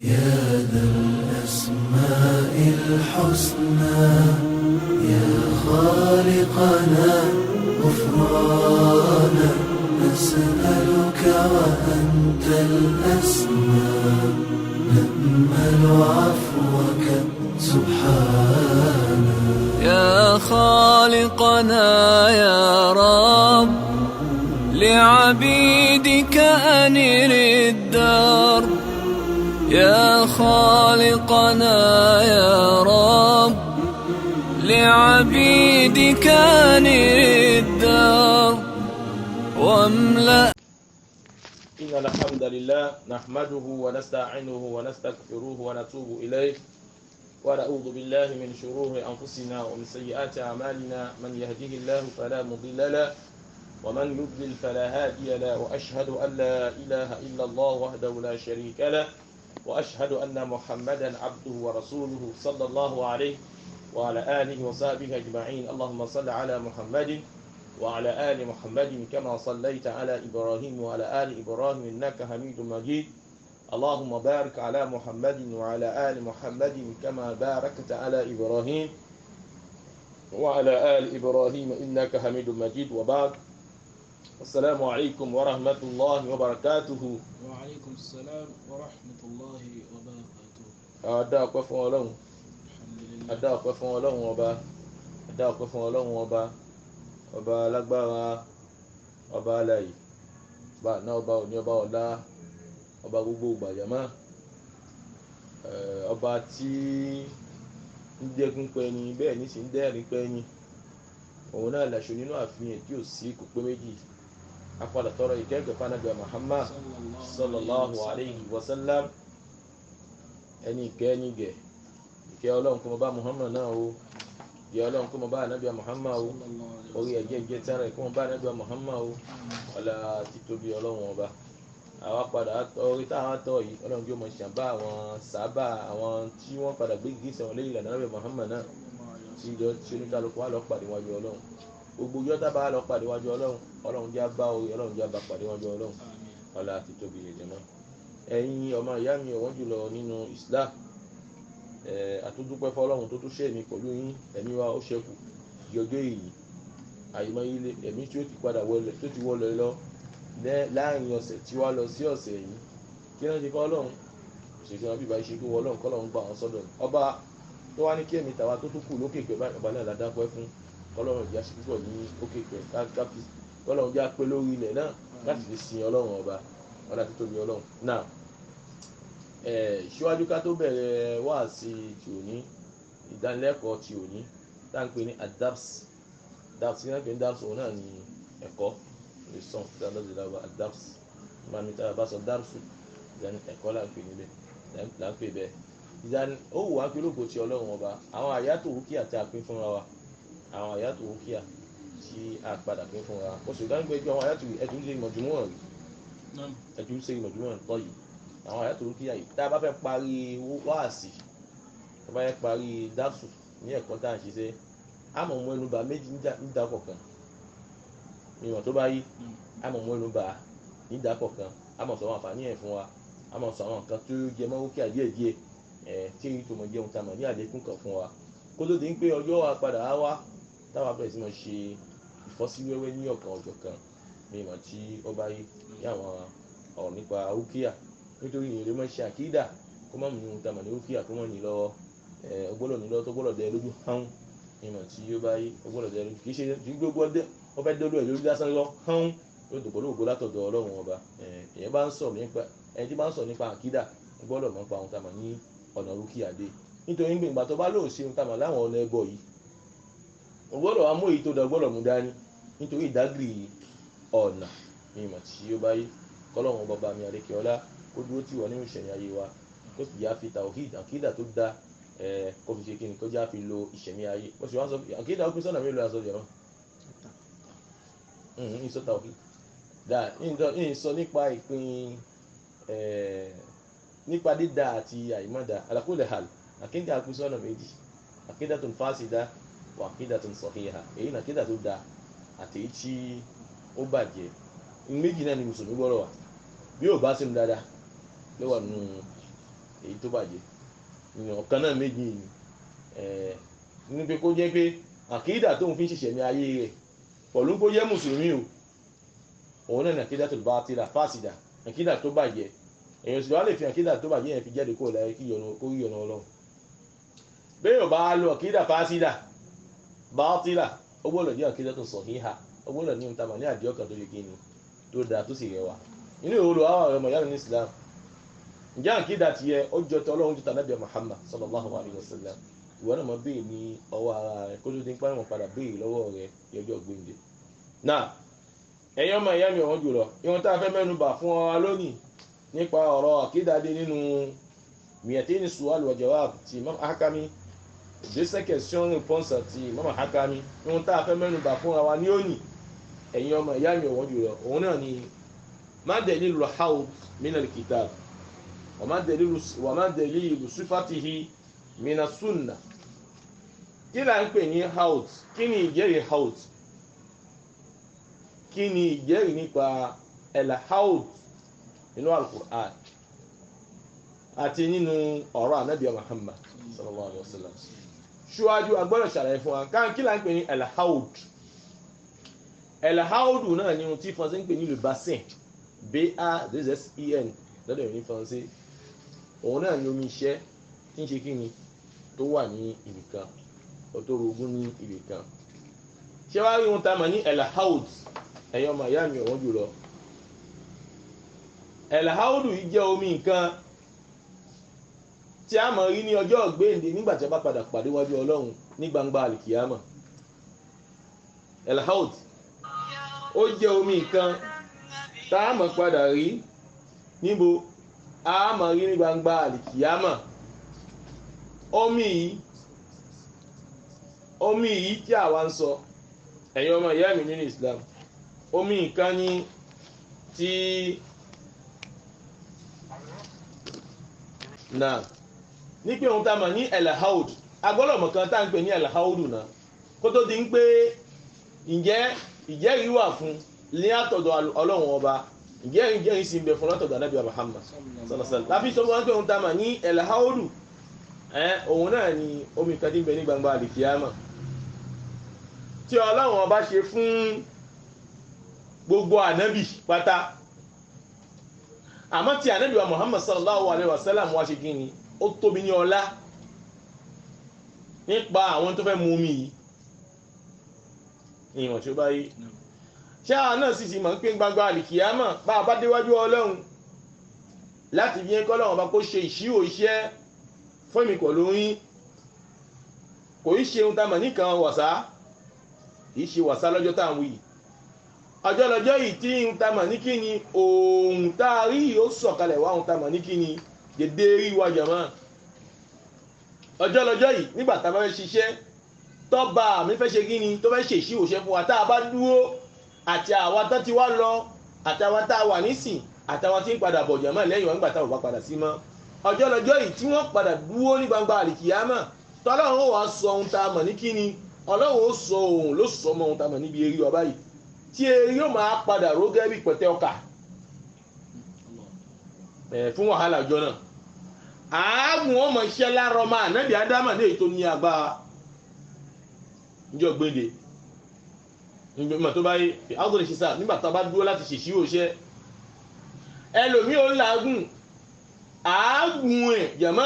يا ذا الأسماء الحسنى يا خالقنا غفرانا نسألك وأنت الأسمى نأمل عفوك سبحانا يا خالقنا يا رب لعبيدك أنر الدرب يا خالقنا يا رب لعبيدك أنر الدرب واملأ. إن الحمد لله نحمده ونستعينه ونستغفره ونتوب إليه ونعوذ بالله من شرور أنفسنا ومن سيئات أعمالنا من يهده الله فلا مضل له ومن يضلل فلا هادي له وأشهد أن لا إله إلا الله وحده لا شريك له وأشهد أن محمدا عبده ورسوله صلى الله عليه وعلى آله وصحبه أجمعين. اللهم صل على محمد وعلى آل محمد كما صليت على إبراهيم وعلى آل إبراهيم إنك حميد مجيد. اللهم بارك على محمد وعلى آل محمد كما باركت على إبراهيم وعلى آل إبراهيم إنك حميد مجيد. وبعد، السلام عليكم ورحمة الله وبركاته. وعليكم السلام ورحمة الله وبركاته. Adá ọpẹ́ fún Ọlọ́run, Alhamdulillah. adá ọpẹ́ fún Ọlọ́run ọba, adá ọpẹ́ fún Ọlọ́run ọba, ọba alágbára, ọba alààyè, ọba àná, ọba òní, ọba ọ̀la, ọba gbogbo gbàjàmá, ọba tí ń dẹ́kun pẹ́ni bẹ́ẹ̀ ní sì ń dẹ́rìn pẹ́ni. Òun náà làṣọ nínú àfihàn tí ò sí kò pé méjì. Apadà tọrọ ìkẹ́kọ̀ọ́ fanagbà Muhammad sallallahu alayhi wa sallam. Ẹni ìkẹ́ ẹni gẹ̀, ìkẹ́ Ọlọ́run kó mọ bá Muhammad náà o, ìkẹ́ Ọlọ́run kó mọ bá ànábì Muhammad o, orí ẹ̀jẹ̀ ìjẹ́ tẹ́rẹ̀ kó mọ bá ànábì Muhammad o, ọlá títóbi Ọlọ́run ọba. Àwa padà orí táwọn tọ̀ yìí, Ọlọ́run yóò mọ ṣàǹbá àwọn sábà, àwọn tí wọ́n padà gbé ìgbésẹ̀ wọn lẹ́yìn ìlànà ànábì Muhammad náà, tí oníkálukú wà lọ pàdé wájú Ọlọ́run. Gbogbo yọ́tà bá lọ pàdé wájú Ọlọ́run, Ọlọ́run já bá orí, Ọlọ́run já bá pàdé wájú Ọlọ́run, ọlá títóbi ẹ̀jẹ̀ náà. Ẹ̀yin ọmọ ìyá mi ọ̀wọ́n jùlọ nínú Islam, àtúndúpẹ́ fọ́lọ́run tó tún ṣe mí pẹ̀lú yín. Ẹ̀mí wa ó ṣẹ́kù yọjọ́ èyí, àyèmọ́ ilé ẹ̀mí tí ó ti padà wọlé, tó ti wọlé lọ láàrin ọ̀sẹ̀ tí wá lọ sí ọ̀sẹ̀ yìí. Kí wọ́n ti kọ́ Ọlọ́run ṣègbè wọn bíbá ṣe kí wọ́n Ọlọ́run kọ́ lọ́run gbà wọ́n sọ́dọ̀ ni. Ọba tó wá ní kí ẹ̀mí tàwa tó tún kù lókè pẹ̀ báyìí, ọba náà la dápẹ́ fún. Ọlọ́run ìjà ṣe púpọ̀ ní òkè pẹ̀ káfí, Ọlọ́run já pé lórí ilẹ̀ náà láti fi sin Ọlọ́run ọba, ọlá tó tóbi Ọlọ́run náà. Síwájú ká tó bẹ̀rẹ̀ wáàsí ti òní, ìdánilẹ́kọ̀ọ́ ti òní tá ń pè ní adabs. Dabs kí wọ́n pè ní dabs, òun náà ní ẹ̀kọ́ lè sàn dáadáa adabs. Máa mi tára bá sọ dabs, ìdáni ẹ̀kọ́ là ń pè níbẹ̀, là ń pè bẹ́ẹ̀. Ìdáni ó wù wá pé lóko ti Ọlọ́run ọba, àwọn àyátò rúkìá tí a pín fúnra wa, àwọn àyátò rúkìá tí a padà pín fúnra wa. Mo sì dá ń gbẹ́jọ́ àwọn àyátò ẹ̀tún ṣe ìmọ̀júmọ́ rẹ̀, ẹ̀tún ṣe ìmọ̀júmọ́ rẹ̀ tọ́ yìí. Àwọn àyátò rúkìá yìí tá a bá fẹ́ parí wáàsí, tá a bá fẹ́ parí dáàsù ní ẹ̀kọ́ tá à ń ṣiṣẹ́, a mọ̀ mú ẹnubà méjì nídà kọ̀ọ̀kan. Ìwọ̀n tó bá yí, a mọ̀ mú ẹnubà nídà kọ̀ọ̀kan, a mọ̀ sọ àwọn àǹfààní ẹ̀ fún wa, a mọ̀ sọ àwọn nǹkan tó jẹ mọ́ rúkìá díẹ̀díẹ̀, tí èyí tó mọ̀ jẹun tá a mọ̀ ní àlékún kan fún wa. Kó tó di ń pé ọjọ́ wa padà á wá, táwa bẹ̀rẹ̀ sí máa ṣe ìfọ́síwẹ́wẹ́ ní ọ̀kan ọ̀jọ̀kan ní ìmọ̀ tí ó bá yí ní àwọn ọ̀rọ̀ nípa rúkìá. Nítorí ìrìn mọ́ ṣe àkídà kó má mú ohun tá a mọ̀ ní rúkìá kó mọ̀ ní lọ́wọ́, ọgbọ́dọ̀ ní lọ́wọ́ tó gbọ́dọ̀ dẹ lójú hán ní ìmọ̀ tí ó bá yí, ọgbọ́dọ̀ dẹ lójú. Kì í ṣe tí gbogbo ọdẹ wọ́n fẹ́ dọ́lú ẹ̀ lórí lásán lọ hán, yóò dògbò lóògbó látọ̀dọ̀ Ọlọ́run ọba. Ẹni tí bá ń sọ̀rọ̀ nípa àkídà gbọ́dọ̀ mọ̀ pa ohun tá a mọ̀ ní ọ̀nà rúkìá dé. Nítorí gbìngbà tó bá lóò ṣe ohun tá a mọ̀ láwọn ọ̀nà ẹbọ yìí, ọgbọ́dọ̀ wá mú èyí tó dá gbọ́dọ̀ mú dání, nítorí ìdágìrì ọ̀nà ní ìmọ̀ tí ó bá yí. Kọ́lọ́run bàbá mi àlékè ọlá kó dúró tì wọ́n nínú ìṣẹ̀mí ayé wa, kó sì yá fi tawhid àkídà tó dá, kó fi ṣe kí ni, kó já fi lo ìṣẹ̀mí ayé. Mo sì wá sọ àkídà ó pín sọ́nà mélòó aṣọ jẹ̀rọ. Ìsọ tawhid dáa, ìsọ nípa ìpín nípa dídá àti àìmọ́dá. Ala kulli hal, àkídà pín sọ́nà méjì, aqidatun fasida wa aqidatun sahiha. Èyí náà àkídà tó dá àti èyí tí ó bàjẹ́. Méjì náà ni mùsùlùmí gbọ́dọ̀ wà. Bí ò bá sínú dáadáa ló wà nínú èyí tó bàjẹ́ ọ̀kan náà méjì ní pé kó jẹ́ pé àkídà tó ń fi ṣiṣẹ́ ní ayé rẹ̀ pẹ̀lú kó jẹ́ mùsùlùmí o òun náà ní àkídà tó bá ti rà fásìdà àkídà tó bàjẹ́ èèyàn sì wá lè fi àkídà tó bàjẹ́ yẹn fi jáde kó láyé kó rí ọ̀nà ọlọ́run bẹ́ẹ̀ ò bá lo àkídà fásìdà bá ti rà ó gbọ́dọ̀ jẹ́ àkídà tó sọ̀híhà ó gbọ́dọ̀ ní ìtàmà ní àdìọ́kàn tó yẹ kí ni tó dáa tó sì rẹwà inú ìwòlò àwọn ọ̀rẹ́ mọ̀ yára ní Islam ǹjẹ́ àkídà tiẹ̀ ó jọ tọ́ ọlọ́run jù tà Nábì Muhammad sallallahu alaihi wasallam ìwọ náà mọ̀ béèrè ní ọwọ́ ara rẹ̀ kó tó dín pẹ́ wọn padà béèrè lọ́wọ́ rẹ̀ yọjọ́ gbéǹde. náà ẹ̀yin ọmọ ìyá mi ọ̀wọ́n jùlọ ìwọ̀n tá a fẹ́ mẹ́nu bà fún wa lónìí nípa ọ̀rọ̀ àkídàdé nínú mi'atayn su'al wa jawab ti Imam Hakami ìgbésẹ̀ question réponse ti Imam Hakami ìwọ̀n tá a fẹ́ mẹ́nu bà fún wa ní òní ẹ̀yin ọmọ ìyá mi ọ̀wọ́n jùlọ òun náà ni ma dalilu al-hawd min al-kitab wa ma dalilu sifatihi min as-sunnah kí là ń pè ní hawd kí ni ìjẹ́rìí hawd kí ni ìjẹ́rìí nípa el-hawd nínú al-Qur'an àti nínú ọ̀rọ̀ Ànábì Muhammad sallallahu alaihi wasallam ṣíwájú agbọ́dọ̀ ṣàlàyé fún wa káà kí là ń pè ní el-hawd el-hawd náà ni ohun tí fọ́nsẹ́ ń pè ní le bassin B-A-2-S-I-N lọ́dọ̀ ìrìn fọ́nsẹ́ òun náà ni omi iṣẹ́ tí ń ṣe kí ni tó wà ní ibìkan tó rogún ní ibìkan ṣé wàá rí ohun tá a mọ̀ ní el-hawd ẹ̀yọ́ ọmọ ìyá mi ọ̀wọ́n jùlọ el-hawd yìí jẹ́ omi nǹkan tí a mọ̀ rí ní ọjọ́ ọ̀gbẹ́ǹde nígbà tí a bá padà pàdé wájú Ọlọ́run ní gbangba alìkìyámà el-hawd ó jẹ́ omi nǹkan tá a mọ̀ padà rí níbo a mọ̀ rí ní gbangba alìkìyámà omi yìí tí àwa ń sọ ẹ̀yin ọmọ ìyá mi nínú Islam omi nǹkan ní tí náà ní pé ohun tá a mọ̀ ní el-hawd agbọ́lọ̀mọ̀ kan tá a ń pè ní el-hawd náà kó tó di ń pé ǹjẹ́ ìjẹ́rìí wà fún ní àtọ̀dọ̀ Ọlọ́run ọba ìjẹ́rìí sì ń bẹ fún látọ̀dọ̀ Ànábì Muhammad sallallahu alaihi wasallam láfi sọ wọn pé ohun tá a mọ̀ ní el-hawd òun náà ni omi kan tí ń bẹ ní gbangba àlìkìyámà tí Ọlọ́run ọba ṣe fún gbogbo ànábì pátá àmọ́ tí ànábì wa Muhammad sallallahu alaihi wasallam wá ṣe kí ni ó tóbi ní ọlá nípa àwọn tó fẹ́ mu omi yìí ìwọ̀n tí ó bá yí ṣé àwọn náà sì ti mọ̀ pé gbangba àlìkìyámà bá a bá déwájú Ọlọ́run láti fi yẹn kọ́ Ọlọ́run ọba kó ṣe ìṣirò iṣẹ́ fún mi kọ̀ lóyún kò í ṣe ohun tá a mọ̀ nìkan wàsá kì í ṣe wàsá lọ́jọ́ tá à ń wí ọjọ́ lọ́jọ́ yìí tí ohun tá a mọ̀ ní kí ni ohun tá a rí ó sọ̀kalẹ̀ wá ohun tá a mọ̀ ní kí ni dédé rí wa jàmá ọjọ́ lọ́jọ́ yìí nígbà tá a bá fẹ́ ṣiṣẹ́ tọ́ba mi fẹ́ ṣe kí ni tó fẹ́ ṣe ìṣirò ṣe fún wa tá a bá dúró àti àwa tó ti wá lọ àti àwa tá a wà nísìn àtàwọn tí ń padà bọ̀ jàmá lẹ́yìn wọn nígbà táwọn bá padà sí mọ́ ọjọ́ lọ́jọ́ yìí tí wọ́n padà dúró ní gbangba àlìkìyámà tọ́lọ́run ó wá sọ ohun tá a mọ̀ ní kíni Ọlọ́run ó sọ ohun ló sọ mọ́ ohun tá a mọ̀ níbi eré ọba yìí tí eré yóò máa padà rógẹ́ bí pẹ̀tẹ́ ọkà fún wàhálà ọjọ́ náà àágùn ọmọ iṣẹ́ lárọ́ máa nábì ádámà ní ètò ní agbára níjọ́ gbéde nígbà tó bá yé ágùn ìṣẹ́sà nígbà tó bá dúró láti ṣèṣirò iṣẹ́ ẹlòmíì ó làágùn àágùn ẹ̀ jàmá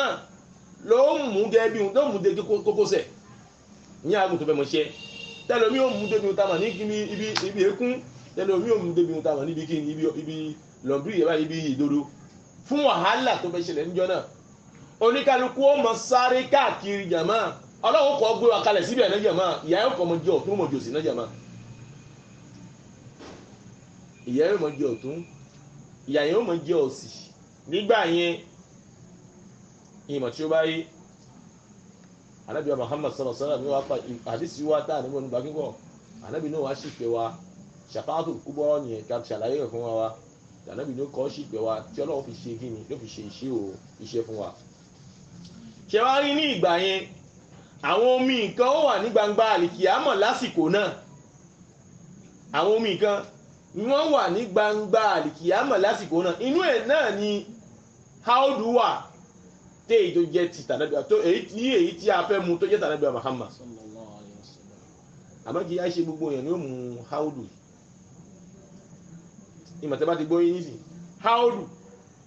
ló mú gẹ́bí ló mú dé kókósẹ̀ ní àágùn tó fẹ́ mọ̀ ṣẹ́ tẹ́lómí ó mú débi ta mà ní ibi ekún tẹ́lómí ó mú débi ta mà níbi kí ibi lọ́mbírì yẹn báyìí ibi ìdodo fún wàhálà tó fẹ́ ṣẹlẹ̀ níjọ́ náà oníkálukú ó mọ sáré káàkiri jàmá Ọlọ́run kọ́ gbé wa kalẹ̀ síbẹ̀ náà jàmá ìyá yóò kọ́ mọ jẹ́ ọ̀tún mọ̀ jòsì náà jàmá ìyá yóò mọ jẹ́ ọ̀tún ìyá yóò mọ jẹ́ òsì nígbà yẹn ìmọ̀ tí ó bá yí Ànábì Muhammad sallallahu alaihi wasallam ní wá pa àdísí wá táà nígbà nígbà kíkọ́ Ànábì náà wá sì pé wa ṣàfáàtò kúbọ́rọ́ nìyẹn ká ṣàlàyé rẹ̀ fún wa Ànábì ló kọ́ sì pé wa tí Ọlọ́run fi ṣe kí ni ló fi ṣe iṣẹ́ fún wa. ṣé wá rí ní ìgbà yẹn àwọn omi nǹkan ó wà ní gbangba àlìkìyámọ̀ lásìkò náà àwọn omi nǹkan wọ́n wà ní gbangba àlìkìyámọ̀ lásìkò náà inú ẹ̀ náà ni haudu wà téè tó jẹ́ ti tànàbí tó èyí tí a fẹ́ mu tó jẹ́ tànàbí Muhammad sallallahu alayhi wa sallam. àmọ́ kì í ṣe gbogbo èèyàn ni ó mu haudu ìmọ̀tẹ́ bá ti gbọ́ yín nísìn haudu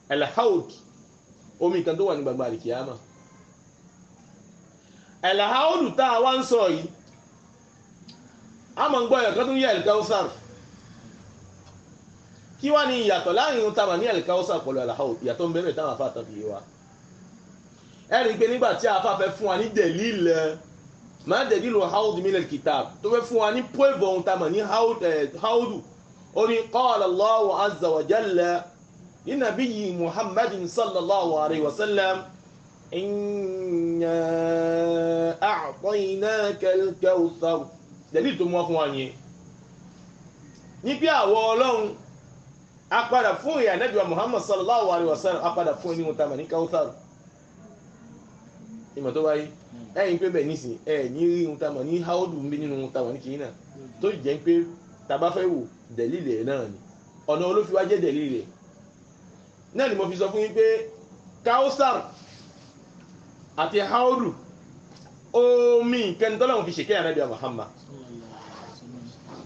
el-haud omi kan tó wà ní gbangba àlìkìyàmà el-haudu tá a wá ń sọ yìí a mọ̀ ń gbọ́ ẹ̀kan tó ń yẹ el-Kawthar kí wá ní ìyàtọ̀ láàrin ohun tàbà ní el-Kawthar pẹ̀lú el-haud ìyàtọ̀ ń bẹ̀rẹ̀ táwọn afá tàbí wa ẹ̀rí pé nígbà tí afá fẹ́ fún wa ní dẹ̀lílẹ̀ máa dẹ̀lílù haudu min al-kitab tó fẹ́ fún wa ní pọ́ìbọ̀ ohun tàbà ní haudu ó ní qala Allahu azza wa jalla li nabiyyi Muhammadin sallallahu alayhi wa sallam inna a'tainaka al-Kawthar dẹ̀lílù tó mú wá fún wa yẹn ní pé àwọ Ọlọ́run a padà fún ìyà Ànábì wa Muhammad sallallahu alaihi wasallam a padà fún ẹni wọn tàbí ní Kawthar ìmọ̀ tó wáyé ẹ̀yìn pé bẹ̀ nísìn ẹ̀ ní rí ohun tàbí ní haudu ń bí nínú ohun tàbí ní kìí náà tó jẹ́ pé tàbá fẹ́ wò dẹ̀lílẹ̀ náà ni ọ̀nà olófiwá jẹ́ dẹ̀lílẹ̀ náà ni mo fi sọ fún yín pé Kawthar àti haudu omi nǹkan tọ́lọ́run fi ṣèkẹ́ Ànábì wa Muhammad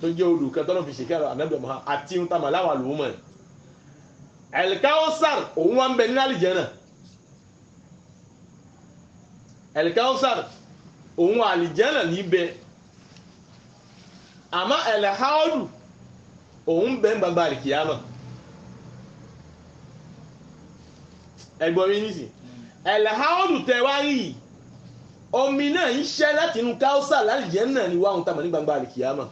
tó jẹ́ olùkẹ́ tọ́lọ́run fi ṣèkẹ́ Ànábì wa Muhammad àti ohun tàbí láwà lòúmọ̀ el-Kawthar òun wá ń bẹ ní àlìjẹ́nà el-Kawthar òun àlìjẹ́nà ní bẹ àmá el-haudu òun bẹ ń gbangba àlìkìyàmà ẹgbọ́n rí nísì el-haudu tẹwà rí omi náà ń ṣẹ́ láti inú Kawthar lálìjẹ́nà ní wáhùn tàbí ní gbangba àlìkìyàmà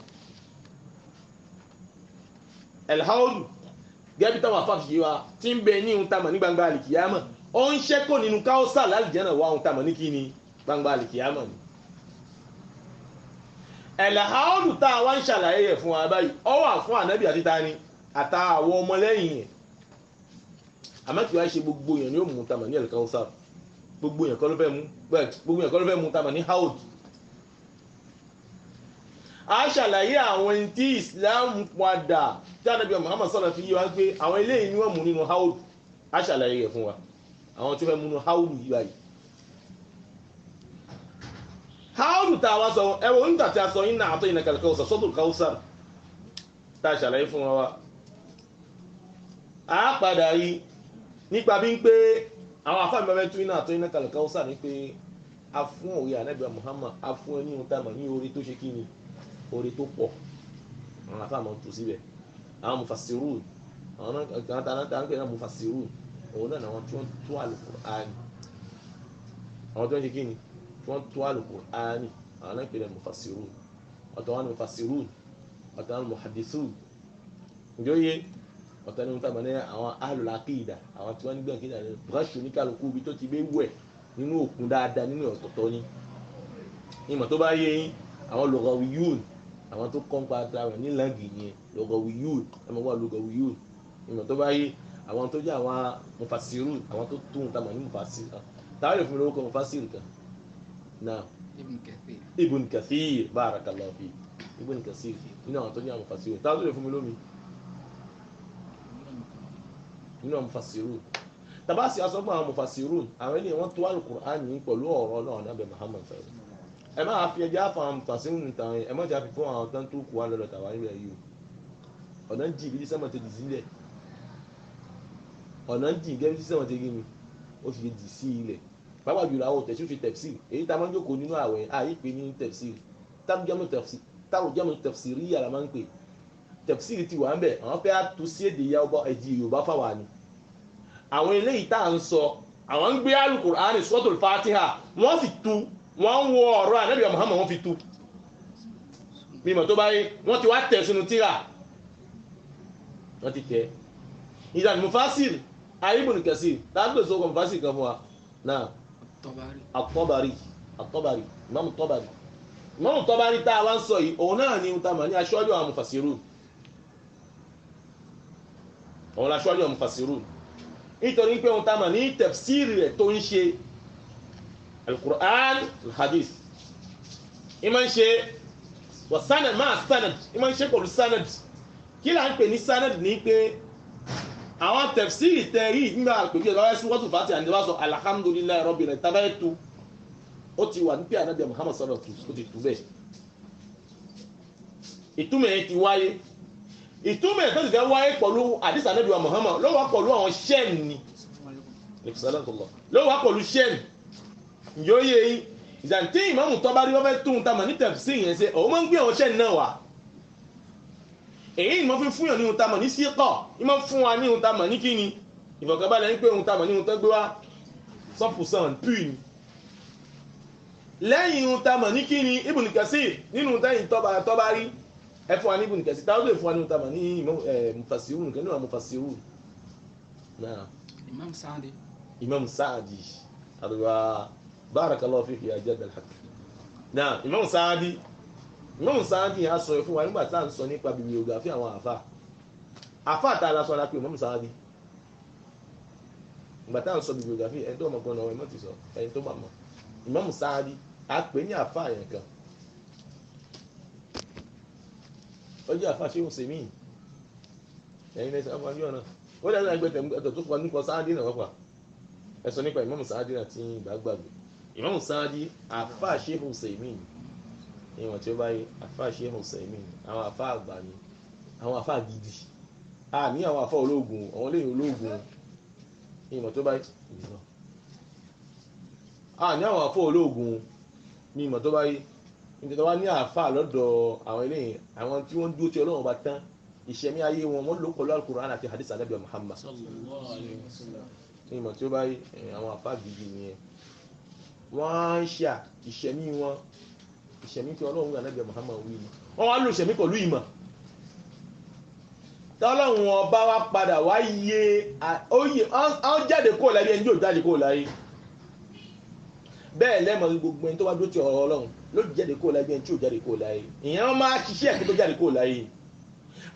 el-haudu gẹ́bí táwọn afáfíyí wa tí ń bẹ ní ohun tàbí ní gbangba àlìkìyàmà ó ń ṣẹ́kọ̀ nínú Kawthar lálìjẹ́nà wáhùn tàbí ní kíni gbangba àlìkìyàmà ni el-haudu tá a wá ń ṣàlàyé rẹ̀ fún wa báyìí ó wà fún Ànábì àti tani àtàwọn ọmọlẹ́yìn yẹn àmọ́ kí wá ṣe gbogbo èèyàn ni ó mú tàbí ní el-Kawthar gbogbo èèyàn kọ́ ló fẹ́ mú tàbí ní haud a ṣàlàyé àwọn ẹni tí Islam padà tí Ànábì Muhammad sallallahu fi yí wá pé àwọn eléyìí ni wọ́n mú nínú haud a ṣàlàyé rẹ̀ fún wa àwọn tí ó fẹ́ mú nínú haud yí báyìí haud tá a wá sọ ẹwọ nígbà tí a sọ inna a'tainaka al-Kawthar suratul Kawthar tá a ṣàlàyé fún wa a padà rí nípa bí ń pé àwọn afáàmì bẹ́ẹ̀ tún iná a'tainaka al-Kawthar ní pé a fún òye Ànábì Muhammad a fún ẹni ohun tàbí ní orí tó ṣe kí ni orí tó pọ̀ àwọn afáàmì tó síbẹ̀ àwọn mufassirun àwọn náà ń pè náà mufassirun òun náà àwọn tí wọ́n tú al-Qur'an àwọn tí wọ́n ṣe kí ni tí wọ́n tú al-Qur'an àwọn náà ń pè náà mufassirun ọ̀tọ̀ wọn mufassirun ọ̀tọ̀ wọn muhaddithun ìjọyè ọ̀tọ̀ ní tàbí ní àwọn ahlul aqida àwọn tí wọ́n ní gbẹ̀ǹkì náà bùrọ́ṣù ní kálukú ibi tó ti gbé wẹ̀ nínú òkun dáadáa nínú ọ̀tọ̀tọ̀ ni ìmọ̀ tó bá yé yín àwọn lughawiyun àwọn tó kọ́ ń pa ara rẹ̀ ní láǹgì yẹn lughawiyun ẹmọ wà lughawiyun ìmọ̀ tó bá yé àwọn tó jẹ́ àwọn mufassirun àwọn tó tún tàbí ní mufassir táwọn lè fún mi lórúkọ mufassir kan náà Ibn Kathir barakallahu fi Ibn Kathir nínú àwọn tó jẹ́ àwọn mufassirun táwọn lè fún mi lómi nínú àwọn mufassirun tabasi asọ́gbọ́n àwọn mufassirun àwọn ilé wọn tó al-Qur'an ní pẹ̀lú ọ̀rọ̀ náà Ànábì Muhammad sallallahu ẹ máa fi ẹjẹ́ àfà àwọn mufassirun nìtàn ẹ má jà fi fún àwọn tán tó kù wá lọ́dọ̀ tàwa nílẹ̀ yìí ọ̀nà jì bí sẹ́mọ̀ ti dì sílẹ̀ ọ̀nà jì gẹ́gẹ́ bí sẹ́mọ̀ ti rí mi ó fi dì sí ilẹ̀ pápá jùlọ àwọn tẹ̀sí fi tafsir èyí tá a máa ń jókòó nínú àwẹ̀ àyè pé ní tafsir táwùjámù tafsir rí yàrá máa ń pè tafsir ti wà ń bẹ̀ àwọn fẹ́ tu sí èdè Yorùbá fáwa ni àwọn eléyìí tá à ń sọ àwọn ń gbé al-Qur'an suratul Fatiha wọ́n fi tu wọ́n ń wo ọ̀rọ̀ Ànábì Muhammad wọ́n fi tu mímọ̀ tó bá yé wọ́n ti wá tẹ̀ sínú tíra wọ́n ti tẹ̀ ìdàn mufassir Ibn Kathir tábìlì sọ́kọ̀ mufassir kan fún wa náà At-Tabari Imam At-Tabari tá a wá ń sọ yìí òun náà ni ta mà ní aṣọ́jú àwọn mufassirun òun aṣọ́jú àwọn mufassirun nítorí pé òun ta mà ní tafsiri rẹ̀ tó ń ṣe al-Qur'an al-hadith ìmọ̀ ń ṣe wà sanad máa sanad ìmọ̀ ń ṣe pẹ̀lú sanad kí là ń pè ní sanad ní pé àwọn tafsiri tẹ̀rí nígbà àpèjì ẹ̀rọ ẹ̀sùn wọ́n tún fàtí àndébá sọ alhamdulillahi rabbil alamin tábàyẹ̀ tu ó ti wà ní pé ànábì Muhammad sallallahu alaihi wasallam ó ti tu bẹ́ẹ̀ ìtumọ̀ yẹn ti wáyé ìtumọ̀ yẹn tó ti fẹ́ wáyé pẹ̀lú àdìsí ànábì Muhammad ló wá pẹ̀lú àwọn ṣẹ́ẹ̀nì ni ló wá pẹ̀lú ṣẹ́ẹ̀nì yóò yẹ yín ìdàntí ìmáàmù Tabari wọ́n fẹ́ tún tamọ̀ ní tafsiri yẹn ṣe òun máa ń gbé àwọn ṣẹ́ẹ̀nì náà wá èyí ni mo fi fún yàn ní ohun tamọ̀ ní síkọ̀ ní mo fún wa ní ohun tamọ̀ ní kíni ìfọ̀kànbalẹ̀ ń pé ohun tamọ̀ ní ohun tó gbé wá 100% pure ni lẹ́yìn ohun tamọ̀ ní kíni Ibn Kathir nínú tẹ́yìn Tabari ẹ fún wa ní Ibn Kathir táwọn lè fún wa ní ohun tamọ̀ ní mufassirun nìkan ní àwọn mufassirun náà Imam Sa'di àdúrà barakallahu fiki ya jadd al-haqq náà Imam Sa'di yà sọ fún wa nígbà tá à ń sọ nípa bibliography àwọn àfà tá a lásọ lápẹ́ Imam Sa'di nígbà tá à ń sọ bibliography ẹni tó mọ̀ kan náà ẹ̀mọ́ ti sọ ẹni tó bá mọ̀ Imam Sa'di a pè ní àfà yẹn kan ó jẹ́ àfà ṣé ń ṣe míì ẹ̀yin lẹ́sẹ̀ ọmọ ọdún náà ó dáná ẹgbẹ́ tẹ̀mítọ̀ tó fún nípa Sa'di náà wọ́pà ẹ sọ nípa Imam Sa'di náà tí ìgbà gbàgbé Imam Sa'di àfà ṣé ń ṣe míì ìwọ̀n tí ó báyìí àfáà ṣe Husaymin àwọn àfáà àgbà ni àwọn àfáà gidi a ní àwọn àfáà ológun àwọn lẹ́yìn ológun ìwọ̀n tó báyìí a ní àwọn àfáà ológun ní ìwọ̀n tó báyìí nítorí wá ní àfáà lọ́dọ̀ àwọn eléyìn àwọn tí wọ́n dúró tí Ọlọ́run bá tán ìṣẹ̀mí ayé wọn wọ́n lò pẹ̀lú Al-Qur'an àti hadith Ànábì Muhammad ní ìwọ̀n tí ó báyìí àwọn àfáà gidi nìyẹn wọ́n ń ṣe ìṣẹ̀mí wọn ìṣẹ̀mí tí Ọlọ́run Ànábì Muhammad wí ni wọ́n wá lò ìṣẹ̀mí pẹ̀lú ìmọ̀ tọ́lọ́run ọba wá padà wá yé ọ́n jáde kó láyé ẹni yóò jáde kó láyé bẹ́ẹ̀ lẹ́mọ̀ gbogbo ẹni tó wá dúró ti ọ̀rọ̀ Ọlọ́run ló jáde kó láyé ẹni tí yóò jáde kó láyé ìyẹn wọ́n máa ṣiṣẹ́ ẹ̀kí tó jáde kó láyé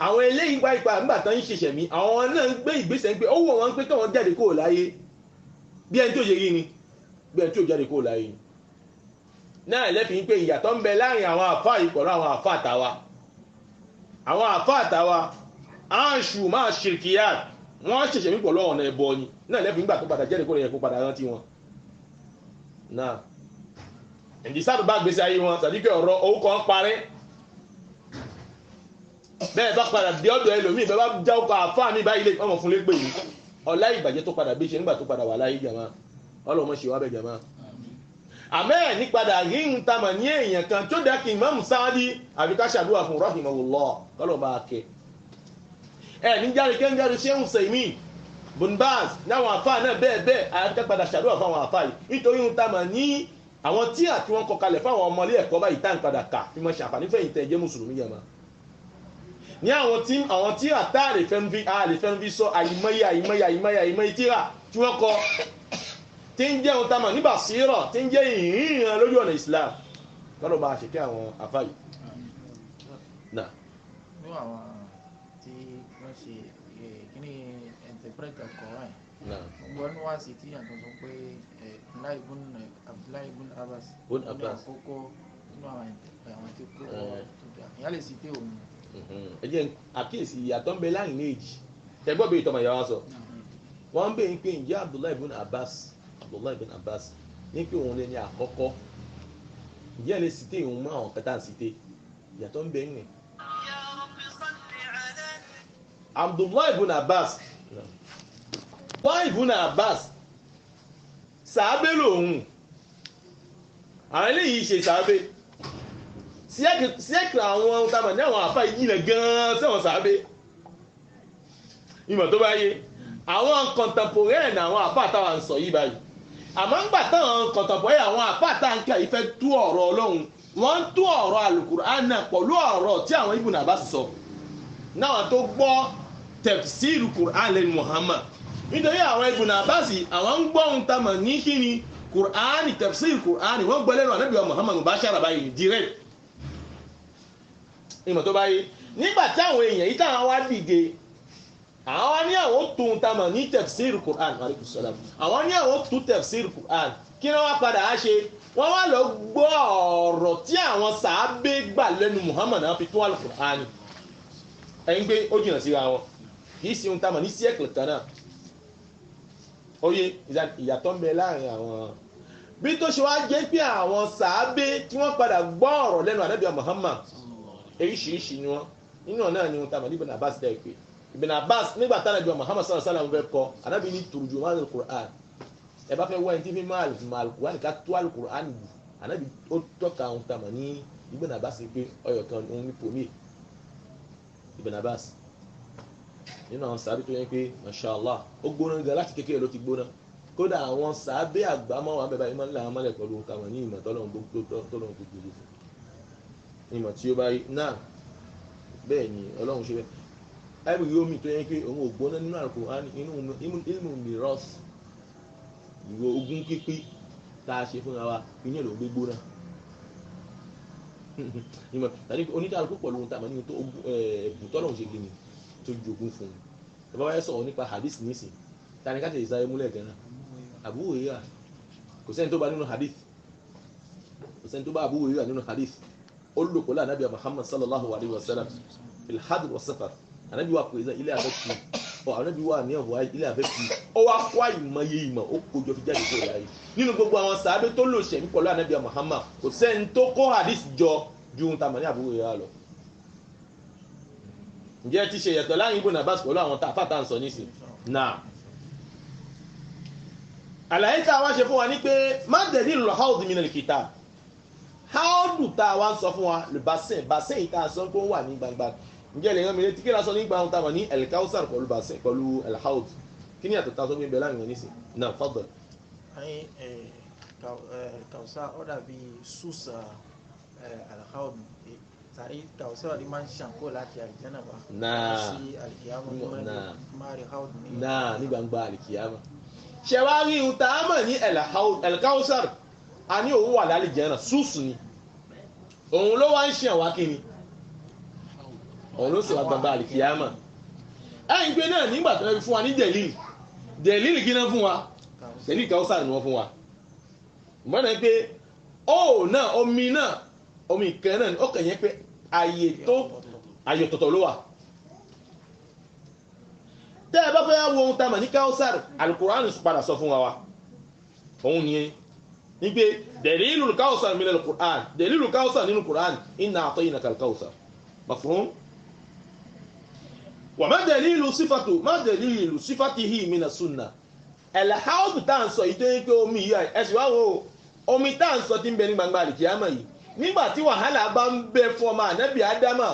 àwọn eléyìí gba ipa nígbà tán ń ṣiṣẹ̀mí àwọn náà ń gbé ìgbésẹ̀ ń pé ó wọ̀ wọ́n pé káwọn jáde kó láyé bí ẹni tó yẹ yí ni bí ẹni tí yóò jáde kó láyé náà lẹ́fì ń pé ìyàtọ̀ ń bẹ láàrin àwọn àfáà yìí pẹ̀lú àwọn àfáà àtàwà àwọn àfáà àtàwà áǹṣù máa ṣìrìkìyà wọ́n ṣẹ̀ṣẹ̀ mí pẹ̀lú ọ̀nà ẹ̀bọ ni náà lẹ́fì ń gbà tó padà jẹ́rìí kó lè yẹ kó padà rántí wọn náà ìdí sáàtù bá gbèsè ayé wọn tàbí pé ọ̀rọ̀ orúkọ ń parẹ́ bẹ́ẹ̀ bá padà dé ọ̀dọ̀ ẹlòmíì bẹ́ẹ̀ bá já ọkọ̀ àfáà mi báyìí lè ọmọ fún lé pè yìí ọ̀la ìbàjẹ́ tó padà bí ṣe nígbà tó padà wà láyé jàmá ọlọ́mọ ṣe wá bẹ̀ jàmá àmẹ́ ní padà rí ń tamà ní èèyàn kan tó dá kí Imam Sa'di àbí ká ṣàdúrà fún rahimahullah kọ́lọ̀ bá kẹ́ ní járe kẹ́ ń járe Sheikh Husaymin Bin Baz láwọn àfáà náà bẹ́ẹ̀ àyàkẹ́ padà ṣàdúrà fún àwọn àfáà yìí nítorí ń tamà ní àwọn tí àti wọn kọ kalẹ̀ fún àwọn ọmọlé ẹ̀kọ́ báyìí tá ń padà kà fi mọ́ ṣàǹfààní fẹ̀yìn tẹ́ jẹ́ mùsùlùmí yẹn máa ní àwọn tí àtàrí fẹ́ ń fi sọ àyìmọ́yà tíra tí wọ́n kọ tí ń jẹ́ ohun tá a mọ̀ nígbà sírọ̀ tí ń jẹ́ ìhìnrìn lórí ọ̀nà Islam lọ́dọ̀ bá a ṣe kí àwọn afáyì náà. ní àwọn tí wọ́n ṣe kíní interpreter Quran gbogbo ẹnu wá sí tí yàtọ̀ sọ pé Abdullahi ibn Abbas ní àkókò nínú àwọn tí kó tó dá ìyá lè sí pé òun. ẹ jẹ́ àkíyèsí ìyàtọ̀ ń bẹ láàrin méjì tẹ́gbọ́n bẹ́ẹ̀ ìtọ́mọ̀ ìyá wa sọ wọ́n ń bẹ̀ ń pè ń jẹ́ Abdullahi ibn Abbas ní pé òun lè ní àkọ́kọ́ ìyá lè sí tẹ́ òun mọ́ àwọn kẹta sí tẹ́ ìyàtọ̀ ń bẹ ń rìn. Abdullahi ibn Abbas sàábé lòun àwọn eléyìí ṣe sàábé síẹ̀kì àwọn ohun tábà ní àwọn àfáà ìjìnlẹ̀ gan-an sẹ́wọ̀n sàábé ìmọ̀ tó bá yé àwọn contemporary àwọn àfáà táwa ń sọ yìí báyìí àmọ́ ń gbà táwọn contemporary àwọn àfáà táwa ń kà yìí fẹ́ tú ọ̀rọ̀ Ọlọ́run wọ́n ń tú ọ̀rọ̀ Al-Qur'an náà pẹ̀lú ọ̀rọ̀ tí àwọn Ibn Abbas sọ náà tó gbọ́ tafsir Qur'an lẹ́nu Muhammad nítorí àwọn Ibn Abbas àwọn ń gbọ́ ohun táwọn ní kíni Qur'an tafsir Qur'an wọ́n gbọ́ lẹ́nu Ànábì Muhammad mubashara báyìí direct ìmọ̀ tó báyé nígbà tí àwọn èèyàn yìí táwọn wá dìde àwọn ní àwọn tó ń tamọ̀ ní tafsir Qur'an àwọn ní àwọn tó tafsir Qur'an kí wọ́n wá padà á ṣe wọ́n wá lọ gbọ́ ọ̀rọ̀ tí àwọn sàábé gbà lẹ́nu Muhammad náà fi tún Al-Qur'an ẹ̀yìn pé ó jìnà síra wọn kì í ṣe ohun tá a mọ̀ ní siècle kan náà oye ìyàtọ̀ ń bẹ láàrin àwọn bí tó ṣe wá jẹ́ pé àwọn sàábé tí wọ́n padà gbọ́ ọ̀rọ̀ lẹ́nu ànábì Muhammad oríṣiríṣi ni wọ́n nínú náà ni wọ́n ta mọ̀ ní Ibn Abbas dẹ́ pé Ibn Abbas nígbà tí ànábì Muhammad sallallahu alaihi wasallam fẹ́ kọ́ ànábì ní turjuman al-Qur'an ẹ bá fẹ́ wá ẹni tí fi máa al-Qur'an ká tó al-Qur'an bù ànábì ó tọ́ka ohun ta mọ̀ ní Ibn Abbas pé ọyọ̀ kan òun ní pòmí Ibn Abbas nínú àwọn sàábé tó yẹ pé mashallah ó gbóná gan láti kékeré ló ti gbóná kódà àwọn sàábé àgbámọ́ wọn bẹ̀bẹ̀ ìmọ̀ ńlá àwọn mọ́lẹ̀ pẹ̀lú nǹkan wọn ní ìmọ̀ tọ́lọ́run tó gbogbo fún ìmọ̀ tí ó bá rí náà bẹ́ẹ̀ ni ọlọ́run ṣe bẹ́ẹ̀ ẹ̀rù yóò mi tó yẹ pé òun ò gbóná nínú Al-Qur'ani inú ilmu miras ìwò ogún pípí tá a ṣe fúnra wa ìyẹn ló gbé gbóná ìmọ̀ tàbí oníkàlùkù pẹ̀lú ohun tàbí nínú tó ẹ̀bùn tọ́lọ́run ṣe gbìyànjú tó jogún fún un ìbá wáyé sọ̀rọ̀ nípa hadith nísìn tani ká tẹ̀lé sáré múlẹ̀ gan-an Abu Hurairah kò sẹ́ni tó bá nínú hadith kò sẹ́ni tó bá Abu Hurairah nínú hadith ó lò pẹ̀lú anabi Muhammad sallallahu alayhi wa sallam fil hadr wa safar anabi wa pèsè ilé afẹ́ kì ọ anabi wa ní ọ̀hún ilé afẹ́ kì ó wá kó àìmọye ìmọ̀ ó kójọ fi jáde kó láyé nínú gbogbo àwọn sàábé tó lò ṣẹ̀mí pẹ̀lú anabi Muhammad kò sẹ́ni tó kó hadith jọ ju ohun tàmà ní Abu Hurairah lọ ǹjẹ́ ti ṣe yàtọ̀ láàrin Ibn Abbas pẹ̀lú àwọn tàfàtà ń sọ nísìn náà àlàyé tá a wá ṣe fún wa ní pé má dalilul hawd min al-kitab hawdu tá a wá ń sọ fún wa le bassin yìí tá a sọ pé ó wà ní gbangba ǹjẹ́ lè rán mi létí kí la sọ nígbà ohun tá a mọ̀ ní al-Kawthar pẹ̀lú bassin pẹ̀lú al-hawd kí ni àtọ̀tà sọ pé ń bẹ láàrin wọn nísìn náà faddal. ayé Kawthar ó dàbí susa al-hawd tàbí Kawthar ni máa ń ṣàǹkó láti àlìjánà bá sí àlìkìyàmà máa rí hawd ní gbangba àlìkìyàmà ṣẹwárí ohun tá a mọ̀ ní al-Kawthar a ní òun wà lálìjánà súùsù ni òun ló wá ń ṣe àwa kí ni òun ló sì wá gbangba àlìkìyàmà ẹ̀yìn pé náà nígbà tó fún wa ní dẹ̀lílì kí náà fún wa dẹ̀lílì Kawthar ni wọ́n fún wa mọ́nà pé omi ìkẹ́ náà ó kàn yẹn pé ààyè tọ̀tọ̀ ló wà tẹ́ ẹ bá fẹ́ wo ohun tá a mọ̀ ní Kawthar Al-Qur'an padà sọ fún wa òun nìyẹn ní pé dalilul Kawthar min al-Qur'an dalilul Kawthar nínú Qur'an inna a'tainaka al-Kawthar mafhum wa ma dalilu sifatihi min as-sunnah al-hawd tá à ń sọ yìí tó yẹ pé omi yìí ẹ̀sìn wá wo omi tá à ń sọ tí ń bẹ ní gbangba àlìkìyámà yìí nígbà tí wàhálà bá ń bẹ fún ọmọ ànábì Ádámà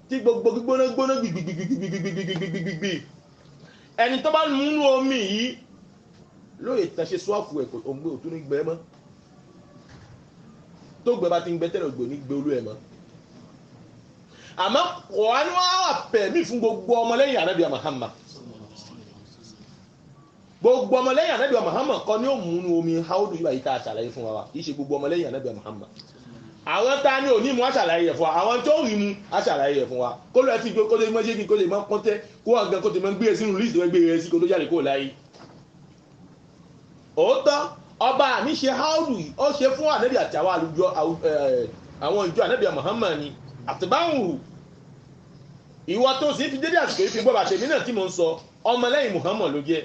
tí gbogbo gbígbóná gbìgbìgbìgbìgbìgbìgbìgbì ẹni tó bá múnú omi yìí lóye tàṣe sọ́ọ̀fù ẹ̀kọ́ òǹgbẹ òtún ní gbẹ mọ́ tó gbẹ bá ti ń gbẹ tẹ́lẹ̀ ògbò ní gbẹ olú ẹ̀ mọ́ àmọ́ kọ̀ọ̀ánú wà pẹ̀mí fún gbogbo ọmọlẹ́yìn ànábì Muhammad gbogbo ọmọlẹ́yìn ànábì Muhammad kọ́ ní ó múnú omi haudu yìí báyìí tá a ṣàlàyé fún wa kì í ṣe gbogbo ọmọlẹ́yìn ànábì Muhammad àwọn tá ní òní mú aṣàlàyé rẹ̀ fún wa àwọn tó rí mú aṣàlàyé rẹ̀ fún wa kó lọ́ọ́ fi kó lè mọ́ ṣé kí kó lè mọ́ kọ́ńtẹ́ kó wà gan kó lè mọ́ gbé sínú líìsì tó gbé rẹ̀ sí kó tó jáde kó láyé. òótọ́ ọba àmì ṣe haudu yìí ó ṣe fún ànábì àti àwọn ìjọ ànábì Muhammad ni àtibáhùn ìwọ tó sì fi dédé àsìkò yìí fi gbọ́ bàtẹ́mí náà tí mo ń sọ ọmọlẹ́yìn Muhammad ló jẹ́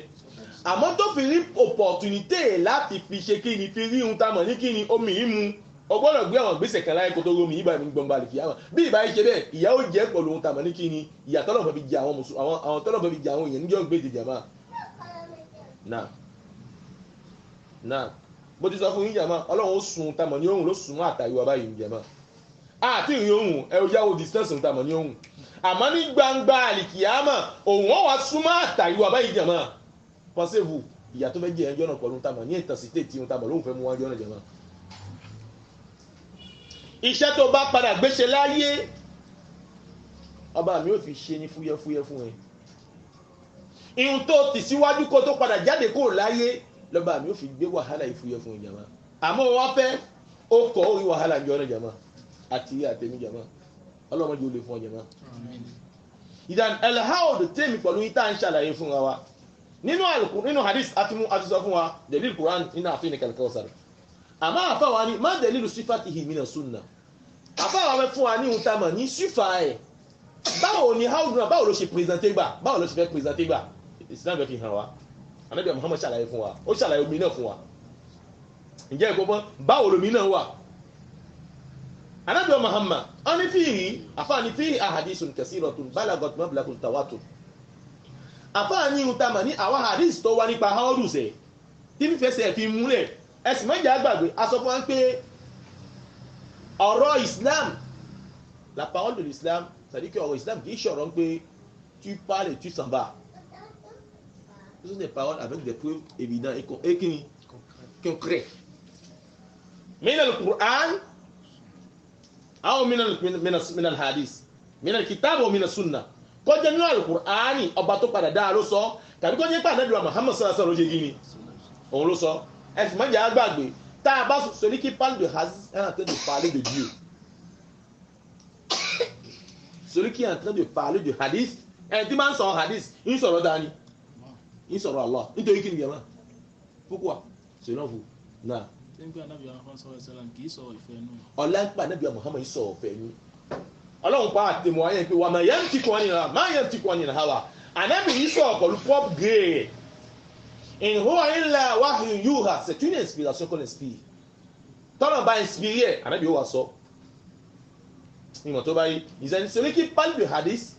àmọ́ tó fi rí opportunity láti fi ṣe kí ni fi rí ohun tá a mọ̀ ní kí ni omi yìí mu o gbọ́dọ̀ gbé àwọn gbèsè kan láyé kó tó rómi yìí bá mi gbọ̀ngbà lè fi àwọn bí ìbá yìí ṣe bẹ́ẹ̀ ìyà ó jẹ́ pẹ̀lú ohun tá a mọ̀ ní kí ni ìyà tọ́lọ̀ fi jẹ àwọn tọ́lọ̀ fi jẹ àwọn èèyàn níjọ́ gbé ìdìjà máa náà bó ti sọ fún yín jàmá Ọlọ́run ó sun tá a mọ̀ ní ohun ló sun àtàríwá báyìí jàmá àti ìrìn ohun ẹ ó yáwó distance tá a mọ̀ ní ohun àmọ́ ní gbangba àlìkìyámà òun ó wá súnmọ́ àtàríwá báyìí jàmá pensez-vous ìyà tó fẹ́ jẹ́ ẹjọ́ náà pẹ̀lú tàmà ní intensité tí wọ́n tàmà lóhùn fẹ́ mú wájú ọ̀nà jẹ̀mọ́. iṣẹ́ tó bá padà gbéṣe láyé ọba mi ò fi ṣe ní fúyẹ́fúyẹ́ fún ẹ. ihun tó tì síwájú kó tó padà jáde kó láyé lọ́ba mi ò fi gbé wàhálà ìfúyẹ́ fún ẹ jẹ̀mọ́. àmọ́ wọ́n fẹ́ ó kọ́ orí wàhálà jọ ọ̀nà jẹ̀mọ́ àti àtẹ̀mí jẹ̀mọ́ ọlọ́mọdé ó lè fún ọ jẹ̀mọ́. ìdàn ẹlẹ́hàwọ̀dù tèmi pẹ̀lú yín tá à ń ṣàlàyé fún wa nínú hadith àti sọ fún wa dalil Quran nínú a'tainaka al-Kawthar àmọ́ àfáwà ní má dalilu sifatihi mina sunna àfáwà fẹ́ fún wa ní ohun tá a mọ̀ ní sífà ẹ̀ báwo ni haudu náà báwo ló ṣe pírẹsẹ̀ntì gbà báwo ló ṣe fẹ́ pírẹsẹ̀ntì gbà Islam fẹ́ fi hàn wá Ànábì Muhammad ṣàlàyé fún wa ó ṣàlàyé omi náà fún wa ǹjẹ́ ìgbọ́gbọ́n báwo lomi náà wà Ànábì Muhammad ó ní fíìhì àfáàní fíìhì ahadithun kasiratun balagat mablaghat tawatur àfáàní ìhùntàmà ní àwọn hadith tó wá nípa haudu sẹ̀ tí fífẹsẹ̀ fi múlẹ̀ ẹ̀sìn mẹ́jẹ̀ àgbàgbé aṣọ fún wa pé ọ̀rọ̀ Islam la parole de l'Islam c'est-à-dire que ọ̀rọ̀ Islam kì í ṣọ̀rọ̀ pé tu parles et tu s'en vas ce sont des paroles avec des preuves évidentes et concrètes من القرآن أو من الحديث من الكتاب أو من السنة kó jẹ́ nínú Al-Qur'ani ọba tó padà dáa ló sọ tàbí kó jẹ́ pé Ànábì Muhammad sallallahu alaihi wasallam ló ṣe gíní òun ló sọ ẹ̀sìn mọ́jà àgbàgbé tá a bá celui qui parle de hadith est en train de parler de Dieu celui qui est en train de parler de hadith ẹni tí máa ń sọ hadith ń sọ̀rọ̀ dání ń sọ̀rọ̀ Allah nítorí kí ni yẹn mọ́ pourquoi selon vous náà ọ̀la ń pa Ànábì Muhammad yìí sọ̀rọ̀ fẹ́ ni ọlọ́run pa àtẹ̀mọ́ ayé pé wà máa yẹn ti kọ́ ni náà máa yẹn ti kọ́ ni náà wà Ànábì yìí sọ̀rọ̀ pẹ̀lú pop grey in huwa illa wahyun yuha c'est une inspiration qu'on inspire tọ́lọ̀ bá inspire Ànábì yóò wá sọ ìmọ̀ tó bá yí ìsẹ́ni celui qui parle de hadith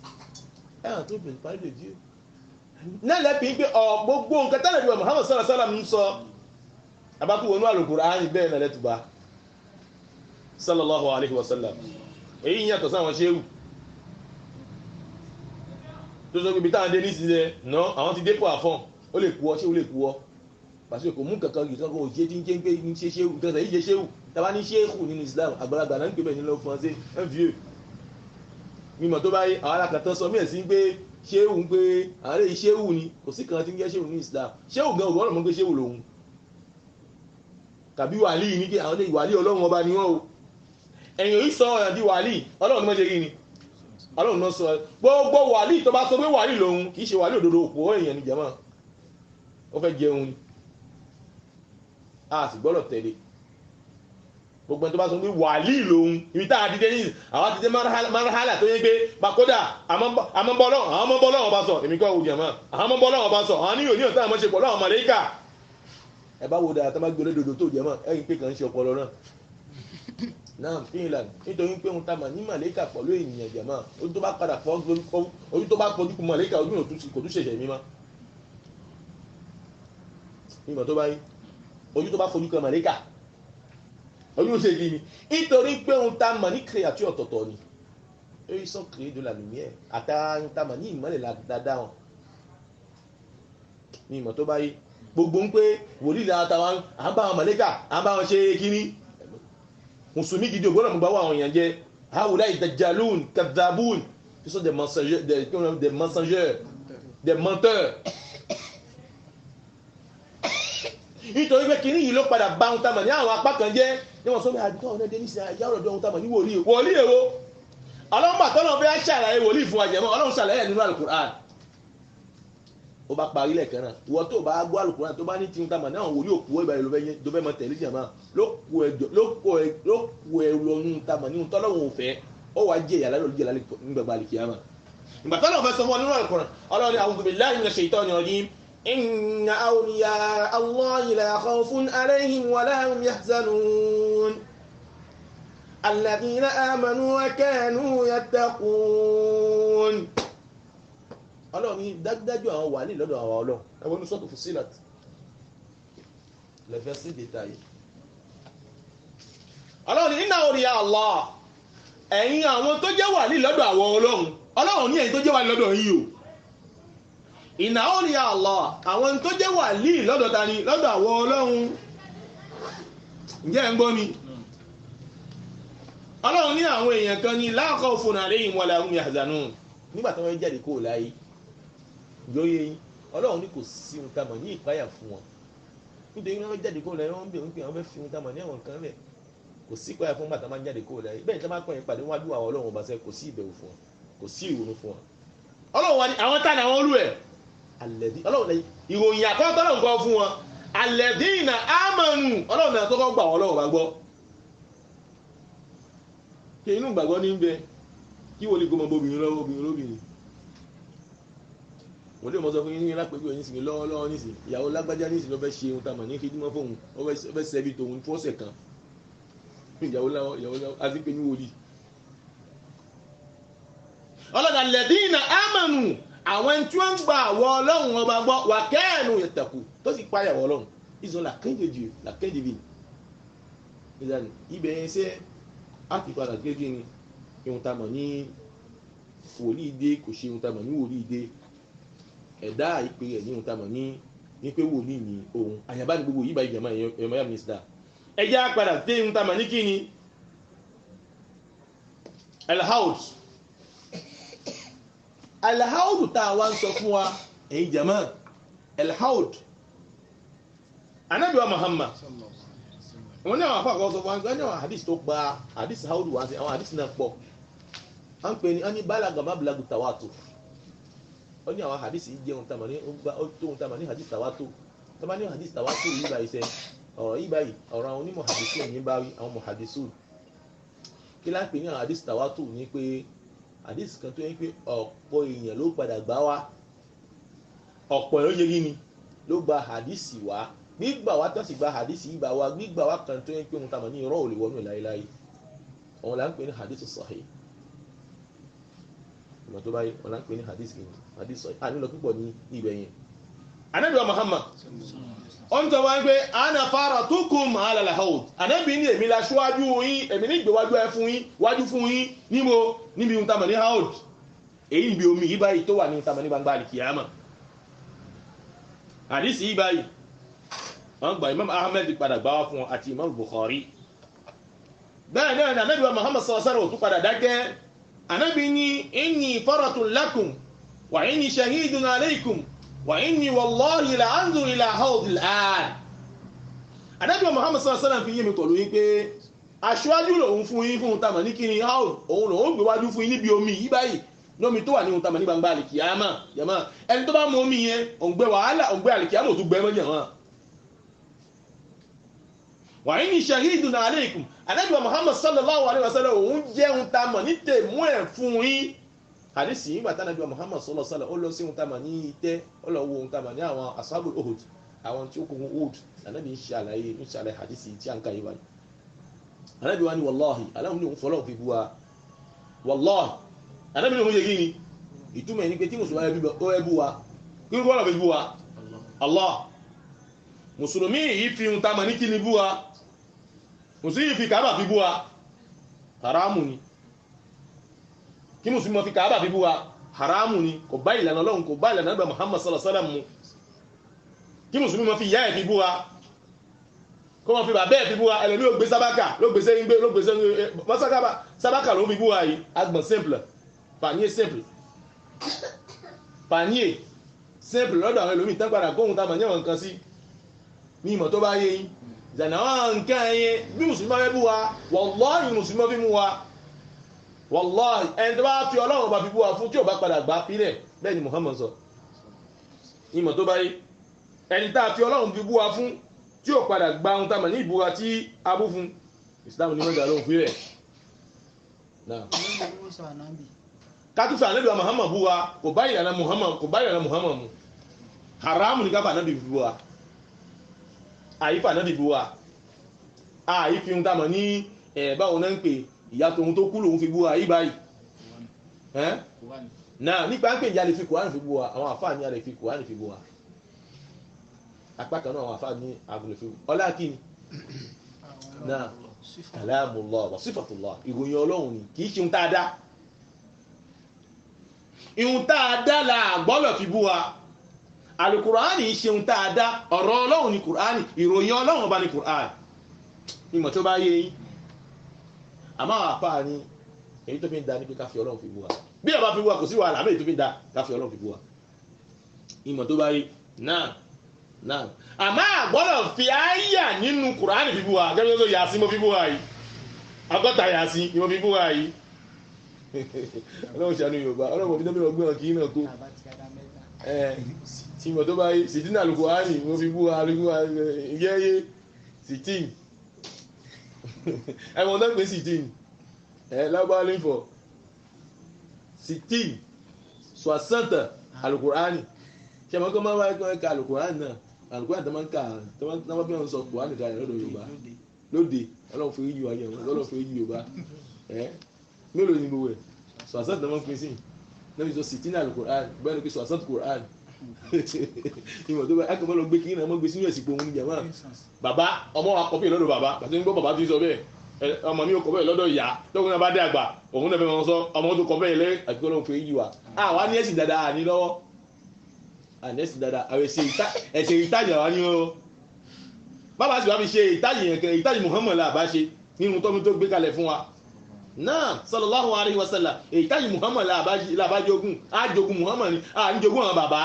ẹ̀ hàn tó bẹ̀rẹ̀ parle de Dieu náà lẹ́pìn pé gbogbo nǹkan tẹ́lẹ̀ bí wà Muhammad sallallahu alaihi wasallam ń sọ abákú wọnú Al-Qur'ani bẹ́ẹ̀ náà lẹ́tùbá sallallahu alaihi wasallam èyí yàtọ̀ sáwọn ṣéhù tó sọ pé bí táwọn dé ní ìsìlẹ̀ náà àwọn ti dépò àfọ́n ó lè kú ọ ṣé ó lè kú ọ pàṣẹ kò mú kankan yìí kankan òjé tí ń jẹ́ pé ń ṣe ṣéhù nǹkan yìí ṣe ṣéhù tàbá ní ṣéhù nínú Islam àgbàlagbà náà ń gbé bẹ́ẹ̀ nílò fọ́nsẹ́ un vieux mímọ̀ tó báyìí àwọn alákàtọ́ sọ mí ẹ̀ sí pé ṣéhù ń pé àwọn eléyìí ṣéhù ni kò sí kan tí ń jẹ́ ṣéhù ní Islam ṣéhù gan ògbọ́n mọ́ pé ṣéhù lòun tàbí wàlí ní pé àwọn eléyìí wàlí Ọlọ́run ọba ni wọ́n o ẹ̀yìn yìí sọ ọ̀yàn di wàlí Ọlọ́run ni wọ́n ṣe rí ni Ọlọ́run náà sọ gbogbo wàlí tó bá sọ pé wàlí lòun kì í ṣe wàlí òdodo òpó èèyàn ní jẹ́mọ́ ó fẹ́ jẹun ni a sì gbọ́dọ̀ tẹ̀lé gbogbo ẹni tó bá sọ pé wàlí lòun ibi tá a ti dé ní àwọn ti dé marhala tó yẹ pé bàkódà àmọ́bọ́lọ́ ọba sọ èmi kọ́ òjò mọ́ àmọ́bọ́lọ́ ọba sọ àwọn níyò níyò tó àmọ́ ṣe pọ̀ lọ́wọ́ màlẹ́kà ẹ bá wo dáa tó má gbé olódodo tó jẹ́ mọ́ ẹ̀yìn pé kàn ń ṣe ọpọlọ náà náà Finland nítorí pé òun ta mà ní màlẹ́kà pọ̀lú ènìyàn jẹ̀ mọ́ ojú tó bá padà fọ́ ojú tó bá pọ̀jú kù màlẹ́kà ojú kò tún ṣẹ̀ṣẹ̀ mímọ́ ìmọ̀ tó bá yí ojú tó bá fojú kan màlẹ́kà ojú ṣe kí ni nítorí pé òun ta mà ní créature ọ̀tọ̀ọ̀tọ̀ ni ils sont créés de la lumière àtàrà ta mà ní ìmọ́lẹ̀ dáadáa wọn ní ìmọ̀ tó bá yí gbogbo ń pé wòlíì látàwọn à ń bá wọn màlẹ́kà à ń bá wọn ṣe kíní mùsùlùmí gidi ògbọ́nà mú bá wà àwọn èèyàn jẹ́ haoulai dajjaloun kadhabun qui sont des mensongers des menteurs nítorí pé kíní yìí ló padà bá ohun tamà ní àwọn apá kan jẹ́ ní wọ́n sọ pé àdúgbò ọ̀nà dé nísìnyí àyà ọ̀dọ̀ ohun tamà ní wòlíì èwo ọlọ́run bá tọ́lọ́ fẹ́ ṣàlàyé wòlíì fún àjẹmọ́ ọlọ́run ṣàlàyé nínú Al-Qur'an ó bá parí lẹ́ẹ̀kan náà ìwọ tó bá gbọ́ Al-Qur'an tó bá ní tí ń tamà náà wòlíì òkú ìbàlẹ̀ ló fẹ́ mọ tẹ̀lé jàmá ló kó ẹ lọ́nu tamà ní tọ́lọ́run ò fẹ́ ó wàá jẹ́ ìyàlá lórí jẹ́ nígbàgbà àlìkìyàmá ìgbà tọ́lọ́run fẹ́ sọ fún ọ nínú Al-Qur'an ọlọ́run ní a'udhu billahi minash shaitani rajim inna awliya Allahi la khawfun alayhim wa la hum yahzanun alladhina amanu wa kanu yattaqun ọlọ́run ní dájúdájú àwọn wà ní lọ́dọ̀ àwọn ọlọ́run ẹwọ́n ní sọ́tò Fussilat le verset détaillé ọlọ́run ní inna awliya Allah ẹ̀yin àwọn tó jẹ́ wà ní lọ́dọ̀ àwọn ọlọ́run ní ẹ̀yin tó jẹ́ wà ní lọ́dọ̀ yìí o inna awliya Allah àwọn tó jẹ́ wà ní lọ́dọ̀ ta ni lọ́dọ̀ àwọn ọlọ́run ǹjẹ́ ẹ̀ ń gbọ́ mi ọlọ́run ní àwọn èèyàn kan ní la khawfun alayhim wa la hum yahzanun nígbà tí wọ́n jáde kó láyé lóye yín ọlọ́run ní kò sí ohun tamọ̀ ní ìpáyà fún wọn nítorí wọ́n jáde kó láyé wọ́n ń bèèrè pé àwọn fẹ́ fi ohun tamọ̀ ní àwọn nǹkan rẹ̀ kò sí ìpáyà fún bàtà máa ń jáde kó láyé bẹ́ẹ̀ tí wọ́n bá pọ̀ yẹn pàdé wọ́n á dúwà ọlọ́run ọba sẹ́ kò sí ìbẹ̀rù fún wọn kò sí ìrònú fún wọn ọlọ́run wa ni àwọn tánà àwọn olú ẹ̀ alẹ́dí ọlọ́run lẹ́yìn ìròyìn àkọ́kọ́ ọlọ́run kọ́ fún wọn alladhina amanu ọlọ́run náà tó kọ́ gbà wọn ọlọ́run bá gbọ́ kí inú gbàgbọ́ ní bẹ kí wòlíì kó mọ bóbìnrin lọ́wọ́ obìnrin lóbìnrin wọ́n lè mọ sọ fún yín ní lápẹ́jọ́ yín sì lọ́wọ́lọ́wọ́ nísìn ìyàwó lágbájá nísìn ló fẹ́ ṣe ohun tàmà ní kídímọ́ fóun ó fẹ́ sẹ́bi tòun fún ọ̀sẹ̀ kan ìyàwó láwọ́ àti pé ní wòlíì. ọlọ́dà lẹ́dínà ámànù àwọn tí wọ́n ń gba àwọ̀ ọlọ́run ọba gbọ́ wà kẹ́ẹ̀nù ìtẹ̀kù tó sì páyà wọ ọlọ́run ìzọ làkẹ́jì ìdáni ibẹ̀ yẹn sẹ́ àti padà gẹ́gẹ́ ni ohun tàmà ní wòlíì dé kò ṣe ohun tàmà ní wòlíì dé ẹ̀dá ìpè ẹ̀ ní ohun tàmà ní pé wòlíì ní ohun àyàbá ní gbogbo yìí bá ìjàmá ẹ̀mọ́ yà mínísítà ẹjá padà dé ohun tàmà ní kí ni alhaud tá a wá ń sọ fún wa ẹ̀yin jama alhaud Ànábì wa Muhammad wọ́n ní àwọn afáàkọ́ sọ fún wa ní àwọn hadith tó gba hadith haud wá sí àwọn hadith náà pọ̀ a ń pè ní ẹni balaga mablagu tawatur ó ní àwọn hadith yìí jẹ́ ohun tàmà ní hadith tawatur tó bá ní hadith tawatur yìí báyìí sẹ́ ọ̀rọ̀ yìí báyìí ọ̀rọ̀ àwọn onímọ̀ hadisu ní báwí àwọn muhadisu kí lá ń pè ní àwọn hadith tawatur ní pé hadith kan tó yẹ pé ọ̀pọ̀ èèyàn ló padà gbá wá ọ̀pọ̀ èèyàn yẹ ni ló gba hadith wá gbígbà wá tó sì gba hadith yìí bá wá gbígbà wá kan tó yẹ pé ohun tàmà ní irọ́ ò lè wọnú láéláé àwọn là ń pè ní hadith sahih ìmọ̀ tó báyìí wọn là ń pè ní hadith sahih àní lọ púpọ̀ ní ibẹ̀ yẹn. Ànábì wa Muhammad ọ̀n tó wá ń pé ana faratukum ala al-hawd Ànábì ní èmi la ṣíwájú yín èmi ní ìgbéwájú ẹ fún yín wájú fún yín níbi ohun tàmà ní hawd èyí níbi omi yìí báyìí tó wà ní ohun tàmà ní gbangba al-kiyama. hadith yìí báyìí wọ́n gba Imam Ahmed padà gbá wá fún wọn àti Imam Bukhari. bẹ́ẹ̀ náà ní Ànábì wa Muhammad sallallahu alaihi wasallam tó padà dákẹ́ Ànábì ní inni faratun lakum wa inni shahidun alaykum wa inni wallahi la anzur ila hawd al-an. Ànábì wa Muhammad sallallahu alaihi wasallam fi yé mi pẹ̀lú yín pé aṣáájú lòun fún yín fún tàmà ní kíni hawd òun lòun gbé wájú fún yín níbi omi yìí báyìí lómi tó wà ní tàmà ní gbangba al-kiyama yàmá ẹni tó bá mú omi yẹn òǹgbẹ wàhálà òǹgbẹ al-kiyama ò tún gbẹ mọ́jà wọn. wa inni shahidun alaykum Ànábì wa Muhammad sallallahu alaihi wasallam òun jẹun tàmà ní tèmú ẹ̀ fún yín. Hadisi yìí gbàtà Ànábì wa Muhammad sallallahu alaihi wasallam ó lọ sí ohun tàmà ní ìtẹ́ ó lọ wo ohun tàmà ní àwọn ashabul Uhud àwọn tí ó kún Uhud Ànábì ń ṣàlàyé hadisi tí a ń ká yìí báyìí. Ànábì wa ni wallahi aláhùn ní òun fọlọ́ fi bú wa wallahi Ànábì ní òun yẹ gíní ìtumọ̀ ẹni pé tí mùsùlùmí ó ẹbú wa kí wọ́n fi bú wa Allah mùsùlùmí yìí fi ohun tàmà ní kí ni bú wa mùsùlùmí fi Kaaba fi bú wa haramu ni kí mùsùlùmí fi Kaaba fi bú wa haramu ni kò bá ìlànà Ọlọ́run kò bá ìlànà Ànábì Muhammad sallallahu alaihi wasallam mu kí mùsùlùmí fi yá ẹ̀ fi bú wa kó wọ́n fi bàbá ẹ̀ fi bú wa ẹlòmí ò gbé sábàkà ló gbèsè ń gbé ló gbèsè ń gbé sábàkà ló fi bú wa yìí agbọ̀n simple panier simple panier simple lọ́dọ̀ àwọn ẹlòmí tán padà kóhun tá mà ní àwọn nǹkan sí ní ìmọ̀ tó bá yé yín ìjànà àwọn nǹkan ẹyẹ bí mùsùlùmí bá fẹ́ bú wa wallahi mùsùlùmí fi mú wa wallahi ẹni tó bá fi Ọlọ́run bá fi bú wa fún tí ò bá padà gbá pílẹ̀ bẹ́ẹ̀ ni Muhammad sọ ìmọ̀ tó bá yé ẹni tá a fi Ọlọ́run fi bú wa fún tí ò padà gba ohun tá mà ní ìbúra tí a bú fún Islam ní mọ́jà lóhun fílẹ̀ náà kátúfẹ́ Ànábì wa Muhammad bú wa kò bá ìlànà Muhammad mu haramu ní káfà Ànábì bú wa àyífà Ànábì bú wa àyífi ohun tá mà ní báwo náà ń pè ìyá tóhun tó kú lòun fi bú wa yí báyìí náà nípa ń pè ìyá lè fi Kùránì fi bú wa àwọn àfáà ní a lè fi Kùránì fi bú wa apá kan náà àwọn àfáà ní àbúlé fi ọlá kí ni náà kalamullah wa sifatullah ìròyìn Ọlọ́run ni kìí ṣe ohun tá a dá ihun tá a dá la gbọ́dọ̀ fi bú wa alukùránì ṣe ohun tá a dá ọ̀rọ̀ Ọlọ́run ni Kùránì ìròyìn Ọlọ́run bá ní Kùránì ìmọ̀ tó bá yé yín àmọ́ àwọn àfáà ní èyí tó fi ń da ní pé ká fi Ọlọ́run fi bú wa bí ọba fi bú wa kò sí wàhálà àmọ́ èyí tó fi ń da ká fi Ọlọ́run fi bú wa ìmọ̀ tó bá yé náà àmọ́ àgbọ́dọ̀ fi àyà nínú Kùránì fi bú wa gẹ́gẹ́ bí Yásìn mo fi bú wa yìí agọ́ta Yásìn ni mo fi bú wa yìí Ọlọ́run ṣàánú Yorùbá Ọlọ́run mo fi dẹ́mi lọ gbé wọn kì í náà kó tí mo tó bá yé sìtínà Al-Kùránì mo fi bú wa yẹ́yẹ́ sìtín ẹ̀wọ̀n náà pé sìtín lábá lẹ́fọ̀ 60 60 alukurani ṣe mọ́ kọ́ máa wáyé ka alukurani náà alukurani tó máa ń ka tó máa bí wọ́n sọ kurani ká lọ́dọ̀ Yorùbá lóde Ọlọ́run fún yíyí wáyé Ọlọ́run fún yíyí Yorùbá mélòó ni mo wẹ̀ 60 tó máa ń pín sí náà sọ 60 alukurani bẹ́ẹ̀ ni pé 60 kurani ìmọ̀ tó bá akọ̀mọ́ lọ gbé kí náà mọ́ gbé sínú ẹ̀sìn pé òun ní jàmá bàbá ọmọ wa kọ́pì lọ́dọ̀ bàbá pàtó ń gbọ́ bàbá tó sọ bẹ́ẹ̀ ọmọ mi ò kọ́pì lọ́dọ̀ ìyá tókùn náà bá dé àgbà òun náà fẹ́ wọn sọ ọmọ tó kọ́pì lẹ́ àti Ọlọ́run fún yíyí wa àwa ní ẹ̀sìn dáadáa àní lọ́wọ́ àní ẹ̀sìn dáadáa àwọn ẹ̀sìn ìtajà wa ní o bàbá sì wá fi ṣe ìtajà Muhammad là bá ṣe nínú tọ́mi tó gbé kalẹ̀ fún wa náà sallallahu alaihi wasallam ìtajà Muhammad là bá jogun á jogun Muhammad ni á ní jogun àwọn bàbá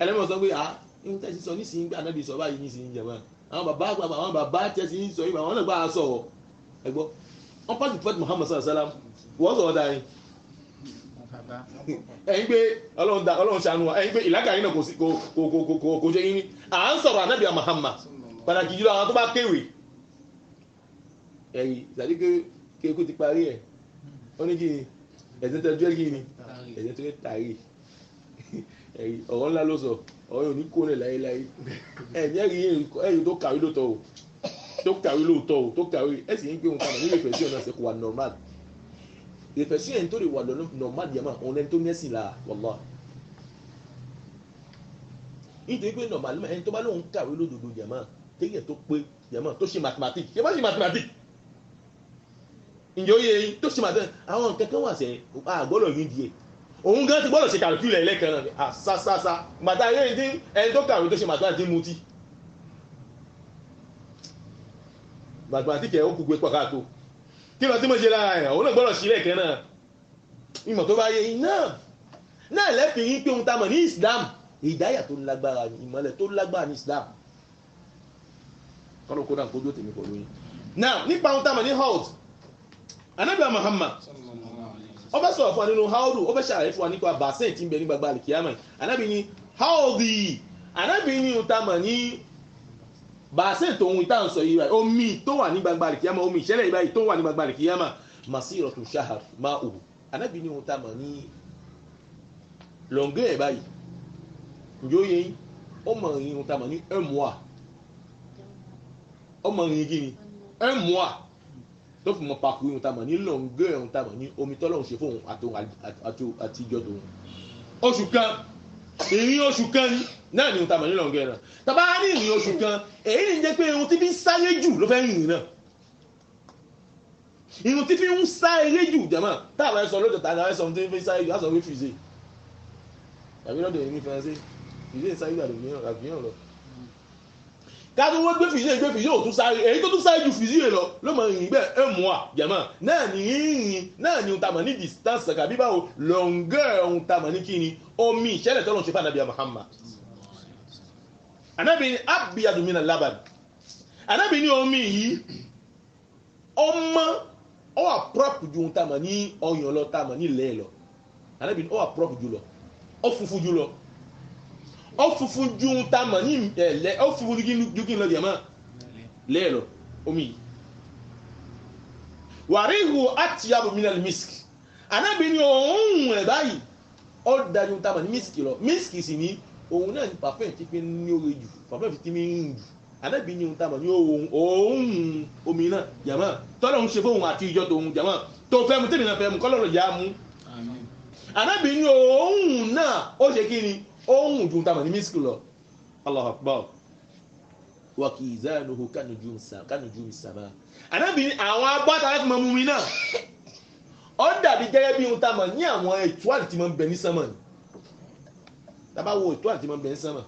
ẹlẹ́mọ̀ sọ pé ní tẹ́sí sọ nísìnyí gbà náà bí sọ báyìí nísìnyí jẹ̀mọ́ àwọn bàbá tẹ́sí sọ yìí àwọn náà gbà á sọ̀rọ̀ ẹgbọ́ wọn pàṣẹ prophet Muhammad sallallahu alaihi wasallam wọ́n sọ̀rọ̀ dáa yìí ẹ̀yin pé Ọlọ́run ṣàánú wa ẹ̀yin pé ìlàkà yìí náà kò ṣe yín ní à ń sọ̀rọ̀ ànábì Muhammad pàtàkì jùlọ àwọn tó bá kéwì ẹ̀yìn ìsàdí kéèkó ti parí ẹ̀ ó ní kí ni ẹ̀sìn tẹ́jú ẹ̀ kí ni ẹ̀sìn tó tàrí ọ̀rọ̀ ńlá ló sọ ọ̀rọ̀ yóò ní kó lè láyéláyé ẹ̀yìn tó kàwé lóòótọ́ o tó kàwé ẹ̀sìn yín pé òun kàwé nílé ìfẹ̀sí ọ̀nà ṣe kò wà normal ìfẹ̀sí ẹ̀yìn tó lè wà normal yẹn òun lẹ́ni tó nẹ́sìn là wọ́lá nítorí pé normal ẹni tó bá lóun kàwé lódodo yẹ̀mọ́ téèyàn tó pé yẹ̀mọ́ tó ṣe mathematics yẹ bá ṣe mathematics ǹjẹ́ ó yẹ yín tó ṣe mathematics àwọn nǹkan kan wà sẹ́yìn àgbọ́dọ̀ yín díẹ̀ òun gan ti gbọ́dọ̀ ṣe kàlùkùlẹ̀ ẹlẹ́kan náà àsásásá gbàtà ayé tí ẹni tó kàwé tó ṣe mathematics mutí mathematics ẹ̀ ó kú gbé pàkàtó kí lọ tí mo ṣe lára ẹ̀ òun náà gbọ́dọ̀ sí ẹlẹ́kan náà ìmọ̀ tó bá yẹ iná náà lẹ́fẹ̀ẹ́ yín pé ohun tá a mọ̀ ní Islam ìdáyà tó lágbára ní ìmọ̀lẹ̀ tó lágbára ní Islam kọ́nà kó dà kó dó tèmi pẹ̀lú yín náà nípa ohun tá a mọ̀ ní hawd Ànábì Muhammad ó fẹ́ sọ̀rọ̀ fún wa nínú haudu ó fẹ́ ṣàlàyé fún wa nípa bàṣẹ́ tí ń bẹ ní gbagba alìkìyàmà Ànábì ní haudi Ànábì ní ìtàmà ní bàṣẹ́ tóun ìta ń sọ yìí omi tó wà ní gbagba alìkìyàmà omi ìṣẹ̀lẹ̀ ìbáyìí tó wà ní gbagba alìkìyàmà masiratu shahr ma'u Ànábì ní ìtàmà ní lọ́ngẹ́ ẹ̀ báyìí ǹjọ́ yẹn ó mọ̀ ní ìtàmà ní ẹ̀mùà ó mọ̀ ní gíní ẹ̀mùà tó fi mọ pàkó ihun tamọ̀ ní lọ́ngẹ́ ihun tamọ̀ ní omi tọ́lọ́hún ṣe fóun àtijọ́ tòun oṣù kan ìrìn oṣù kan náà ní ihun tamọ̀ ní lọ́ngẹ́ náà tàbá ní ìrìn oṣù kan èyí ní jẹ́ pé ihun tí fi ń sáré jù ló fẹ́ rìn náà ihun tí fi ń sáré jù jẹ́mọ́ táwọn ẹ̀ sọ lọ́dọ̀ tàbí àwọn ẹ̀ sọ tí fi ń sáré jù á sọ pé fìzé tàbí lọ́dọ̀ èyí ní fẹ́ràn fìzé ń sáré jù àdùnmíyàn lọ káàdì wọ́n gbé fìzí ò tún sáré èyí tó tún sáré ju fìzí rẹ̀ lọ ló mọ̀ ìrìn bẹ́ẹ̀ ẹ̀mú à jàmọ́ náà ní ìrìn náà ní ohun tamọ̀ ní distance kàbí báwo lọ́ngẹ́ ohun tamọ̀ ní kíni omi ìṣẹ̀lẹ̀ tọ́lọ̀ ṣe fún Ànábì Muhammad Ànábì ní abiyadu mina laban Ànábì ní omi yìí ọmọ ọ wà prop ju ohun tamọ̀ ní ọyàn lọ tamọ̀ ní ilẹ̀ lọ Ànábì ní ọ wà prop jù lọ ọ funfun jù lọ ó funfun ju ta mọ̀ ní ẹ̀lẹ́ ó funfun ju kí n lọ jẹ̀mọ́ lẹ́ẹ̀lọ omi wàríhù àtìyàbò minal misk Ànábì ní òun ẹ̀ báyìí ó dájú ta mọ̀ ní misk lọ misk sì ní òun náà ní pàfẹ́ tí fi ní oore jù pàfẹ́ tí mi ń jù Ànábì ní òun ta mọ̀ ní òun omi náà jẹ̀mọ́ tọ́lọ̀ ń ṣe fóun àti ìjọ tòun jẹ̀mọ́ tó fẹ́ mu tèmi náà fẹ́ mu kọ́lọ́rọ̀ yá mu Ànábì ní òun náà ó ṣe kí ni ohun ju ta ma ní misk lọ Allahu Akbar wa kizanuhu kanujum sama Ànábì ní àwọn agbata láti mọ mumi náà ó dàbí gẹ́gẹ́ bí ohun ta ma ní àwọn ètò àti tí ma ń bẹ ní sánmà ní tàbá wo ètò àti tí ma ń bẹ ní sánmà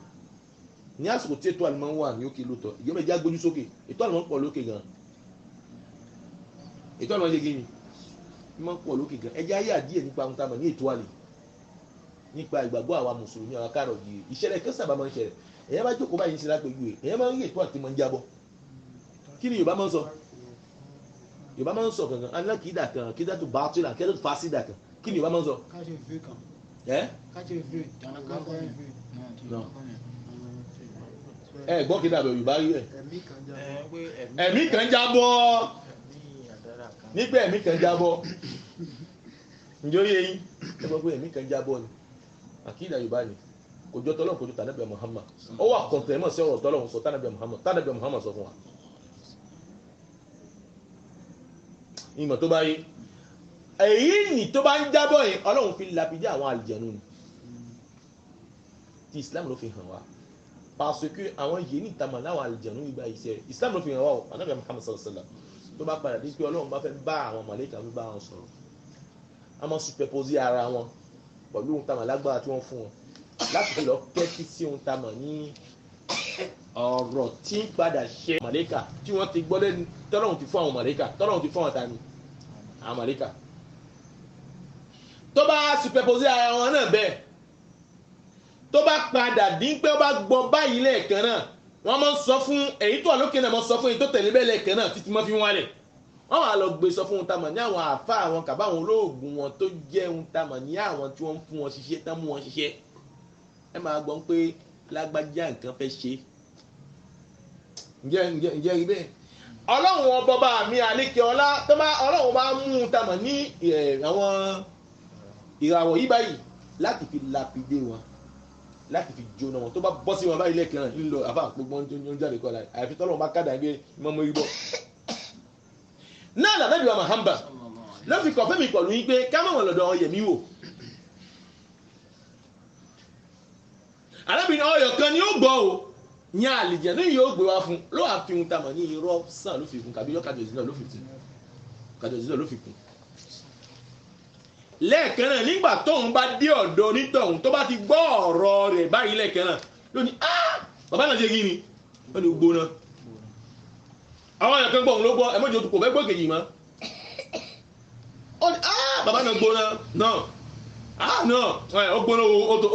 ní àsìkò tí ètò àti ma ń wà ní òkè lóòtọ́ ìjọba ẹjá gbójú sókè ètò àti ma ń pọ̀ lókè gan ètò àti ma ń ṣe gíní ma ń pọ̀ lókè gan ẹjá yà díẹ̀ nípa ohun ta ma ní ètò àlè nípa ìgbàgbọ́ àwa mùsùlùmí àwọn kárọ̀ yìí ìṣẹ̀lẹ̀ kan sábà máa ń ṣẹlẹ̀ èyàn bá jókòó báyìí ń ṣe lápẹ̀jú ẹ̀ èyàn máa ń rí ètò àti máa ń jábọ́ kí ni Yorùbá máa ń sọ Yorùbá máa ń sọ kankan alákìídà kan kídà tó bá tó là kídà tó fásídà kan kí ni Yorùbá máa ń sọ. ẹ gbọ́ kídà bẹ̀ Yorùbá rí ẹ̀ ẹ̀mí kan jábọ́ nípa ẹ̀mí kan jábọ́ ǹjọ́ yẹ yín ẹ gbọ́ pé ẹ̀mí kan jábọ́ ni àkídà Yorùbá ni kò jọ tọ́lọ́run kò jọ tànàbí Muhammad ó wà kọ̀ǹtẹ̀mọ̀ sí ọ̀rọ̀ tọ́lọ́run sọ tànàbí Muhammad sọ fún wa ìmọ̀ tó bá yé èyí ni tó bá ń jábọ̀ yìí Ọlọ́run fi lapidé àwọn àlìjẹ̀nú ni tí Islam ló fi hàn wá parce que àwọn yìí ní ìtamọ̀ láwọn àlìjẹ̀nú ìgbà iṣẹ́ Islam ló fi hàn wá o Ànábì Muhammad sallallahu alaihi wasallam tó bá padà dé pé Ọlọ́run bá fẹ́ bá àwọn màlẹ́kà fi bá wọn sọ̀rọ̀ a máa superposer ara wọn pẹ̀lú ohun tamọ̀ lágbára tí wọ́n fún wọn láti fi lọ kẹ́kí sí ohun tamọ̀ ní ọ̀rọ̀ tí ń padà ṣe màlẹ́kà tí wọ́n ti gbọ́ lẹ́nu tọ́lọ́run ti fún àwọn màlẹ́kà tọ́lọ́run ti fún àwọn tani àwọn màlẹ́kà tó bá superposer ara wọn náà bẹ́ẹ̀ tó bá padà dín pé ó bá gbọ́ báyìí lẹ́ẹ̀kan náà wọ́n máa ń sọ fún èyí tó wà lókè náà máa ń sọ fún èyí tó tẹ̀lé bẹ́ẹ̀ lẹ́ẹ̀kan náà títí máa fi wọ́n lẹ̀ wọ́n wà lọ gbé sọ fún ohun tamọ̀ ní àwọn àfa àwọn kàbá àwọn olóògùn wọn tó jẹ́ ohun tamọ̀ ní àwọn tí wọ́n ń fún wọn ṣiṣẹ́ tán mú wọn ṣiṣẹ́ ẹ máa gbọ́n pé lágbájá nǹkan fẹ́ ṣe ǹjẹ́ rí bẹ́ẹ̀ ọlọ́run ọbọba mi àlékè ọlá tó bá ọlọ́run bá mú un tamọ̀ ní àwọn ìràwọ̀ yìí báyìí láti fi lapidé wọn láti fi jóná wọn tó bá bọ́ sí wọn báyìí lẹ́ẹ̀kan ńlọ àbá gbogbo ń jáde kọ́ láì àfi tọ́lọ́run bá kádà gbé mọ́mọ́ rí bọ́ náà làbẹ́bí wa Muhammad ló fi kọ̀ fẹ́mi pọ̀lú yín pé ká mọ̀ wọn lọ́dọ̀ yẹ̀mí wò arábìnrin ọyọ̀ kan ni ó gbọ́ o ní àlìjẹ̀ ní yóò gbé wá fún ló wà fi hun tamọ̀ ní irọ́ sàn ló fi kún kàbí yọ́ kàjọ̀sí náà ló fi kún lẹ́ẹ̀kan náà nígbà tóun bá dé ọ̀dọ̀ onítọ̀hún tó bá ti gbọ́ ọ̀rọ̀ rẹ̀ báyìí lẹ́ẹ̀kan náà ló ní bàbá náà ṣe kí ni ó ní gbóná àwọn èèyàn kan gbọ́ òun ló gbọ́ ẹ̀mọ́jì òtún kò fẹ́ gbọ́ kejì mọ́ ó ní bàbá náà gbóná náà ó gbóná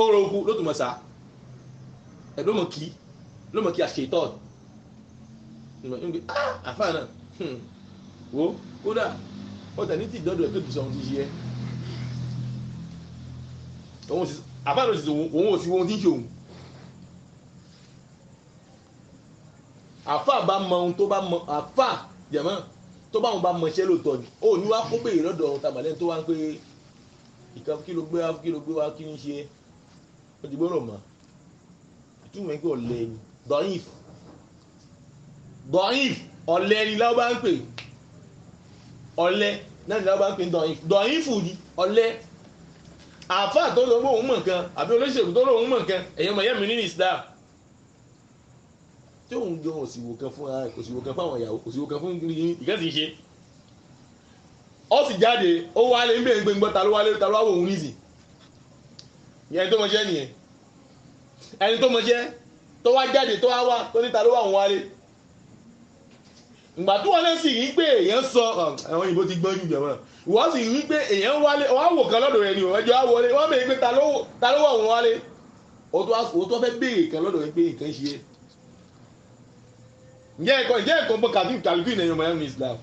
ó rọ okú ló tún mọ̀ sá ẹ̀ ló mọ̀ kí a ṣe ìtọ́ àfáà náà wo kódà ó tẹ̀ ní tí ìdọ́dọ̀ ẹ̀ tó tù sọ ohun ti ṣe ẹ́ àfáà náà sì òun ò sí ohun tí ń ṣe òun àfáà bá mọ ohun tó bá mọ àfáà jẹ̀mọ́ tó bá wọn bá mọṣẹ́ lóòótọ́ ni ó ní wá kó béèrè lọ́dọ̀ ọ̀hún tàbálẹ́ tó wá ń pé ìkan kí ló gbé wá kí ń ṣe ó ti gbọ́dọ̀ mọ́ ìtumọ̀ ń pè ọ̀lẹ́ ni dọ̀yìf ọ̀lẹ́ ni láwọn bá ń pè ọ̀lẹ́ náà ni láwọn bá ń pè dọ̀yìfù ni ọ̀lẹ́ àfáà tó lọ́wọ́ òun mọ̀ nǹkan àbí olóṣèlú tó lọ́wọ́ òun mọ̀ nǹkan ẹ̀yọ́ mọ̀ yẹ́ mi nínú Islam tí òun gan òsìwò kan fún ara kò síwò kan fún àwọn ìyàwó kò síwò kan fún ìkẹ́sì ṣe ó sì jáde ó wálé ń bèèrè gbẹ̀ngbọ́n ta ló wálé ta ló wá wò òun nísì ìyẹn tó mọṣẹ́ nìyẹn ẹni tó mọṣẹ́ tó wá jáde tó wá tó ní ta ló wá òun wálé ìgbà tó wọlé sì rí pé èèyàn sọ àwọn òyìnbó ti gbọ́n jù jẹ̀mọ́ ìwọ́n sì rí pé èèyàn wálé wọ́n wò kan lọ́dọ̀ rẹ̀ ni òun ẹjọ́ á wọlé wọ́n bèèrè pé ta ló wá òun wálé ó tó fẹ́ béèrè kan lọ́dọ̀ rẹ̀ pé nǹkan ṣe é ǹjẹ́ ẹ̀kọ́ bọ́ kàlùkù ìnẹ̀yìn ọmọ ẹ̀rùn Islam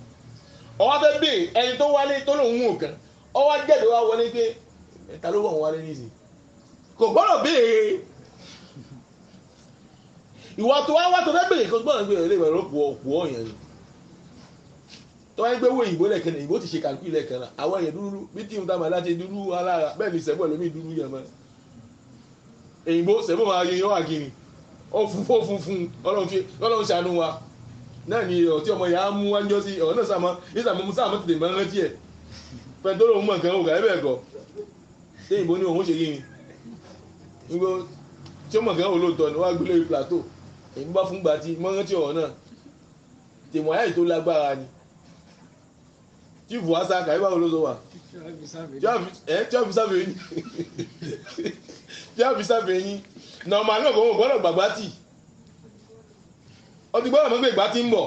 ọwọ́ fẹ́ bèèrè ẹni tó wálé tó lòun wò kan ọwọ́ jẹ́dẹ̀ wá wọlé pé ẹ̀ta ló wọ̀n wálé nísìn kò gbọ́dọ̀ béèrè ìwọ tó wá tó fẹ́ béèrè kò gbọ́dọ̀ béèrè lè bẹ̀rẹ̀ òpó ọ̀yàn ni tó wáyé pé owó ìbò lẹ́ẹ̀kan náà ìbò ti ṣe kàlùkù lẹ́ẹ̀kan náà àwọn èèyàn dúdú bí tí n ta màá láti dúdú alára bẹ́ẹ̀ ni sẹ́bọ̀ lómi dúdú yẹn mọ́ èyìnbó sẹ́bọ̀ máa yẹ wà kiri ó funfun ọlọ́run ṣàánú wa náà ni ọ̀tí ọmọ ìyá mú wájọ́ sí ọ̀nà ìsàmọ́ tètè máa rántí ẹ̀ pẹ̀lú tó lóun mọ̀ nǹkan ògà ẹ̀bẹ̀ ẹ̀kọ́ tí ìbò ní òun ṣe yí ni nígbó tí ó mọ̀ nǹkan olóòtọ́ ni wọ́n á gbé lórí plateau èyí bá fún gbàtí mọ́ rántí ọ̀rọ̀ náà tèmọ̀ ayé tó lágbára ni tí ìbò àṣà kàí báwo ló sọ wà tí a fi sáfẹ́ yín nọ̀ọ̀mà náà kò wọ́n gbọ́dọ̀ gbàgbá tì ọtí gbọ́dọ̀ mọ́ pé ìgbà tí ń bọ̀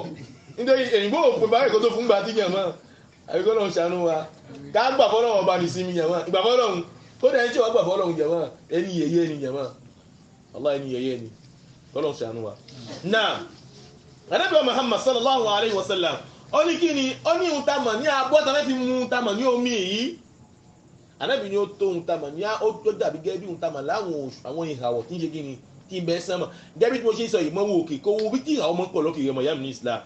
nítorí èyìnbó òpè báyìí kó tó fún gbà tí yàn mọ́ àbíkọ́ lọ́hùn ṣàánú wa ká gbà fọ́lọ́hùn ọba ní sinmi yàn mọ́ ìgbà fọ́lọ́hùn kó dẹ̀ ní tí wọ́n gbà fọ́lọ́hùn yàn mọ́ ẹni yẹyẹ ni yàn mọ́ Allah ẹni yẹyẹ ni kọ́lọ́hùn ṣàánú wa. náà Ànábì Muhammad sallallahu alayhi wa sallam ó ní kí ni ó ní ohun tá mọ̀ ní abọ́ta láti mú ohun tá mọ̀ ní omi yìí Ànábì ni ó tó ohun tá mọ̀ ní ó tó dàbí gẹ́gẹ́ bí ohun tá mọ̀ láwọn àwọn ìhàwọ̀ tí ń ṣe kí ni tí ń bẹ sánmà gẹ́gẹ́ bí tí mo ṣe ń sọ yìí mọ́ wo òkè kó wo bí tí ìhàwọ̀ mọ́ pọ̀ lókè ọmọ yàmù ní Islam.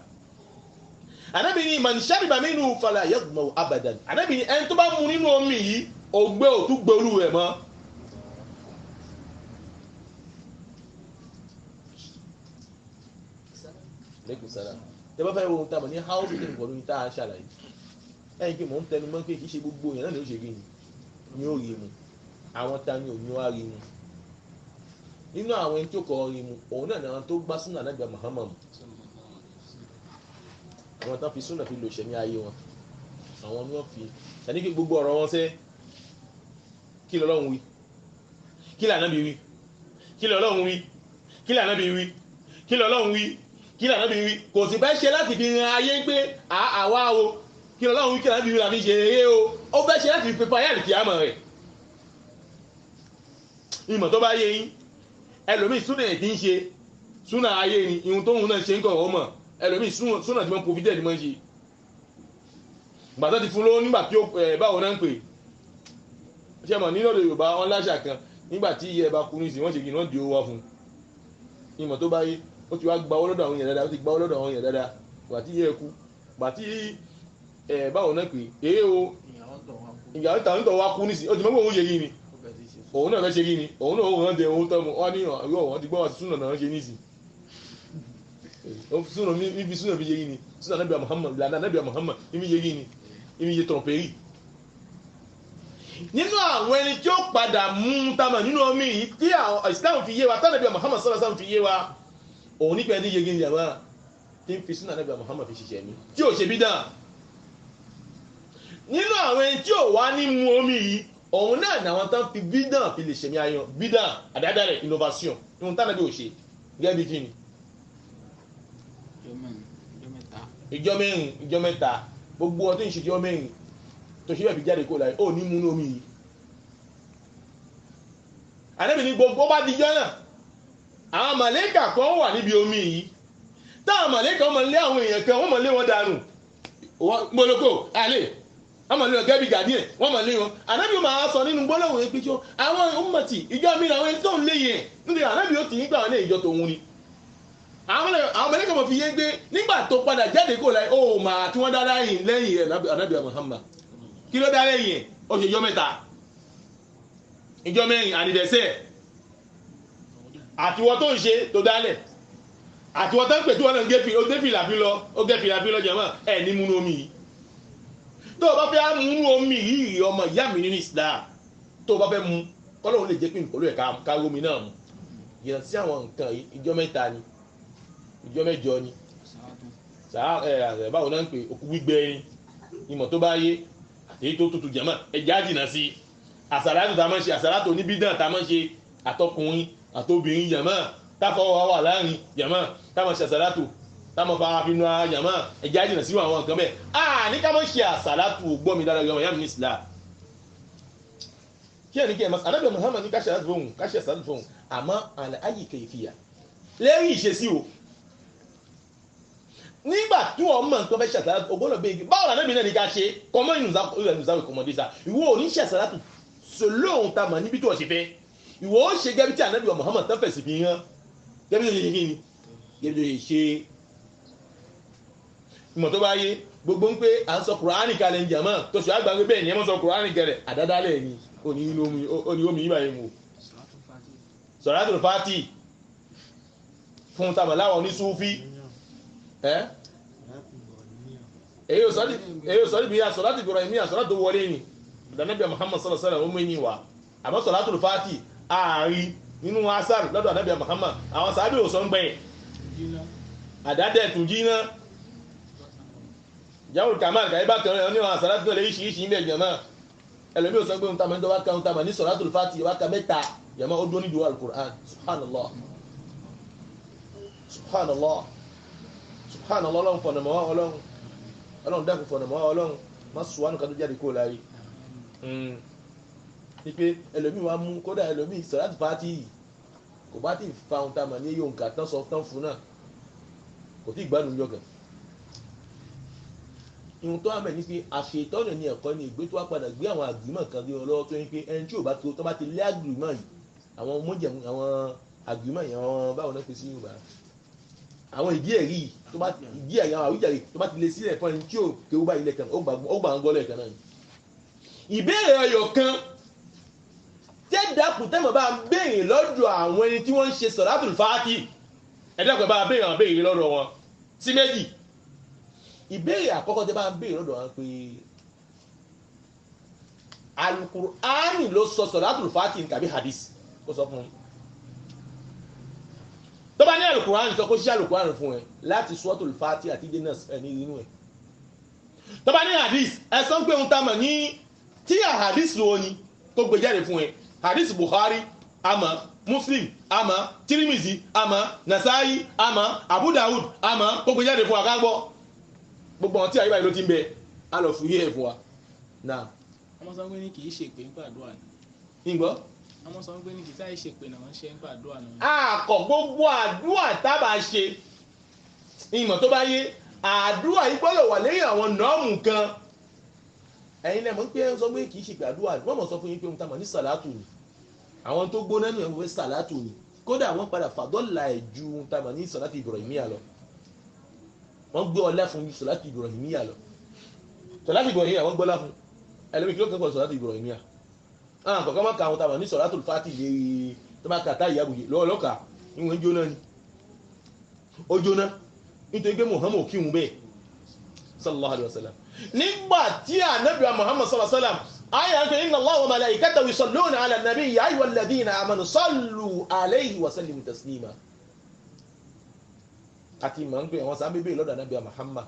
Ànábì ni man shariba minhu fala yadhma'u abadan Ànábì ni ẹni tó bá mu nínú omi yìí ògbé òtún gbòòrú rẹ̀ mọ́. lẹ́kùn sára tẹ́ bá fẹ́ wo ohun tá a mọ̀ ní house meeting pẹ̀lú ní tá a ṣàlàyé ẹ̀yìn pé mò ń tẹnu mọ́ pé kì í ṣe gbogbo èèyàn náà ni ó ṣe gíní ni ó rí mu àwọn ta ni òní wá rí mu nínú àwọn ẹni tí ó kọ́ rí mu òun náà ni àwọn tó gbá súnà Ànábì Muhammad àwọn tán fi súnà fi lò ṣẹ̀mí ayé wọn àwọn ni wọ́n fi ẹni kí gbogbo ọ̀rọ̀ wọn sẹ́ kí l'Ọlọ́run wí kí l'Ànábì wí kí l'Ọlọ́run wí kí l'Ànábì wí kí l'Ọlọ́run wí kí l'Ànábì wí kò sì fẹ́ ṣe láti fi ran ayé pé àwa o kí l'Ọlọ́run wí kí l'Ànábì wí la fi ṣe eré o ó fẹ́ ṣe láti fi pépà yàrá kìámọ̀ rẹ̀ ìmọ̀ tó bá yé yín ẹlòmíì súnà ẹ̀ tí ń ṣe súnà ayé ni ihun tó ń náà ṣe ń kọ̀ ọmọ ẹlòmíì súnà tí wọ́n kò fi dẹ̀ ni wọ́n ṣe gbàtọ́ ti fún lówó nígbà tí ó báwo náà ń pè ṣe mọ̀ nínú ọ̀dọ̀ Yorùbá wọn láṣà kan nígbà tí iye ẹ̀ bá kú ní ìsìn wọ́n ṣe kí wọ́n di owó wá fún ìmọ̀ tó bá yé ó ti wá gba owó lọ́dọ̀ àwọn èèyàn dáadáa ó ti gba owó lọ́dọ̀ àwọn èèyàn dáadáa gbà tí iye ẹ̀ kú gbà tí báwo náà pè é o ìyàwó tàwọn tó wá kú ní ìsìn ó ti mọ́ pé òun ṣe kí ni òun náà fẹ́ ṣe kí ni òun náà ó rán de òun tọ́mu wọ́n ní ọ̀rọ̀ wọn ti gbọ́ wá sí súnà náà ṣe ní ìsìn súnà níbi súnà fi ṣe kí ni súnà Ànábì Muhammad ìlànà Ànábì Muhammad níbi ṣe kí ni níbi ṣe tọ̀pẹ̀rì nínú àwọn ẹni tí ó padà mú tamà nínú omi yìí tí àwọn Islam fi yé wa tánàbí Muhammad sallallahu alaihi wasallam fi yé wa òun nípa ẹni yege ní yàrá tí ń fi súnà Ànábì Muhammad fi ṣiṣẹ́ ní tí ò ṣe bídà nínú àwọn ẹni tí ò wá ní mú omi yìí òun náà ní àwọn tán fi bídà fi lè ṣẹ̀mí ayọ̀ bídà àdádálẹ̀ innovation ohun tánàbí ò ṣe gẹ́gẹ́ bí kíni ìjọ mẹ́ta gbogbo ọdún ìṣèjọ́ mẹ́rin tó ṣe bẹ́ẹ̀ fi jáde kó láyé ó ní mú omi yìí Ànábì ní gbogbo bá di jọ́nà àwọn màlẹ́kà kan wà níbi omi yìí táwọn màlẹ́kà wọ́n máa lé àwọn èèyàn kan wọ́n máa lé wọn dànù gbólókò alẹ́ wọ́n máa lé wọn gẹ́bí gàdíẹ̀ wọ́n máa lé wọn Ànábì máa sọ nínú gbólóhùn yẹn pé jọ àwọn ummati ìjọ mi làwọn ẹni tó ń lé yẹn nítorí Ànábì ó ti ń gbà wọn ní ìjọ tòun ni àwọn màlẹ́kà mọ̀ fi yé gbé nígbà tó padà jáde kó láyé ó máa tí wọ́n dá lẹ́yìn Ànábì Muhammad kí ló dá lẹ́yìn ẹ̀ ó ṣe ìjọ mẹ́ta ìjọ mẹ́rin àdìdẹ̀sẹ̀ àtiwọ́ tó ń ṣe tó dálẹ̀ àtiwọ́ tó ń pè tí wọ́n náà ó gé fìlà fi lọ jẹ̀mọ́ ẹ̀ ní múnú omi yìí tó o bá fẹ́ múnú omi yìí ọmọ ìyá mi nínú Islam tó o bá fẹ́ mú Ọlọ́run lè jẹ́ pé nǹkan ló yẹ ká rómi náà mú yẹn sí àwọn nǹkan ìjọ mẹ́ta ni ìjọ mẹ́jọ ni báwo náà ń pè òkú gbígbẹ ni ìmọ̀ tó bá yé èyí tó tutù jẹ̀mọ́ ẹja jìnà sí àsàlátù tá a máa ń ṣe àsàlátù oníbídàn tá a máa ń ṣe àtọkùnrin àtobìnrin jẹ̀mọ́ táfọwọ́ wà láàrin jẹ̀mọ́ tá máa ṣe àsàlátù tá máa fara fi nu ara jẹ̀mọ́ ẹja jìnà sí àwọn nǹkan bẹ́ẹ̀ ní ká máa ṣe àsàlátù gbọ́ mi dára yọmọ yá mi ní Islam kí ẹni kí ẹ máa Ànábì Muhammad ní ká ṣe àsàlátù fóun àmọ́ àlẹ́ ayé kẹfìyà lẹ́yìn ìṣesí o nígbà tí wọ́n mọ̀ nǹkan fẹ́ ṣe àsàlátù ògbónà bẹ́ẹ̀ báwo la Ànábì náà ní ká ṣe kọ́mọ́ ìnùzáwé kọ́mọdé sa ìwọ ò ní ṣe àsàlátù sọlóhun ta mọ̀ níbi tí wọ́n ṣe fẹ́ ìwọ ó ṣe gẹ́bí tí Ànábì Muhammad tán fẹ̀sì fi hàn gẹ́bí tó ṣe kí ni gẹ́bí tó ṣe ìmọ̀ tó bá yé gbogbo ń pé à ń sọ Kùránì kalẹ̀ ń jàmọ́ tó ṣe àgbàgbé bẹ́ẹ̀ ni ẹ mọ́ sọ Kùránì kẹrẹ̀ àdádálẹ̀ ni ó ní omi yíba yẹn mu Salatul Fati fún tàbàláwọ̀ ní Súfí èyí ò sọ́dí bí i àsọ̀láti Ibrahimi àsọ̀láti tó wọlé ni Ànábì Muhammad sallallahu alaihi wasallam ó mú ní wà àmọ́ Salatul Fati ààrí nínú asar lọ́dọ̀ Ànábì Muhammad àwọn sàábì ò sọ ń gbẹ̀yìn àdádẹ̀ tún jí náà jáwùl kamal kàí bá tẹ̀rọ ní àwọn àsàlátì náà lè ṣe ìṣì ilẹ̀ jẹ̀mọ́ ẹlòmí ò sọ pé ohun tó wá ká ohun tàbí ní Salatul Fati wákà mẹ́ta jẹ̀mọ́ ó dún ní duwal Qur'an subhanallah ọlọ́run fọ̀nàmọ́ ọlọ́run dákun fọ̀nàmọ́ ọlọ́run má sùwánù kan tó jáde kó láyé ní pé ẹlòmí wa mú kódà ẹlòmí Salatul Fati kò bá ti fa ohun tàbí ní yóò nǹkan tán sọ tán fún náà kò tí ìgbádùn yọ kan ìhun tó àmẹ́ ní pé àṣetọ́nà ní ẹ̀kọ́ ní ìgbé tó wá padà gbé àwọn àgbìmọ̀ kan lé wọn lọ́wọ́ tó ń pé ẹni tí ò bá tó bá ti lé àgbìmọ̀ yìí àwọn mọ́jẹ̀mú àwọn àgbìmọ̀ yìí àwọn báwọn náà fi sí Yorùbá àwọn ìdí ẹ̀rí tó bá ìdí ẹ̀rí àwọn àwíjàre tó bá ti lé sílẹ̀ fún ẹni tí ò kéwú báyìí lẹ́ẹ̀kan ó gbà ń gbọ́ lẹ́ẹ̀kan náà ìbéèrè ọyọ̀ kan tẹ́dàkùn tẹ́mọ̀ bá ń béèrè lọ́dọ̀ àwọn ẹni tí wọ́n ń ṣe sọ̀látùl fàátì ẹ̀dàkùn bá béèrè lọ́dọ̀ wọn sí méjì. ìbéèrè àkọ́kọ́ tẹ́ bá ń béèrè lọ́dọ̀ wọn pé Al-Qur'ani ló sọ sọ̀látùl fàátì tàbí hadith kó sọ fún un. tó bá ní Al-Qur'ani sọ kó ṣiṣẹ́ Al-Qur'ani fún ẹ láti suratul fàátì àti dé náà ẹni inú ẹ. tó bá ní hadith ẹ sọ pé ohun tá a mọ̀ ní tí hadith ló ní tó gbé jáde fún ẹ hadith Bukhari ama Muslim ama Tirmizi ama Nasai ama Abu Dawud ama kó gbé jáde fún wa ká gbọ́ gbogbo àwọn tí àyíbá yìí ló ti ń bẹ á lọ fún yẹ́ ẹ̀ fún wa náà. Àwọn sọ pé ní kì í ṣe pé ń gbàdúrà ni. ìgbọ́. Àwọn sọ pé ní kì í sáyé ṣe pé náà ṣe ń gbàdúrà ni. àkọ́ gbogbo àdúrà tábà ṣe ìmọ̀ tó bá yé àdúrà yìí gbọ́dọ̀ wà lẹ́yìn àwọn nọ́ọ̀mù kan. ẹ̀yin lẹ́mọ̀ pé ẹ sọ pé kì í ṣe gbàdúrà wọ́n mọ̀ sọ fún yín pé ohun tá a mọ̀ ní sàlátù ni àwọn tó gbóná ní ẹ̀wọ̀n sàlátù ni kódà wọ́n padà fàdọ́là ẹ̀ ju ohun tá a mọ̀ ní sàlátù Ibrahimiyya lọ wọ́n gbé ọlá fún sàlátù Ibrahimiyya lọ sàlátù Ibrahimiyya wọ́n gbọ́lá fún ẹlẹ́mìí kí ló kẹ́kọ̀ọ́ sàlátù Ibrahimiyya kọ̀ọ̀kan máa ka àwọn tá a mọ̀ ní sàlátù fàátì lè tó bá kàtá ìyàbùyè lọ́wọ́ lọ́kà ìwọ̀n jóná ni ó jóná nítorí pé Muhammad kírun bẹ́ẹ̀ sallallahu alayhi wa sallam nígbà tí ànábì Muhammad sallallahu alayhi wa sallam ayé àti inna Allaha wa malaikatahu yusalluna ala an-nabi ya ayyuhal ladhina amanu sallu alayhi wa sallimu taslima àti ìmọ̀ ń pè àwọn sábẹ́ bẹ́ẹ̀ lọ́dọ̀ ànábì Muhammad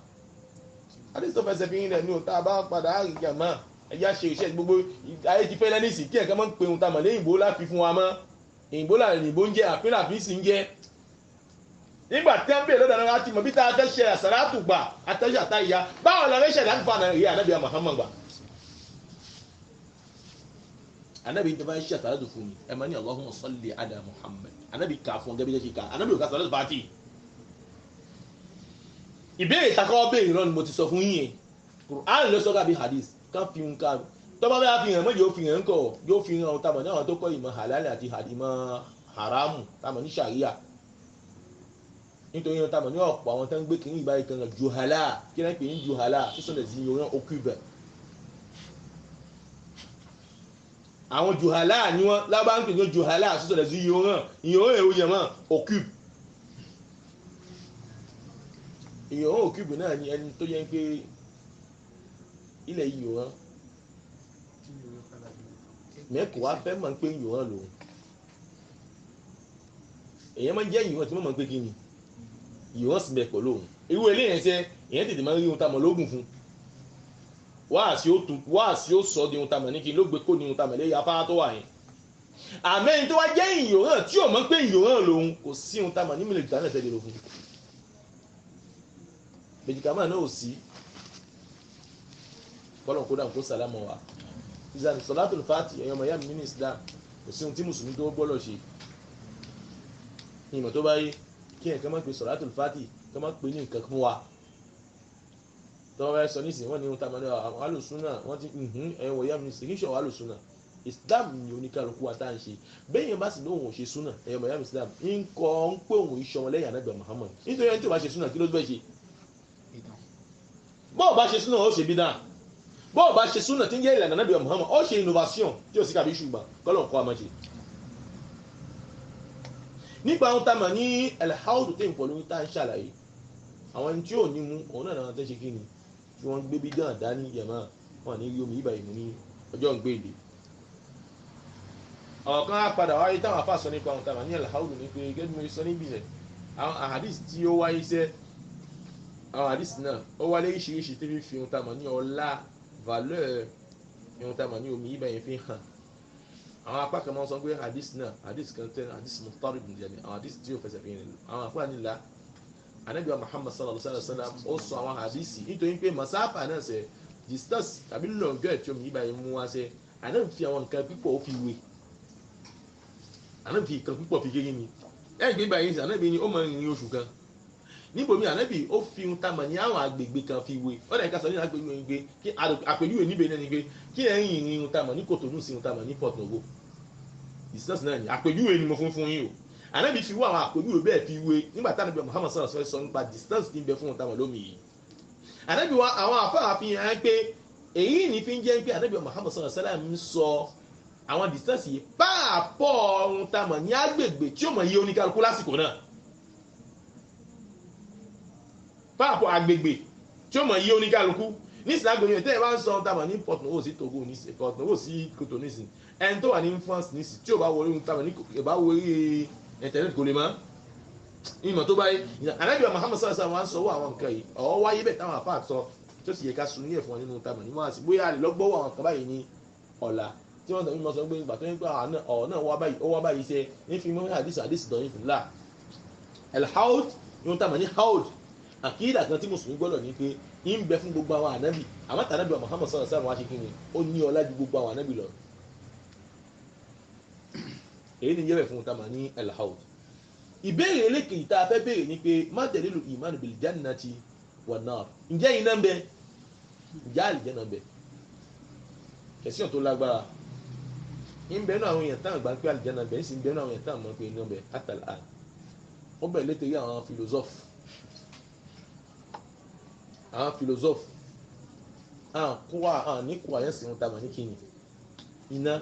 àdìsí tó fẹsẹ̀ fi ń rẹ̀ ní o tá a bá padà àríyá mọ́ ẹ̀yà ṣe iṣẹ́ gbogbo ayé ti fẹ́ lẹ́nìsì kí ẹ̀ka máa ń pe ohun tá a mọ̀ lẹ́yìn ìbò láfi fún wa mọ́ ìbò láàrin ìbò ń jẹ́ àfihàn àfihàn sì ń jẹ́ nígbà tí wọ́n bèèrè lọ́dọ̀ náà láti mọ̀ bí tá a fẹ́ ṣe àsàlátù gbà àtẹ́ṣẹ́ àtàyà báwọn lọ́rẹ́ ṣẹ̀dá ń fa ànábì ànábì Muhammad gbà. ànábì tó bá ń ṣe àsàlátù fún mi ẹ máa ní Allahumma salli ala Muhammad ànábì kà fún gẹ́gẹ́ bí ṣe kà ànábì ò ká sàlátù fàátì. ìbéèrè ìtakọ́ béèrè náà ni mo ti sọ fún yín Qur'an ló sọ kábí hadith ká fi ń ká tọ́ba bẹ́ẹ̀ fi hàn mọ́ yóò fi hàn kọ́ yóò fi hàn tamọ̀ ní àwọn tó kọ́ ìmọ̀ halal àti ìmọ̀ haramu tamọ̀ ní sharia nítorí wọn tamọ̀ ní ọ̀pọ̀ àwọn tó ń gbé kiri ìbáyìí kan juhala kí náà pè ní juhala sísọ̀lẹ̀ sí yorùn okùbẹ̀ àwọn juhala ni wọn lábá ń pè ní juhala sísọ̀lẹ̀ sí yorùn èrò yẹn mọ́ okùb ìyọ̀rọ̀ okùb náà ni ẹni tó yẹ pé ilẹ̀ yorùn mẹ́kọ̀ọ́ wá fẹ́ máa ń pè yorùn lòun èèyàn máa ń jẹ́ yorùn tí wọ́n máa ń pè kí ni ìwọ́n sì bẹ̀ pẹ̀lú òun irú eléyìí ṣe èyàn tètè máa ń rí ohun tá a mọ̀ lógún fún wáàsí ó sọ di ohun tá a mọ̀ ní kí ló gbé kó ní ohun tá a mọ̀ lẹ́yìn afárá tó wà yẹn àmẹ́yìn tó wá jẹ́ ìyòrán tí ò mọ̀ pé ìyòrán lòun kò sí ohun tá a mọ̀ ní mílíọ̀nù náà tẹ́lẹ̀ lò fún méjìkámà náà ò sí bọ́lọ̀ kó dà kó sàlámọ̀ wá ìzàní sọ̀látùl fàátì ẹ̀yọ́ mọ̀ yá mi ní Islam kò sí ohun tí mùsùlùmí tó gbọ́dọ̀ ṣe ìmọ̀ tó bá yé kí ẹ̀kan máa ń pè sọ̀látùl fàátì kí wọ́n máa ń pè ní nǹkan fún wa tọ́wọ́ bá sọ nísìnyí wọ́n ní ohun tá a máa ní àwọn alùsùnà wọ́n ti ẹ̀wọ̀ yá mi sí kí ṣọ̀wọ́ alùsùnà Islam ni oníkàlùkù wa tá à ń ṣe bẹ́ẹ̀ yẹn bá sì lóhùn ṣe súnà ẹ̀yọ̀ mọ̀ yá mi Islam ń kọ́ ń pé òun iṣẹ́ wọn lẹ́yìn Ànábì Muhammad nítorí ẹni tí ò bá ṣe súnà kí ló bẹ́ẹ̀ ṣe bọ́ọ̀ bá ṣe súnà ó ṣe bídà bọ́ọ̀ bá ṣe súnà tí ń jẹ́ ìlànà Ànábì Muhammad ó ṣe innovation tí ò sí kàbí ṣùgbọ́n kọ́lọ̀ kọ́ àmọ́ ṣe nípa àwọn táàmà ní alhaudu tí n pọ̀ lórí tá ń ṣàlàyé àwọn ẹni tí ò ní mú òun náà náà tó ṣe kí ni tí wọ́n gbé bí dán àdá ní yẹ̀mọ́ wọn ní rí omi ìbà ìmú ní ọjọ́ ń gbé èdè ọ̀kan á padà wáyé táwọn afá sọ nípa àwọn táàmà ní alhaudu ní pé gẹ́gẹ́ bí mo sọ níbi rẹ̀ àwọn àhàdìs tí ó wáyé sẹ́ àwọn àhàdìs náà ó wálé oríṣiríṣi tí fi ohun táàmà ní ọlá valeur ohun táàmà ní omi ìbà yẹn fi hàn àwọn apá kan máa ń sọ pé hadith náà hadith kan tẹ́ hadith mutarib nìyẹn ni àwọn hadith tí yóò fẹsẹ̀ fi hàn àwọn apá nílá Ànábì Muhammad sallallahu alaihi wasallam ó sọ àwọn hadith nítorí pé masáfà náà ṣe distance tàbí lọ́ngọ́ tí omi yìí báyìí mú wá ṣe Ànábì fi àwọn nǹkan pípọ̀ ó fi wé Ànábì fi nǹkan pípọ̀ fi gégé ni ẹ̀yìn gbé báyìí Ànábì ni ó máa ń rìn oṣù kan níbomi Ànábì ó fi ohun tá a mọ̀ ní àwọn agbègbè kan fi wé ó dẹ̀ ká sọ ní agbègbè yẹn pé kí àpèjúwe níbẹ̀ náà ni pé kí ẹ̀yìn ìrìn ohun tá a mọ̀ ní Kòtònú sí ohun tá a mọ̀ ní Port Novo distance náà ni àpèjúwe ni mo fún yín o Ànábì fi wá àwọn àpèjúwe bẹ́ẹ̀ fi wé nígbà tí Ànábì Muhammad sallallahu alaihi wasallam sọ nípa distance tí ń bẹ fún ohun tá a mọ̀ lómi yìí Ànábì wa àwọn àfáà fi hàn pé èyí ní fi ń jẹ́ pé ànábì Muhammad sallallahu alaihi wasallam ń sọ àwọn distance yìí pàápọ̀ ohun tá a mọ̀ ní agbègbè tí ó mọ̀ yé oníkálukú lásìkò náà pàápọ̀ agbègbè tí ó mọ̀ yé oníkálukú ní ìsìlágbèmí tẹ́ ẹ bá ń sọ ohun tá a mọ̀ ní Port Novo sí Togo ní Port Novo sí Cotonou nísìn ẹni tó wà ní France nísìn tí ò bá wọlé ohun tá a mọ̀ ní ìbá wọlé internet kò lè mọ́ ìmọ̀ tó báyìí ànábì Muhammad sallallahu alaihi wasallam wá ń sọ àwọn nǹkan yìí ọ̀wọ́ wáyé bẹ́ẹ̀ táwọn àfáà sọ tó sì yẹ ká sun ní ẹ̀fọn wa nínú tábà ní wọ́n á sì bóyá àlè lọ́gbọ́wọ́ àwọn kan báyìí ní ọ̀la tí wọ́n tẹ̀lé sọ pé ìgbà tó ń gbà ọ̀rọ̀ náà wá báyìí ṣe ní fi mọ́ àdìsí dọ̀yìn fún là el-haud ìwọ̀n tábà ní haud àkídà kan tí mùsùlùmí gbọ́dọ̀ ní pé ń bẹ fún gbogbo àwọn ànábì àmọ́ tànábì Muhammad sallallahu alaihi wasallam wá ṣe kí ni ó ní ọlá ju gbogbo àwọn ànábì lọ èyí ni yẹ́bẹ̀ fún tábà ní el-haud ìbéèrè elékèyí tá a fẹ́ béèrè ni pé má dalilu iman bil jannati wan nar ǹjẹ́ iná ń bẹ ǹjẹ́ àlìjẹ́nà ń bẹ kẹsíọ̀n tó lágbára ń bẹ náà àwọn èèyàn táwọn gbà ń pé àlìjẹ́nà ń bẹ ń sì ń bẹ náà àwọn èèyàn táwọn mọ̀ pé iná ń bẹ àtàlà àn ó bẹ̀rẹ̀ létí rí àwọn philosophe ní kó àyẹ̀sìn wọn tamà ní kíni iná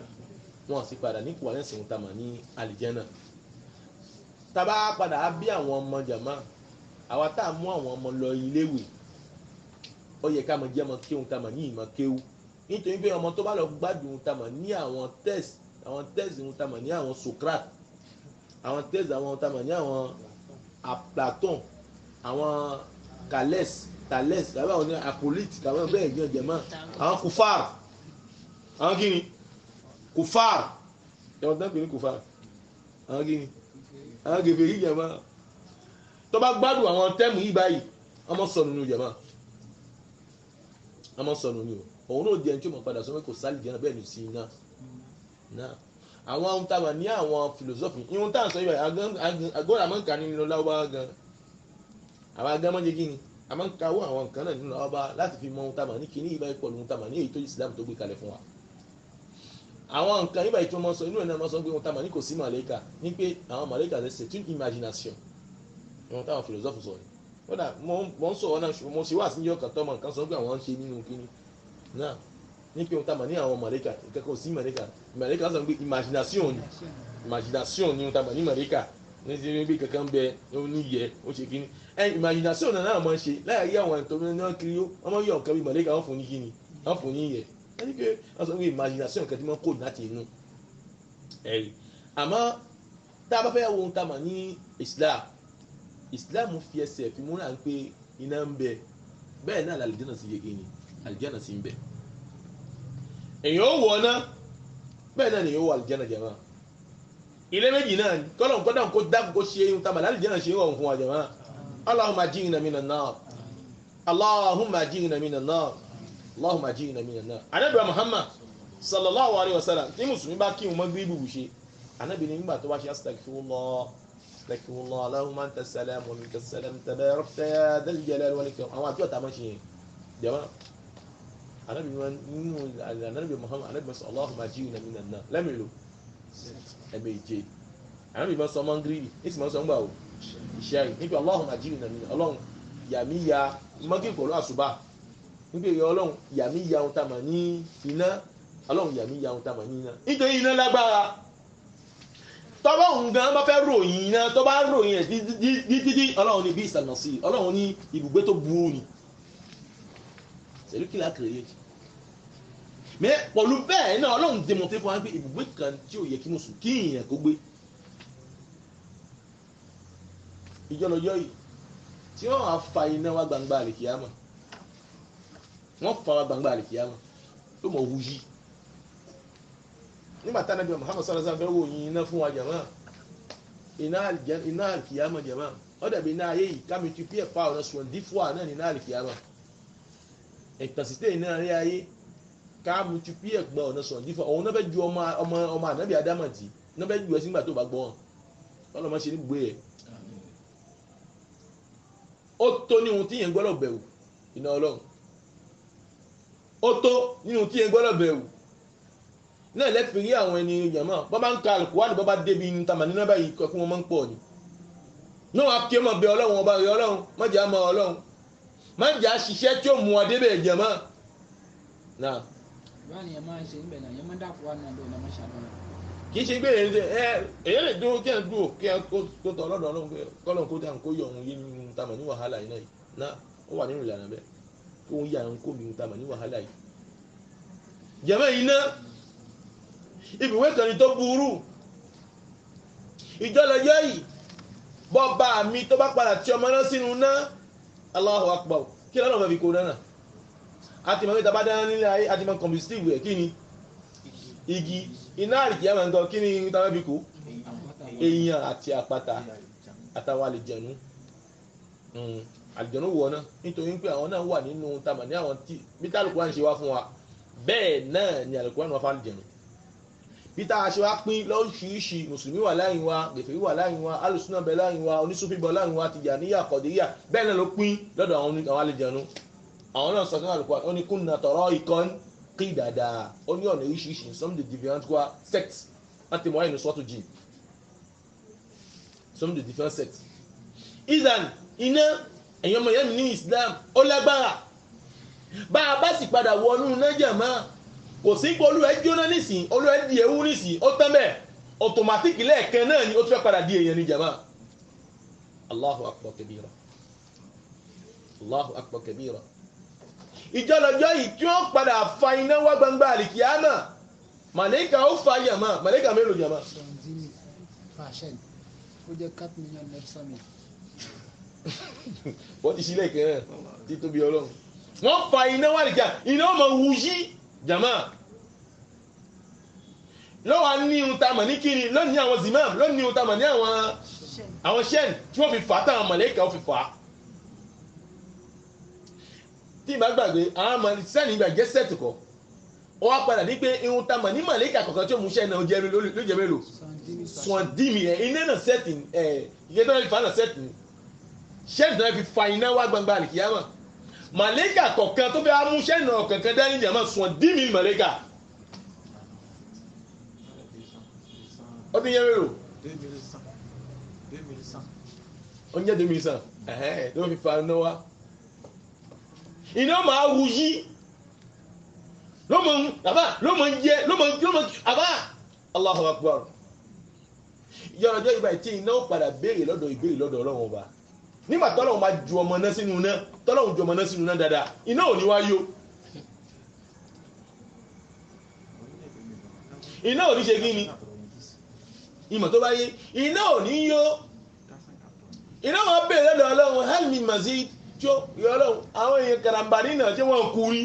wọn sì padà ní kó àyẹ̀sìn wọn tamà ní àlìjẹ́nà tábà padà á bí àwọn ọmọ jàmá àwa tá a mú àwọn ọmọ lọ iléèwé ó yẹ ká mọ jẹ́ ọmọ kéwù ká mọ ní ìmọ̀ kéwù nítorí pé ọmọ tó bá lọ gbádùn tá mọ̀ ní àwọn test tá mọ̀ ní àwọn Socrate àwọn test àwọn tá mọ̀ ní àwọn Platon àwọn Thales àwọn ní Apollite àwọn bẹ́ẹ̀ jẹ́ jẹ̀mọ́ àwọn kufar àwọn kí ni kufar ẹ̀wọ̀n tán pè ní kufar àwọn kí ni àwọn gèfè yìí jẹ̀mọ́ tó bá gbádùn àwọn tẹ́mù yìí báyìí ọmọ sọnù ní jẹ̀mọ́ ọmọ sọnù ní o òun náà di ẹni tí ó mọ̀ padà sọ pé kò sálì jẹ́ náà bẹ́ẹ̀ ní sí iná náà àwọn ohun tá a wà ní àwọn philosophy ihun tá à ń sọ yìí àgọ́ àmọ́ nǹkan nínú láwọ́ gan àwọn agámọ́ jẹ́ kí ni àmọ́ nǹkan owó àwọn nǹkan náà nínú láwọ́ láti fi mọ ohun tá a mọ̀ ní kíní ìbáyìí pọ̀ lóhun tá a mọ̀ ní èyí tó Islam tó gbé kalẹ̀ fún wa àwọn nǹkan ìbáyìí tó mọ̀ sọ inú ẹ̀ náà mọ̀ sọ pé ohun tá a mọ̀ ní kò sí màlẹ́kà ní pé àwọn màlẹ́kà c'est une imagination ohun táwọn philosophy sọ ni kódà mo ń sọ̀rọ̀ náà mo ṣe wá sí ní ọkàn tọ́mọ nǹkan sọ pé àwọn ń ṣe nínú kíní náà ní pé ohun tá a mọ̀ ní àwọn màlẹ́kà kẹ́kọ̀ọ́ sí màlẹ́kà sọ pé imagination ni ohun tá a mọ̀ ní màlẹ́kà ní ti bí kankan bẹ ó ní yẹ ó ṣe kíní imagination náà máa ń ṣe láyé àwọn ìtọ́jú náà kiri ó wọ́n máa ń yọ nǹkan bí màlẹ́kà wọ́n fún ní kíní wọ́n fún ní yẹ ẹni pé wọ́n sọ pé imagination kan tí wọ́n kó láti inú ẹ̀rí àmọ́ tá a bá fẹ́ wo ohun tá a mọ̀ ní Islam fi ẹsẹ̀ fi múra ń pé iná ń bẹ bẹ́ẹ̀ náà àlìjẹ́nà sí yege ni àlìjẹ́nà sí ń bẹ èyàn ó wọ̀ náà bẹ́ẹ̀ náà ni èyàn ó wọ àlìjẹ́nà jẹ̀mọ́ ilé méjì náà ni kọ́lọ̀ kó dákú kó ṣe ihun tamà àlìjẹ́nà ṣe ń rọrùn fún wa jẹ̀mọ́ Allahumma ajirna minan nar Allahumma ajirna minan nar Allahumma ajirna minan nar Ànábì Muhammad sallallahu alaihi wasallam tí mùsùlùmí bá kí wọn mọ́ gbé ibùbù ṣe Ànábì ní nígbà tó bá ṣe astaghfirullah Allahumma anta salam wa minka salam tabarakta ya dhal jalali wal ikram àwọn àjọ tàmọ́ ṣe yẹn jẹ́mọ́ Ànábì Muhammad Ànábì sọ Allahumma ajirna minan nar lẹ́mìlú ẹ̀mẹ̀jẹ Ànábì sọ mọ́ngírì ìsì mọ́ sọ ń gbà ó ìṣẹ́ rẹ̀ níbi Allahumma ajirna minan ọlọ́run yàmí ya mọ́ngírì pẹ̀lú àṣùbà níbi ìyá ọlọ́run yàmí ya ohun tàmà ní iná ọlọ́run yàmí ya ohun tàmà ní iná nítorí iná lágbára tọ́bọ̀ òun gan bá fẹ́ ròyìn iná tó bá ròyìn ẹ̀ dídí ọlọ́run ní bí ìsànàsí ọlọ́run ní ibùgbé tó burú ni sẹ́lú kí lákìrì yé mẹ́ pọ̀lú bẹ́ẹ̀ náà ọlọ́run dèmọ̀tẹ́ fún wa pé ibùgbé kan tí ò yẹ kí mùsùlùmí kí ìyẹn kó gbé ìjọlọjọ́ yìí tí wọ́n á fa iná wá gbangba àlìkìyàmọ̀ wọ́n fa wá gbangba àlìkìyàmọ̀ ló mọ̀ wú yìí nígbà tá Ànábì Muhammad sallallahu alaihi wasallam fẹ́ wòyìn iná fún wa jàmá iná àlìkìyàmọ̀ jàmá ó dàbí iná ayé yìí ká mi tu pí ẹ̀fà ọ̀nà sùn dífọ́ àná ní iná àlìkìyàmọ̀ ìtànsítẹ́ iná ayé ká mi tu pí ẹ̀gbà ọ̀nà sùn dífọ́ òun náà fẹ́ ju ọmọ Ànábì Ádámù tì náà fẹ́ ju ẹ sígbà tó bá gbọ́ wọn ọlọ́mọ ṣe ní gbé ẹ̀ ó tó ní ohun tí yẹn gbọ́dọ̀ bẹ̀rù iná ọlọ́run ó tó ní ohun tí yẹn gbọ́dọ̀ bẹ̀rù náà lẹ́fì rí àwọn ẹni yàmọ́ bọ́ bá ń ka Al-Qur'an bọ́ bá débi ní tamà nínú báyìí kọ́ kí wọ́n máa ń pọ̀ ni náà wá kí ọmọ bẹ ọlọ́run ọba rẹ ọlọ́run má jẹ́ àmọ́ ọlọ́run má jẹ́ àṣìṣẹ́ tí ó mú wa débẹ̀ jẹ̀mọ́ náà. báyìí ẹ máa ń ṣe níbẹ̀ náà yẹn máa ń dàpọ̀ wà náà lóun náà máa ṣàdúrà. kì í ṣe gbé èyàn lè dúró kí ẹ dúró kí ẹ kó tọ ọlọ́dọ̀ ọlọ́run kọ́lọ́n kó dáhùn kó yọ òun yé nínú tamọ̀ ní wàhálà yìí náà ó wà nínú ìlànà bẹ́ẹ̀ kó ń yà ń kó mi tamọ̀ ní wàhálà yìí. jẹ̀mọ́ yìí ná ibùwé kan ni tó burú ìjọlọjọ́ yìí bọ́ba mi tó bá padà tí ọmọ náà sínú náà Allahu Akbar kí lọ́nà fẹ́ fi kó náà àti mọ̀ pé tàbá dáná nílé ayé àti mọ̀ kọ̀mùsítìwì ẹ̀ kí ni igi iná àrìkí ẹ̀mọ̀ nǹkan kí ni tàbá fi kó èèyàn àti àpáta àtàwọn àlìjẹ̀nú àlìjẹ̀nú wọ̀ náà nítorí pé àwọn náà wà nínú tamà ní àwọn tí bí Al-Qur'an ṣe wá fún wa bẹ́ẹ̀ náà ni Al-Qur'an wá fún àlìjẹ̀nú bí tá a ṣe wá pín lóríṣiríṣi mùsùlùmí wà láàrin wa gèfèrí wà láàrin wa alùsùnà bẹ láàrin wa onísùfì bẹ láàrin wa tìjàníyà kọ̀díyà bẹ́ẹ̀ náà ló pín lọ́dọ̀ àwọn àlìjẹ̀nú àwọn náà sọ fún Al-Qur'an ó ní kunna taraiqan qidada ó ní ọ̀nà oríṣiríṣi some the different sects láti mọ̀ ẹ̀yìn sọ́tù jìn some the different sects. ìdàn iná ẹ̀yàn ọmọ yẹn ní Islam ó lágbára bá a bá sì padà wọnú nájà máa kò sí pé olúwa jóná nísìn olúwa di ewu nísìn ó tán bẹ́ẹ̀ ọ̀tọ̀mátìkì lẹ́ẹ̀kan náà ni ó tún fẹ́ padà di èèyàn ní jama. Allahu akbar kabira Allahu akbar kabira. ìjọlọjọ yìí tí wọ́n padà fa iná wá gbangba àlìkìyámà màlẹ́kà ó fa yàmà màlẹ́kà mélòó jama. ó jẹ́ 4 million mẹ́sàn-án. wọ́n ti sílẹ̀ kẹ́rẹ́ tí tóbi ọlọ́run wọ́n fa iná wá àlìkìyámà iná ọmọ wùyí jama lọ́wọ́ ní ohun tá a mọ̀ ní kíni lónìí àwọn zimam lónìí ohun tá a mọ̀ ní àwọn shen tí wọ́n fi fà á táwọn mọ̀lẹ́kà ó fi fà á. tí ìbá gbàgbé àwọn sẹ́ni ìgbà jẹ́ sẹ́ẹ̀tì kọ́ ó wá padà ní pé ohun tá a mọ̀ ní mọ̀lẹ́kà kọ̀ọ̀kan tí ó mú shen náà ló jẹ́ mélòó sọ̀ndìmì ẹ̀ iná náà sẹ́ẹ̀tì ìyẹn tó ń fa náà sẹ́ẹ̀tì shen tó ń fi fa iná wá gbangba àlìkìyámà mọ̀lẹ́kà kọ̀ọ̀kan tó fẹ́ mú shen náà kọ̀ọ̀kan dání jàmá sọ̀ndìmì mọ̀lẹ́kà. ó ti yẹ mélòó 2100 ó ń jẹ́ 2100 ló fi fa iná wá iná máa wù yí ló mọ̀ ń jẹ́ àbá Allahu Akbar. ìjọba ìgbà tí iná padà béèrè lọ́dọ̀ Ọlọ́run ọba nígbà tọ́lọ́run máa ju ọmọ náà sínú náà tọ́lọ́run ju ọmọ náà sínú náà dáadáa iná ò ní wá yó iná ò ní ṣe kí ni ìmọ̀ tó bá yé iná ò ní yó iná wọn béèrè lọ́dọ̀ Ọlọ́run hal min mazid tí ó yọ Ọlọ́run àwọn èèyàn karambani náà tí wọ́n kú rí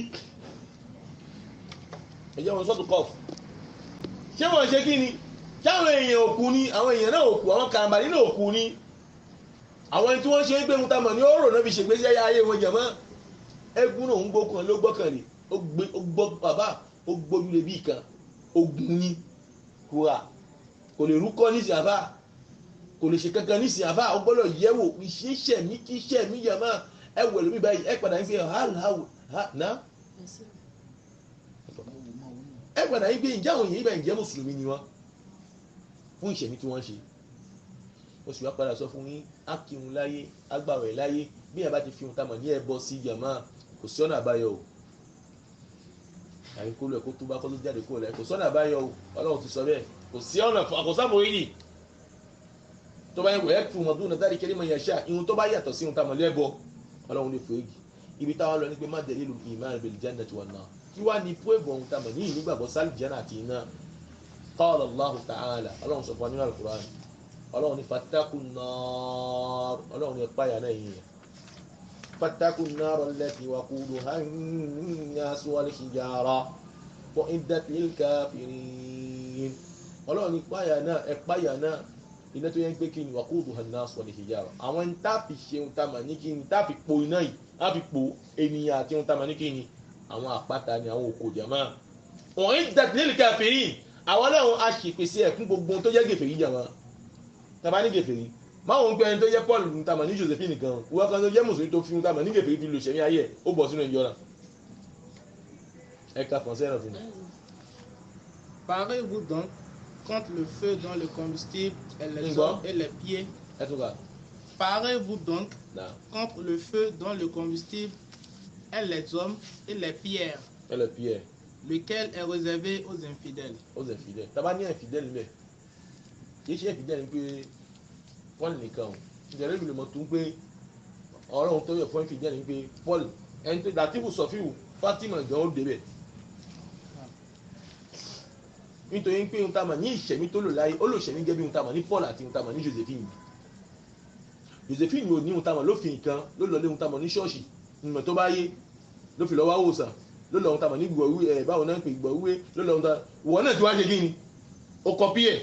ẹ̀jẹ̀ wọn sọ́tù kọ́ọ̀fù ṣé wọ́n ṣe kí ni táwọn èèyàn òkú ní àwọn èèyàn náà òkú àwọn karambani náà òkú ní àwọn ẹni tí wọ́n ṣe é gbé mu tamọ̀ ní ọ̀rọ̀ náà fi ṣègbésí ayé wọn jẹ̀mọ́ ẹgún náà ń gbókan ló gbọ́kànlé ó gbọ́ bàbá ó gbójúlé bí kan ogun ní kúrà kò lè rúkọ ní sàfà kò lè ṣe kankan ní sàfà ó gbọ́dọ̀ yẹ̀wò ìṣiṣẹ́ mi kí iṣẹ́ mi jẹ̀mọ́ ẹ wẹ̀ lómi báyìí ẹ padà ń fi hàn ẹ padà ń gbé ìjà àwọn èèyàn ibà ìjẹ́ mùsùlùmí ni wọ́n fún ìṣẹ̀mí tí wọ́n ṣe ó sì wá padà sọ fún yín ákìrun láyé agbáwẹ̀ láyé bí ẹ bá ti fi ohun tamọ̀ ní ẹbọ sí jàmá kò sí ọ̀nà àbáyọ o àyíkó lẹ̀ kó tó bá kọ́ ló jáde kó lẹ̀ kò sí ọ̀nà àbáyọ o Ọlọ́run ti sọ bẹ́ẹ̀ kò sí ọ̀nà àkọsáfò yìí tó bá yẹ kó ẹ fún ọmọdún náà dárí kẹ́lí mọ̀ yẹn ṣá ihun tó bá yàtọ̀ sí ohun tamọ̀ lẹ́bọ Ọlọ́run lè fò èyí ibi táwọn lọ ní pé má dẹ̀ lílu ìmáà bil jannati wan nar kí wá ní fún èbò ohun tamọ̀ ní ìnígbàgbọ́ sálì jẹ́nà àti iná qala Allahu ta'ala Ọlọ́run sọ fún wa nínú Al-Qur'an Ọlọ́run ní fatakun nar Ọlọ́run ní páyà náà yìí fatakun nar allati waquduha an-nas wal hijara u'iddat lil kafirin Ọlọ́run ní páyà náà iná tó yẹ pé kí ni waquduha an-nas wal hijara àwọn ń tàfi ṣeun tamà ní kí ni tàfi po iná yìí tàfi po ènìyàn àti ohun tamà ní kí ni àwọn àpáta ni àwọn òkò jàmá u'iddat lil kafirin àwọn náà a ṣèpèsè ẹ̀kún gbogbo tó jẹ́ gèfèrí jàmá tàbá ní gèfèrí máwọn ń gbé ẹni tó jẹ́ Paul ní tamà ní Josephine kan wọ́n kan tó jẹ́ mùsùlùmí tó fi ń tamà ní gèfèrí fi lò ṣẹ̀mí ayé ó bọ̀ sínú ìjọ náà ẹ̀ka fọ̀nsẹ́ náà fún mi. Parez-vous donc contre le feu dans le combustible et les hommes et les pieds. Parez-vous donc contre le feu dans le combustible et les hommes et les pierres. lequel est réservé aux infidèles. T'as ni infidèle mais kì í ṣe infidèle pé Paul nìkan o ìjẹ́rẹ́ ìlú mọ̀ tó ń pé ọlọ́run tó yẹ fún infidèle ni pé Paul ẹni tó Latifu Sọfíù Fatima gan ó débẹ̀ nítorí pé ohun tá a mọ̀ ní ìṣẹ̀mí tó lò láyé ó lò ṣẹ̀mí gẹ́gẹ́ bí ohun tá a mọ̀ ní Paul àti ohun tá a mọ̀ ní Josephine ò ní ohun tá a mọ̀ lófin nǹkan ló lọ lé ohun tá a mọ̀ ní ṣọ́ọ̀ṣì ìmọ̀ tó bá yé ló fi lọ wá wòsàn ló lọ ohun tá a mọ̀ ní gbọ̀wé báwo náà ń pè gbọ̀wé ló lọ ohun tá ìwọ náà ti wá ṣe kí ni ó kọpí ẹ̀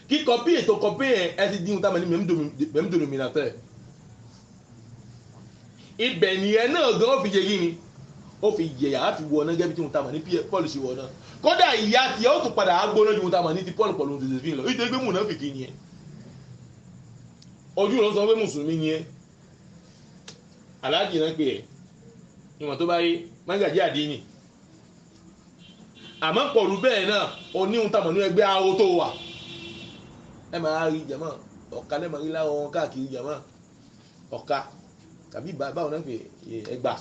kí kọpí ẹ̀ tó kọpí ẹ̀ ẹ ti di ohun tá a mọ̀ ní même dénominateur ibẹ̀ nìyẹn náà gan ó fi ṣe kí ni ó fi yẹ̀yà á fi wọ náà gẹ́gẹ́ bí ohun tá a mọ̀ ní Paul ṣe wọ náà kódà ìyá tiẹ̀ ó tún padà á gbóná ju ohun tá a mọ̀ ní ti Paul pọ̀lú Josephine lọ nítorí pé mùnáfìkì ni ẹ ojú ló sọ pé mùsùlùmí ni ẹ aláàjì náà pé ẹ ìwọ̀n tó bá yé mágàjí àdínì àmọ́ pọ̀lú bẹ́ẹ̀ náà oníhun tamọ̀ ní ẹgbẹ́ awo tó wà ẹ máa rí jàmá ọ̀ka lẹ́mọ̀ rí láwọn wọn káàkiri jàmá ọ̀ka tàbí báwọn náà pé ẹgbà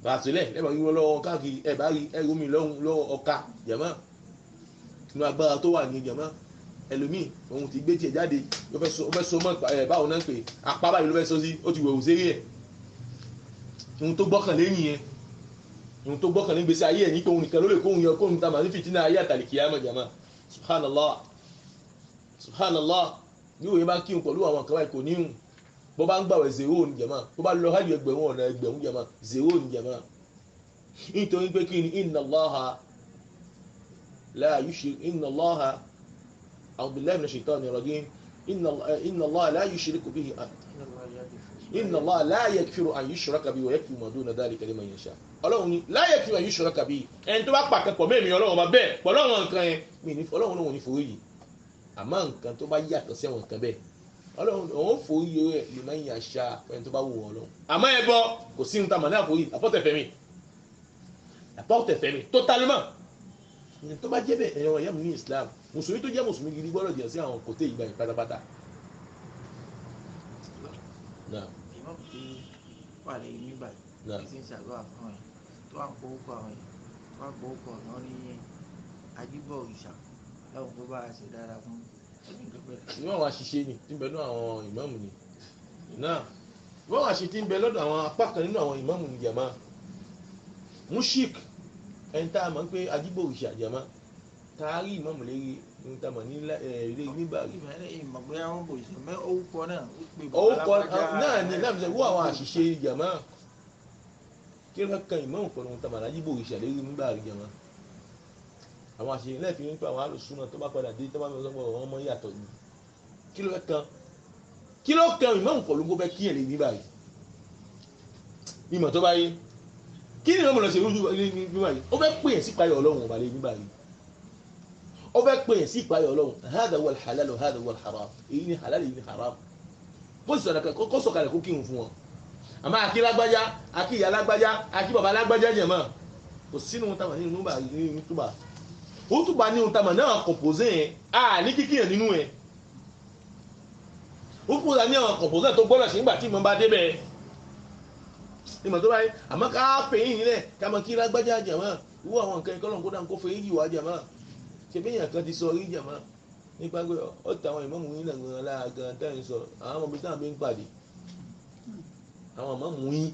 bàtìlẹ̀ lẹ́mọ̀ rí wọn lọ́wọ́ káàkiri ẹ bá rí ẹrú mi lọ́wọ́ ọ̀ka jàmá inú agbára tó wà ní jàmá ẹlòmíì òun ti gbé tiẹ̀ jáde ó fẹ́ so mọ́ báwọn náà pé apá báyìí ló fẹ́ so sí ó ti wẹ̀wù sí rí ẹ̀ ohun tó gbọ́kànlé nìyẹn ohun tó gbọ́kànlé gbèsè ayé ẹ̀ ní pé òun nìkan ló lè kóhun yọ kóhun tá a máa ní fìtínà ayé àtàlìkìyámà jàmá subhanallah ní òye bá kírun pẹ̀lú àwọn kan báyìí kò níhùn bó bá ń gbàwẹ̀ zero ní jàmá bó bá lọ hajj ẹgbẹ̀rún ọ̀nà ẹgbẹ̀rún jàmá zero ní jàmá nítorí pé kí ni inna Allaha a'udhu billahi minash shaitani rajim inna Allaha la yushriku bihi inna Allah la yakfiru an yushraka bihi wa yakfiru ma duna dhalika liman yasha Ọlọ́run ni la yakfiru an yushraka bihi ẹni tó bá pa pọ̀ mẹ́mi Ọlọ́run bá bẹ́ẹ̀ pọ̀ lọ́wọ́ nǹkan yẹn mi ní Ọlọ́run lòun ní forí yìí àmọ́ nǹkan tó bá yàtọ̀ sí àwọn nǹkan bẹ́ẹ̀ Ọlọ́run òun forí rẹ̀ liman yasha ẹni tó bá wù Ọlọ́run àmọ́ ẹ bọ́ kò sí ohun tá a mọ̀ ní àforí àpọ̀tẹ̀fẹ̀mí totalement ní tó bá jẹ́ bẹ́ẹ̀ ẹ̀yàn ọ̀yá mi ní Islam mùsùlùmí tó jẹ́ mùsùlùmí gidi gbọ́dọ̀ jẹ́ sí àwọn kòtẹ́ ìgbà yìí pátápátá. ìmọ̀ tí wà lẹ́yìn nígbà yìí tí ń ṣàdúrà fún ẹ̀ tó wà ń pòókò àwọn ẹ̀ tó wà ń pòókò àwọn ní ajíbọ̀ òrìṣà láwọn tó bá ṣe dáadáa fún ẹni tó bẹ̀rẹ̀. ìwọ́n àwọn àṣìṣe ni tí ń bẹ lọ́dọ̀ àwọn ìmáàmù ni náà ìwọ́n àwọn àṣìṣe tí ń bẹ lọ́dọ̀ àwọn apá kan nínú àwọn ìmáàmù ni jàmá mushik ẹni tá a mọ̀ pé ajíbọ̀ òrìṣà jàmá taari ìmáàmù lérí ní tá a mọ̀ ní ilé nígbà rí. orúkọ náà ni láti ṣe wọ́n àwọn àṣìṣe jàmá kí ló kan ìmáàmù pẹ̀lú ohun tá a mọ̀ ajíbọ̀ òrìṣà lérí nígbà rí jàmá àwọn àṣìṣe lẹ́ẹ̀fì nípa àwọn alùsùnà tó bá padà dé tó bá sọ pé àwọn ọmọ yàtọ̀ yìí kí ló kan ìmáàmù pẹ̀lú kó fẹ́ kí ẹ̀ lè nígbà rí ìmọ̀ tó bá yé kí ni ìmáàmù lọ ṣe lójú nígbà rí ó fẹ́ pè é sí ìpayọ̀ Ọlọ́run ọba lè nígbà rí ó fẹ́ pè é sí ìpayọ̀ Ọlọ́run hādhā huwa al-halāl wa hādhā huwa al-harām èyí ni halal èyí ni haram bó sì sọ̀rọ̀ kó sọ̀kalẹ̀ kó kírun fún wọn àmọ́ àkí lágbájá àkí ìyá lágbájá àkí bàbá lágbájá jẹ̀ mọ́ kò sínú táwọn nínú túbà ó túbà nínú táwọn náà kọ̀pọ̀sẹ̀ yẹn á ní kíkìyàn nínú ẹ̀ ó kúrò ní àwọn kọ̀pọ̀sẹ̀ tó gbọ́dọ̀ sí nígbà tí mo bá débẹ̀ ìmọ̀ tó báyìí àmọ́ ká fèyí nílẹ̀ ká mọ kí lágbájá jẹ̀ mọ́ ìwọ àwọn nǹkan ìkọlọ̀ kó dáhùn kó fèyí yìí wá jẹ̀ mọ́ ṣèbéyàn kan ti sọ rí jẹ̀ mọ́ nípa pé ó tàwọn ìmáàmù yín lẹ́gbẹ̀rún lára gan tẹ́yìn sọ àwọn ọmọ ibi táwọn bí ń pàdé àwọn ìmáàmù yín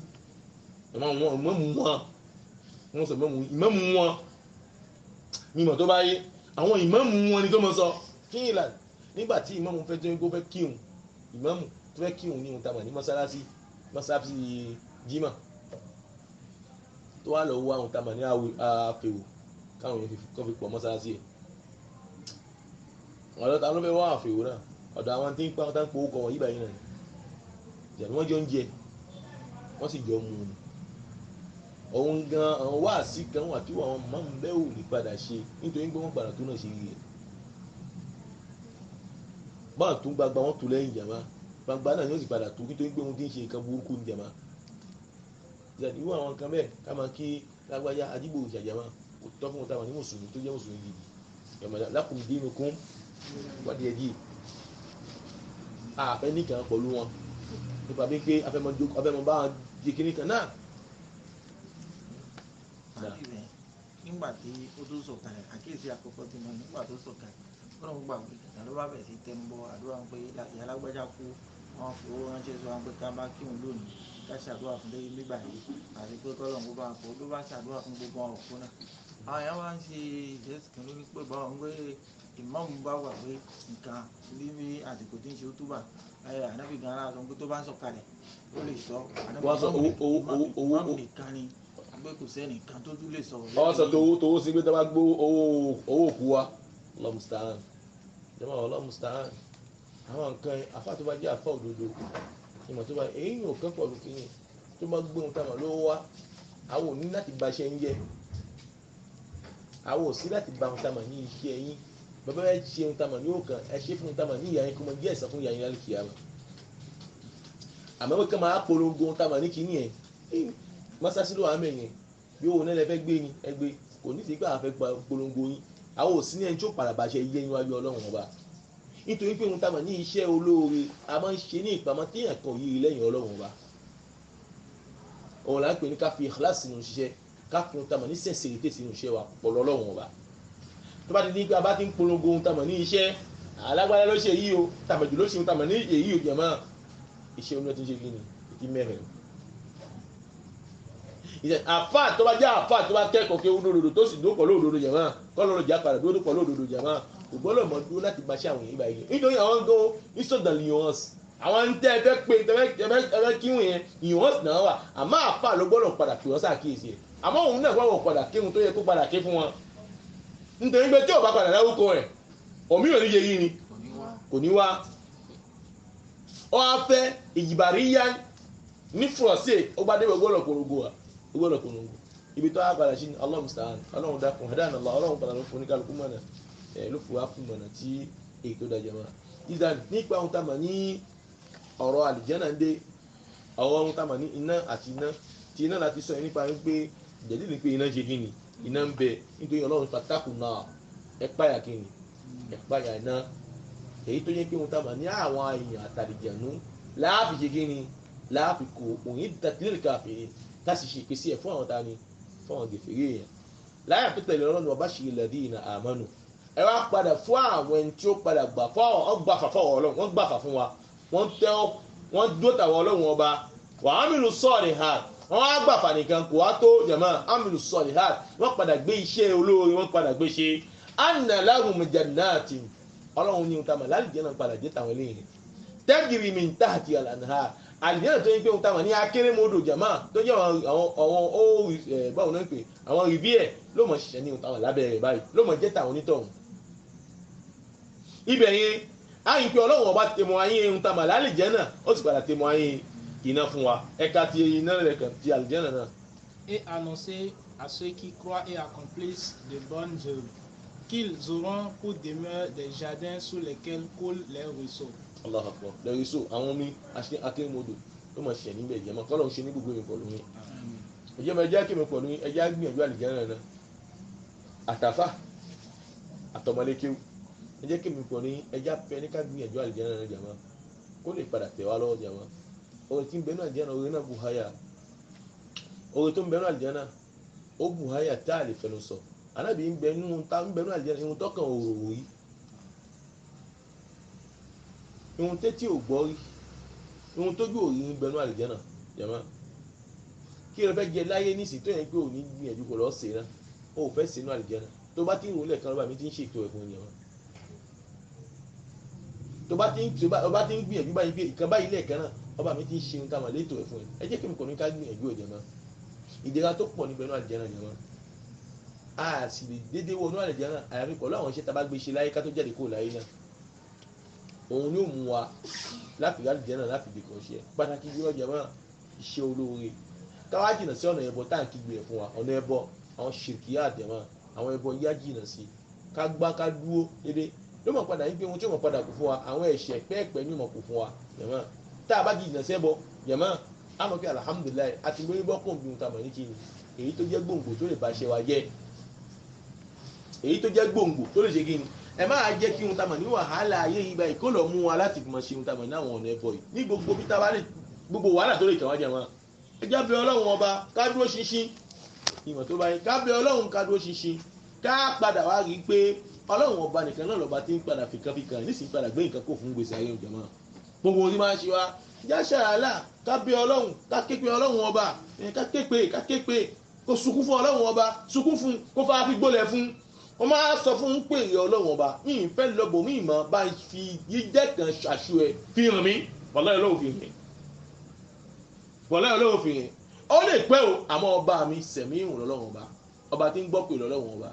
ìmáàmù wọn wọ́n sọ ìmáàmù wọn mímọ̀ tó bá yé àwọn ìmáàmù wọn ni tó mọ sọ kí ìlà nígbà tí ìmáàmù fẹ́ tó ń kó fẹ́ kíhùn ìmáàmù tó fẹ́ kíhùn ní ohun tamọ̀ ní mọ́sálásí jímà tó wà lọ wá ohun tamọ̀ ní àfẹ́wò káwọn yẹn kọ́ fi pọ̀ mọ́sálásí ẹ̀ ọ̀dọ̀ ta ló fẹ́ wá àfẹ́wò náà ọ̀dọ̀ àwọn tí ń pa owó kọ wọn yíba yìí náà ìjàdí wọ́n jọ ń jẹ wọ́n sì jọ mú un òun gan àwọn wáàsí kan wà tí àwọn máa ń bẹ́ ò lè padà ṣe nítorí pé wọ́n padà tó náà ṣe rí ẹ̀ báwọn tó ń gbagba wọn tó lẹ́yìn jàmá gbagba náà ni ó sì padà tó nítorí pé wọ́n ti ń ṣe nǹkan burúkú ní jàmá ìjàdí wọ́n àwọn nǹkan bẹ́ẹ̀ ká máa kí lágbájá àdìgbò ìṣàjàmá kò tọ́ fún wọn táwọn ní mùsùlùmí tó jẹ́ mùsùlùmí gidi yàmàdà lakum dinukum wádìí ẹ̀dí àfẹ́ nìkan pẹ̀lú wọn nípa bí pé afẹ́mọ́ bá wọn di kíní kan náà nígbà tí ó tó sọ̀kalẹ̀ àkíyèsí àkọ́kọ́ tí mo nígbà tó sọ̀kalẹ̀ kọ́nà gbà pé ìgbà ló bá bẹ̀rẹ̀ sí tẹnubọ àdúrà pé ìyá alágbájá kú wọn fi owó ránṣẹ́ sí wa pé ká bá kírun lónìí ká ṣàdúrà fún lẹ́yìn nígbà yìí àti pé kọ́lọ̀ ń bá fọ́ ló bá ṣàdúrà fún gbogbo àwọn òkú náà. àwọn èèyàn máa ń ṣe ìdẹ́sìkìn lórí pé báwọn ń gbé ìmáàmù bá wà pé nǹkan ní àsìkò tí ń ṣe túbà ànábì gan ara sọ pé tó bá ń sọ̀kalẹ̀ ó lè sọ ìmáàmù nìkan ni pé kò sẹ́nìkan tó tún lè sọ. wọ́n sọ tówó sí pé tó bá gbó owó òkú wa lọ́mùsítàn jẹ́mọ́ ọlọ́mùsítàn àwọn nǹkan afá tó bá jẹ́ afá òdodo ìmọ̀ tó bá èyí ò kẹ́kọ̀ọ́ lókè yẹn tó bá gbóhun táwọn ló wá àwọn ò ní láti ba iṣẹ́ ń jẹ́ àwọn ò sí láti ba ohun táwọn ní iṣẹ́ yín bàbá ẹ ṣe ohun táwọn ní òkàn ẹ ṣe fún ohun táwọn ní ìyá yín kó mọ jẹ́ ẹ̀san fún ìyá yín lálẹ́ kìí àmọ́ àmọ́ wọ́n kàn máa polongo ohun táwọn ní kíní yẹn mọ́sáàsì ló wà mẹ́yìn bí owó náà lẹ fẹ́ gbé yín ẹgbẹ́ kò ní sí pé àwọn fẹ́ polongo yín àwọn ò sí ní ẹni tí ó padà bá ṣe iye yín wájú ọlọ́run ọba nítorí pé ohun táwọn ní iṣẹ́ olóore a máa ń ṣe ní ìpamọ́ téèyàn kan yìí lẹ́yìn ọlọ́run ọba òun là ń pè ní ká fi ikhlas sínú iṣẹ́ ká fi ohun táwọn ní sincerity sínú iṣẹ́ wa pọ̀lọ́ ọlọ́run ọba tó bá ti ní pé a bá ti ń polongo ohun táwọn ní iṣẹ́ alágbára ló ṣe yìí o tàbẹ̀jù ló ṣe ohun táwọn ní èyí ò jẹ̀ mọ́ iṣẹ́ oní ọtí ń ṣe kí ni ìdí mẹ́rin àfà tó bá jẹ́ àfà tó bá kẹ́kọ̀ọ́ kí olódodo tó sì dúró pọ̀ lódodo jẹ̀mọ́ kọ́ lọ́rọ̀ jà padà dúró pọ̀ lódodo jẹ̀mọ́ kò gbọ́dọ̀ mọ̀ dúró láti bá ṣe àwọn èèyàn báyìí nítorí àwọn gan ìsọ̀dàn ìyọ̀ns àwọn ń tẹ́ ẹfẹ́ pé ẹfẹ́ kíwìn yẹn ìyọ̀ns náà wà àmọ́ àfà ló gbọ́dọ̀ padà pè wọ́n sàkíyèsí ẹ̀ àmọ́ òun náà wọ́n padà kírun tó yẹ kó padà ké fún wọn nítorí pé tí ò bá padà dáwúkọ ẹ̀ òmí ò ní yẹ yín ni kò ní wá ọ afẹ́ ìjìbàríyá ní fúrọ̀sì ó bá débẹ̀ gbọ́dọ̀ korogo wa gbọ́dọ̀ korogo ibi tó á padà sí ni Allahu musta'an ọlọ́run dákun hadana Allah ọlọ́run padà ló fún ní kálukú mọ̀nà ló fún wa fún mọ̀nà tí èyí tó dájọ́ wọn. ìdáni nípa ohun tá a mọ̀ ní ọ̀rọ̀ àlìjẹ́nà ń dé ọ̀rọ̀ ohun tá a mọ̀ ní iná àti iná tí iná láti sọ nípa wípé ìjẹ́dí ni pé iná ṣe kí ni iná ń bẹ nítorí ọlọ́run fatakù náà ẹ páyà kí ni ẹ páyà iná èyí tó yẹ pé ohun tá a mọ̀ ní àwọn èèyàn àtàlìjẹ̀nú láàfin ṣe kí ni láàfin kò òyìn tàtílẹ̀ káfíìn káṣí ṣe ìpèsè ẹ̀ fún àwọn tani fún àwọn gèfèrè yẹn láyà tó tẹ̀lé ọlọ́run ọba ṣe alladhina amanu ẹ wá padà fún àwọn ẹni tí ó padà gbà fún ọ gbàfà fún ọlọ́run wọ́n gbàfà fún wa wọ́n dó tàwọn ọlọ́run ọba wa amilu salihat wọ́n wá gbàfà nìkan kò wá tó jàmá amilu salihat wọ́n padà gbé iṣẹ́ olóore wọ́n padà gbé ṣe anna lahum jannatin ọlọ́run ní ìtàmà lálìjẹ́ náà padà jẹ́ tàwọn eléyìí tajri min tahtiha al-anhar àlìjẹ́nà tó ń pé ohun táwọn ní akérèmọdò jàmá tó jẹ́ àwọn báwo náà ń pè àwọn rìbí ẹ̀ ló mọ̀ ṣiṣẹ́ ní ohun táwọn lábẹ́ rẹ̀ báyìí ló mọ̀ jẹ́ tàwọn onítọ̀hún. ibẹ̀ yẹn àyìn pé ọlọ́run ọba tẹmọ ayé ohun táwọn àlìjẹ́nà ó sì padà tẹmọ ayé iná fún wa ẹ̀ka ti iná rẹ̀ kàn ti àlìjẹ́nà náà. Et annoncer à ceux qui croient et accomplissent de bonnes œuvres qu'ils auront pour demeure des jardins sous lesquels coulent les ruisseaux. Allahu Akbar lẹ́yìn so àwọn omi akérèmọdò tó mọ̀ ṣẹ̀ níbẹ̀ jẹ́ mọ́ kọ́lọ́ ń ṣe ní gbogbo mi pọ̀lú yín ẹjẹ́ mọ́ ẹjẹ́ kí mi pọ̀lú yín ẹjẹ́ gbìyànjú àlìjẹ́nà náà àtàfà àtọmọlékéwù ẹjẹ́ kí mi pọ̀lú yín ẹjẹ́ fẹ́ ní ká gbìyànjú àlìjẹ́nà náà jàmọ́ kó lè padà tẹ̀ wá lọ́wọ́ jàmọ́ orin tí ń bẹnu àlìjẹ́nà orin náà buhaya orin tó ń bẹnu àlìjẹ́nà ó buhaya tá a lè fẹnu sọ anábì ń bẹnu àlìjẹ́nà irun tọkàn òrò yìí ihun tẹ́tí ò gbọ́ rí ihun tójú òrí ń bẹnu àlìjẹ́nà jẹ́mọ́ kí ló fẹ́ jẹ láyé nísì tó yẹn pé ò ní gbìyànjú kò lọ́ọ́ sè náà ó fẹ́ sè nú àlìjẹ́nà tó bá ti ń rúlẹ̀ kan lọ́ba mi ti ń ṣètò ẹ̀ fún yẹn tó bá ti ń gbìyànjú báyìí pé ìkan báyìí lẹ́ẹ̀kan náà ọba mi ti ń ṣe ohun táwọn létò ẹ̀ fún yẹn ẹ jẹ́ kí mi kò ní ká gbìyànjú ẹ̀ jẹ́mọ́ ìdẹ̀ra tó pọ̀ ní bẹnu àlìjẹ́nà jẹ́mọ́ a sì lè dédé wọnú àlìjẹ́nà àyàfi pẹ̀lú àwọn iṣẹ́ tá a bá gbé ṣe láyé ká tó jáde kó láyé náà òun ni ó mú wa láti rí àlìjẹ́nà láti di kan ṣe pàtàkì bí ọjà máa iṣẹ́ olóore káwá jìnnà sí ọ̀nà ẹbọ táǹkì gbé fún wa ọ̀nà ẹbọ àwọn ṣìrìkì àdẹ̀mọ́ àwọn ẹbọ yá jìnnà sí ká gbá ká dúró dédé ló mọ̀ padà yín pé ohun tí ó mọ̀ padà kù fún wa àwọn ẹ̀ṣẹ̀ pẹ́ẹ́pẹ́ ní mọ̀ kù fún wa jẹ̀mọ́ tá a bá jìnnà sẹ́bọ jẹ̀mọ́ á mọ̀ pé alhamdulilayi àti lórí bọ́kùn bí ohun tá a mọ̀ ní kí ni èyí tó jẹ́ gbòǹgbò tó lè ba ṣe wa jẹ́ èyí tó jẹ́ gbòǹgbò tó lè ṣe kí ni ẹ máa jẹ́ kí ohun tá a mọ̀ ní wàhálà ayé yìí báyìí kó lọ mú wa láti mọ̀ ṣe ohun tá a mọ̀ ní àwọn ọ̀nà ẹbọ yìí ní gbogbo bí tá a bá lè gbogbo wàhálà tó lè kàn wá jẹ wọn ẹ jẹ́ bí ọlọ́run ọba ká dúró ṣinṣin ìmọ̀ tó bá yẹ ká bẹ ọlọ́run ká dúró ṣinṣin ká padà wá rí i pé ọlọ́run ọba nìkan náà lọ́ba tí ń padà fìkan nísìnyí padà gbé nǹkan kò fún gbèsè ayé ìjọba gbogbo ohun tí máa ń ṣe wá já ṣàlà ká bẹ ọlọ́run ká képe ọlọ́run ọba ká képe kó sunkún fún ọlọ́run ọba sunkún fún kó fà á fi gbólẹ̀ fún wọ́n máa sọ fún un pé èrè ọlọ́run ọba mi ì fẹ́ lọ́bọ̀ mi ì mọ̀ bá fi yíjẹ́ kan ṣàṣù ẹ̀ fi hàn mí wàláhì ọlọ́run fi hàn wàláhì ọlọ́run fi hàn ó lè pẹ́ o àmọ́ ọba mi sẹ̀mí ìhùn lọ́lọ́run ọba tí ń gbọ́ pé lọ́lọ́run ọba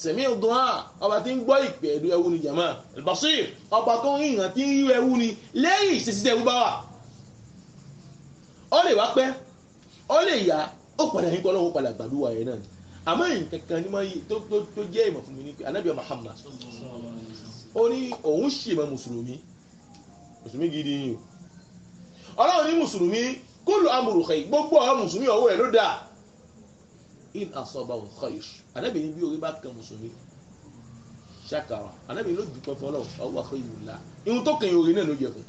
sẹ̀mí ìdùn á ọba tí ń gbọ́ ìpè ẹ̀dùn ẹ̀wù ni jàmá al-Basir ọba tó ń rìnrìn tí ń rí ẹ̀wù ni lẹ́yìn ìṣesí ẹ̀wù bá wà ó lè wá pẹ́ ó lè yá ó padà yín kọ́ ọlọ́run padà gbàdúrà yẹn náà àmọ́ nǹkan kan ní máa yí tó jẹ́ ìmọ̀ fún mi ní pé Ànábì Muhammad ó ní òun ṣèmọ̀ mùsùlùmí gidi ni o ọlọ́run ní mùsùlùmí kullu amru khair gbogbo àwọn mùsùlùmí ọwọ́ ẹ̀ ló dáa in asabahu khair Ànábì ní bí orí bá kan mùsùlùmí ṣàkàrà Ànábì ló dùpẹ́ fún ọlọ́run ọwọ́ khairullah ihun tó kàn yín orí náà ló jẹ fún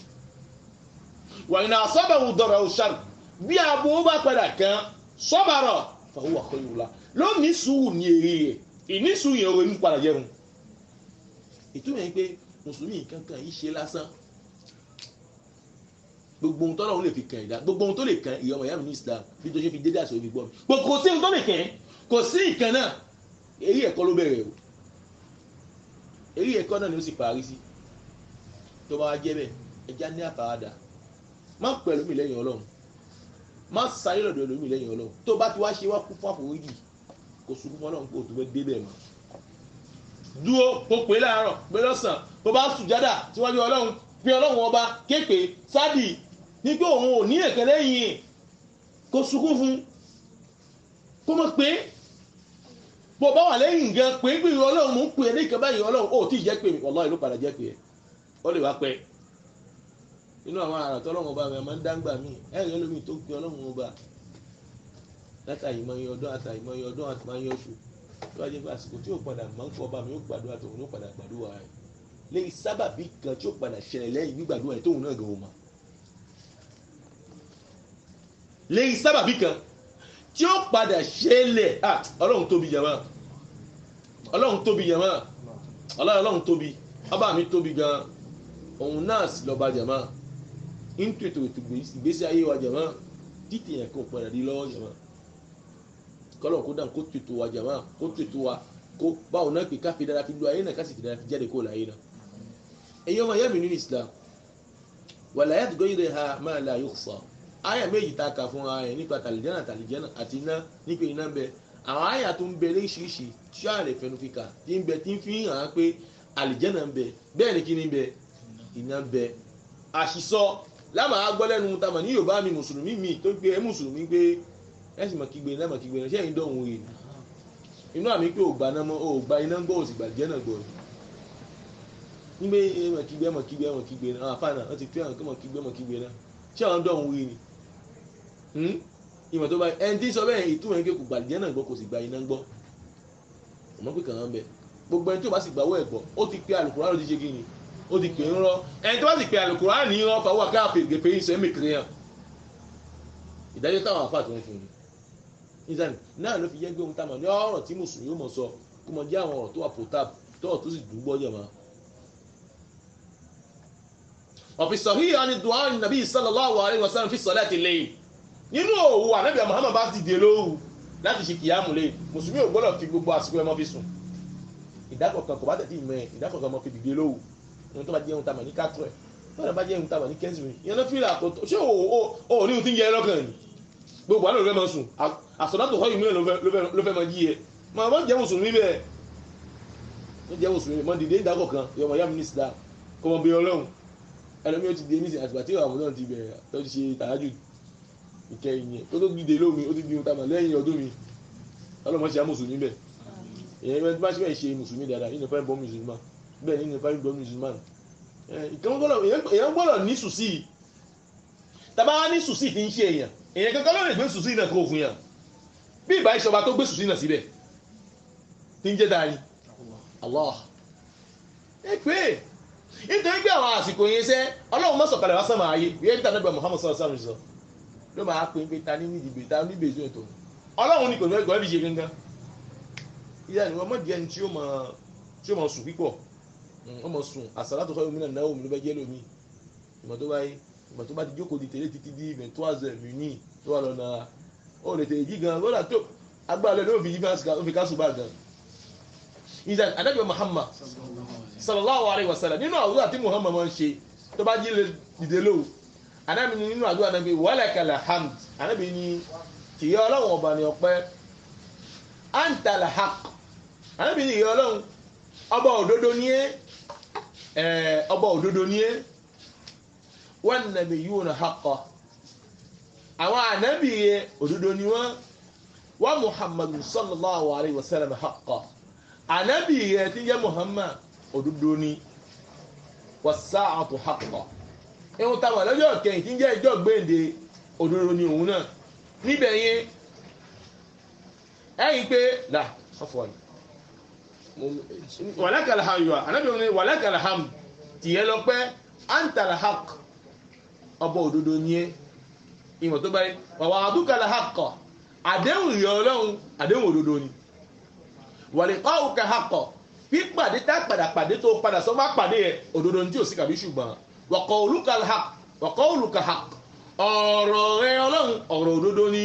wa in asabahu darru sharr bí abo bá padà kan sabara fa huwa khairullah ló ní sùúrù ní èrè rẹ̀ ìní sùúrù yẹn orí ń padà jẹun ìtumọ̀ yẹn pé mùsùlùmí kankan yìí ṣe lásán gbogbo ohun tọ́lọ́run lè fi kàn ìdá gbogbo ohun tó lè kàn ìyọmọ ìyá mi ní Islam bí tó ṣe fi dédé àṣọ ìgbọ́ mi kò sí ohun tó lè kàn kò sí ìkan náà èyí ẹ̀kọ́ ló bẹ̀rẹ̀ o èyí ẹ̀kọ́ náà ni ó sì parí sí tó bá wá jẹ́ bẹ́ẹ̀ ẹja ní àfaradà má pẹ̀lú mi lẹ́yìn Ọlọ́run má sáré lọ́dọ̀ ẹlòmíì lẹ́yìn Ọlọ́run tó bá ti wá ṣe wá kú fún àforíjì kò sunkún fún Ọlọ́run kó tó fẹ́ dé bẹ́ẹ̀ mọ́ dúró kó pé láàárọ̀ pé lọ́sàn tó bá sùjádà síwájú Ọlọ́run pé Ọlọ́run ọba képe sádì ní pé òun ò ní ẹ̀kẹ́ lẹ́yìn kó sunkún fún kó mọ̀ pé bó bá wà lẹ́yìn gan pé pé Ọlọ́run mú pé ní ìkẹ́ báyìí Ọlọ́run ó tí jẹ́ pé mi wallahi ló padà jẹ́ pé ó lè wá pẹ́ inú àwọn àrà tọ́lọ́run ọba mi máa ń dáńgbà mí ẹ̀rìn ẹlòmíì tó pe Ọlọ́run ọba látàyìmọye ọdún àtàyìmọye oṣù tó wá jẹ́ pé àsìkò tí ó padà máa ń kọ́ ọba mi ó gbàdúrà tóun ó padà gbàdúrà rẹ̀ lẹ́yìn sábàbí kan tí ó padà ṣẹlẹ̀ lẹ́yìn gbígbàdúrà rẹ̀ tóun náà gan o mọ̀ lẹ́yìn sábàbí kan tí ó padà ṣẹlẹ̀ Ọlọ́run tóbi jàmá Ọlọ́run tóbi jàmá Ọlọ́run tóbi ọba mi tóbi gan òun náà sì lọ́ba jàmá ń tètè ìgbésí ayé wa jàmá títì yẹn kò padà di lọ́wọ́ jàmá kọ́lọ̀ kó dàn kó tètò wa jàmá kó tètò wa kó báwo náà pè káfí dára fi lu ayé náà ká sì fi dára fi jáde kó láyé náà ẹ̀yin ọmọ ìyá mi nínú Islam wal ayatu ghayruha ma la yukhsa àyà méjì tá a kà fún ara ẹ̀ nípa tàlìjánà àti iná nípa iná ń bẹ àwọn àyà tó ń bẹ léṣiríṣi tí a lè fẹnu fi kà tí ń bẹ tí ń fi hàn án pé àlìjánà ń bẹ bẹ́ẹ̀ ni kí ni ń bẹ iná ń bẹ àṣìsọ lámà á gbọ́ lẹ́nu tamọ̀ ní Yorùbá mi mùsùlùmí mi tó gbé ẹ mùsùlùmí gbé ẹ sì mọ̀ kígbe náà mọ̀ kígbe náà ṣẹ́yìn dọ̀hún rè inú àmì pé ògbà náà mọ́ ògbà iná gbọ́ òsì gbàlìjẹ́ náà gbọ́ nígbé mọ̀ kígbe náà àfààná wọ́n ti fi hàn kí mọ̀ kígbe náà ṣé àwọn dọ̀hún rè ni ìmọ̀ tó bá ẹni tí sọ bẹ́ẹ̀ ìtumọ̀ yẹn pé kò gbàlìjẹ́ náà gbọ́ kò sì gba iná gbọ́ ọmọ pé kàn án bẹ gbogbo ẹni tó bá sì gbàwọ́ ẹ̀ gbọ́ ó ti pe Al-Qur'an ló ti ṣe kí ni ó ti pè ń rọ ẹni tó bá sì pe Al-Qur'an ní rọ fàwọn akáàpè gèpè yìí sẹ́mi kiri hàn ìdájọ́ táwọn àfáà tí wọ́n fún ni ìsàní náà ló fi jẹ́ gbé ohun táwọn ní ọ̀rọ̀ tí mùsùlùmí yóò mọ̀ sọ kó mọ jẹ́ àwọn ọ̀rọ̀ tó wà pòtáp tọ́ọ̀ tó sì dùgbọ́ jẹ̀ mọ́. ọ̀fi sahih àni du'a nàbí sallallahu alaihi wasallam fi salati al-layl nínú òwú ànábì Muhammad bá ti dé lóru láti ṣe kìyàmù lé mùsùlùmí ò gbọ́dọ̀ fi gbogbo àsìkò ẹ̀ mọ́ fi sùn ìdákọ̀kan kò bá tẹ̀ tí ì mọ́ ẹ̀ ìdákọ̀kan mọ́ fi dìde lóru ohun tó bá jẹ́ ohun táwọn ní kátó ẹ̀ tó bá jẹ́ ohun táwọn ní kẹ́sìmì ìyẹn náà fílà àkótó ṣé o ní ohun tí ń jẹ lọ́kàn yìí gbogbo àná ló fẹ́ máa sùn àsọ̀dátò kọ́ ìmúlẹ̀ ló fẹ́ máa jí ẹ máa jẹ́ mùsùlùmí bẹ́ẹ̀ ó jẹ́ mùsùlùmí mọ́ dìde ìdákọ̀kan yọmọ yá mi ní sídá kọ́ mọ bí Ọlọ́run ẹlòmí ó ti dé nísìnyí àtìgbà tí àwọn náà ti bẹ̀rẹ̀ tó ti ṣe tààjù ìkẹyìn yẹn tó dìde lómi ó ti di ohun táwọn lẹ́yìn ọdún mi ọlọ́mọ ṣe á mùsùlùmí bẹ́ẹ̀ èyàn bá ṣe ṣe mùsùlùmí dáadáa nínú fẹ́ bọ́ mùsùlùmí bẹ́ẹ̀ nínú fẹ́ bọ́ mùsùlùmí èyàn gbọ́dọ̀ ní sùsì tàbá wá ní sùsì fi ń ṣe èyàn kankan ló lè gbé sùsì náà kó fún yàn bí ìbá ìṣọba tó gbé sùsì náà síbẹ̀ tí ń jẹ́ dáa Allah ẹ pé nítorí pé àwọn àsìkò yẹn sẹ́ Ọlọ́run mọ́ sọ̀kalẹ̀ wá sánmà ayé bí ẹ́ ń tàbí Muhammad sallallahu alaihi wasallam ló máa pè é pé ta ní nídìí ta ní bèzú ètò ọlọ́run ní kò ní ẹgbẹ́ bí ṣe gangan ìyá ni wọ́n mọ̀ díẹ̀ ní tí ó mọ̀ sùn pípọ̀ wọ́n mọ̀ sùn àsàlátù khayrun minan nawm ló bẹ́ jẹ́ lómi ìmọ̀ tó bá ti jókòó di tèlé títí di 23h minuit tó wà lọ́nà ó lè tèlé jí gan lọ́dà tó agbára lẹ́nu òfin kásù bá gan ìyá Ànábì Muhammad sallallahu alaihi wasallam nínú àdúrà tí Muhammad máa ń ṣe tó bá jí lè dìde lóò Ànábì ní nínú àdúrà Ànábì walakal hamd Ànábì ní tìyẹ́ ọlọ́run ọba ní ọpẹ́ antal haq Ànábì ní ìyẹ́ ọlọ́run ọba òdodo ní ẹ́ wan nabiyyuna haqqa àwọn ànábì yẹ òdodo ni wọ́n wa Muhammadu sallallahu alaihi wasallam haqqa ànábì yẹ tí jẹ́ Muhammad òdodo ni was-sa'atu haqqa ẹ̀hún táwọn lọ́jọ́ kẹyìn tí jẹ́ ìjọ gbéǹde òdodo ni òun náà níbẹ̀ yẹn ẹ̀yìn pé là ọ̀fọ̀ ni walakal hamd ànábì wọn ni walakal hamd tìyẹ́ lọ pé antal haqq ọba òdodo ní ẹ́ ìmọ̀ tó báyìí wàwà àdúkàlà haqqa àdéhùn ìyọ̀ ọlọ́run àdéhùn òdodo ni wàlíqā'uka haqqa pípàdé tá pàdé tó padà sọ bá pàdé ẹ̀ òdodo ní tí ò sí kàbí ṣùgbọ́n wa qawluka haqq ọ̀rọ̀ rẹ̀ ọlọ́run ọ̀rọ̀ òdodo ni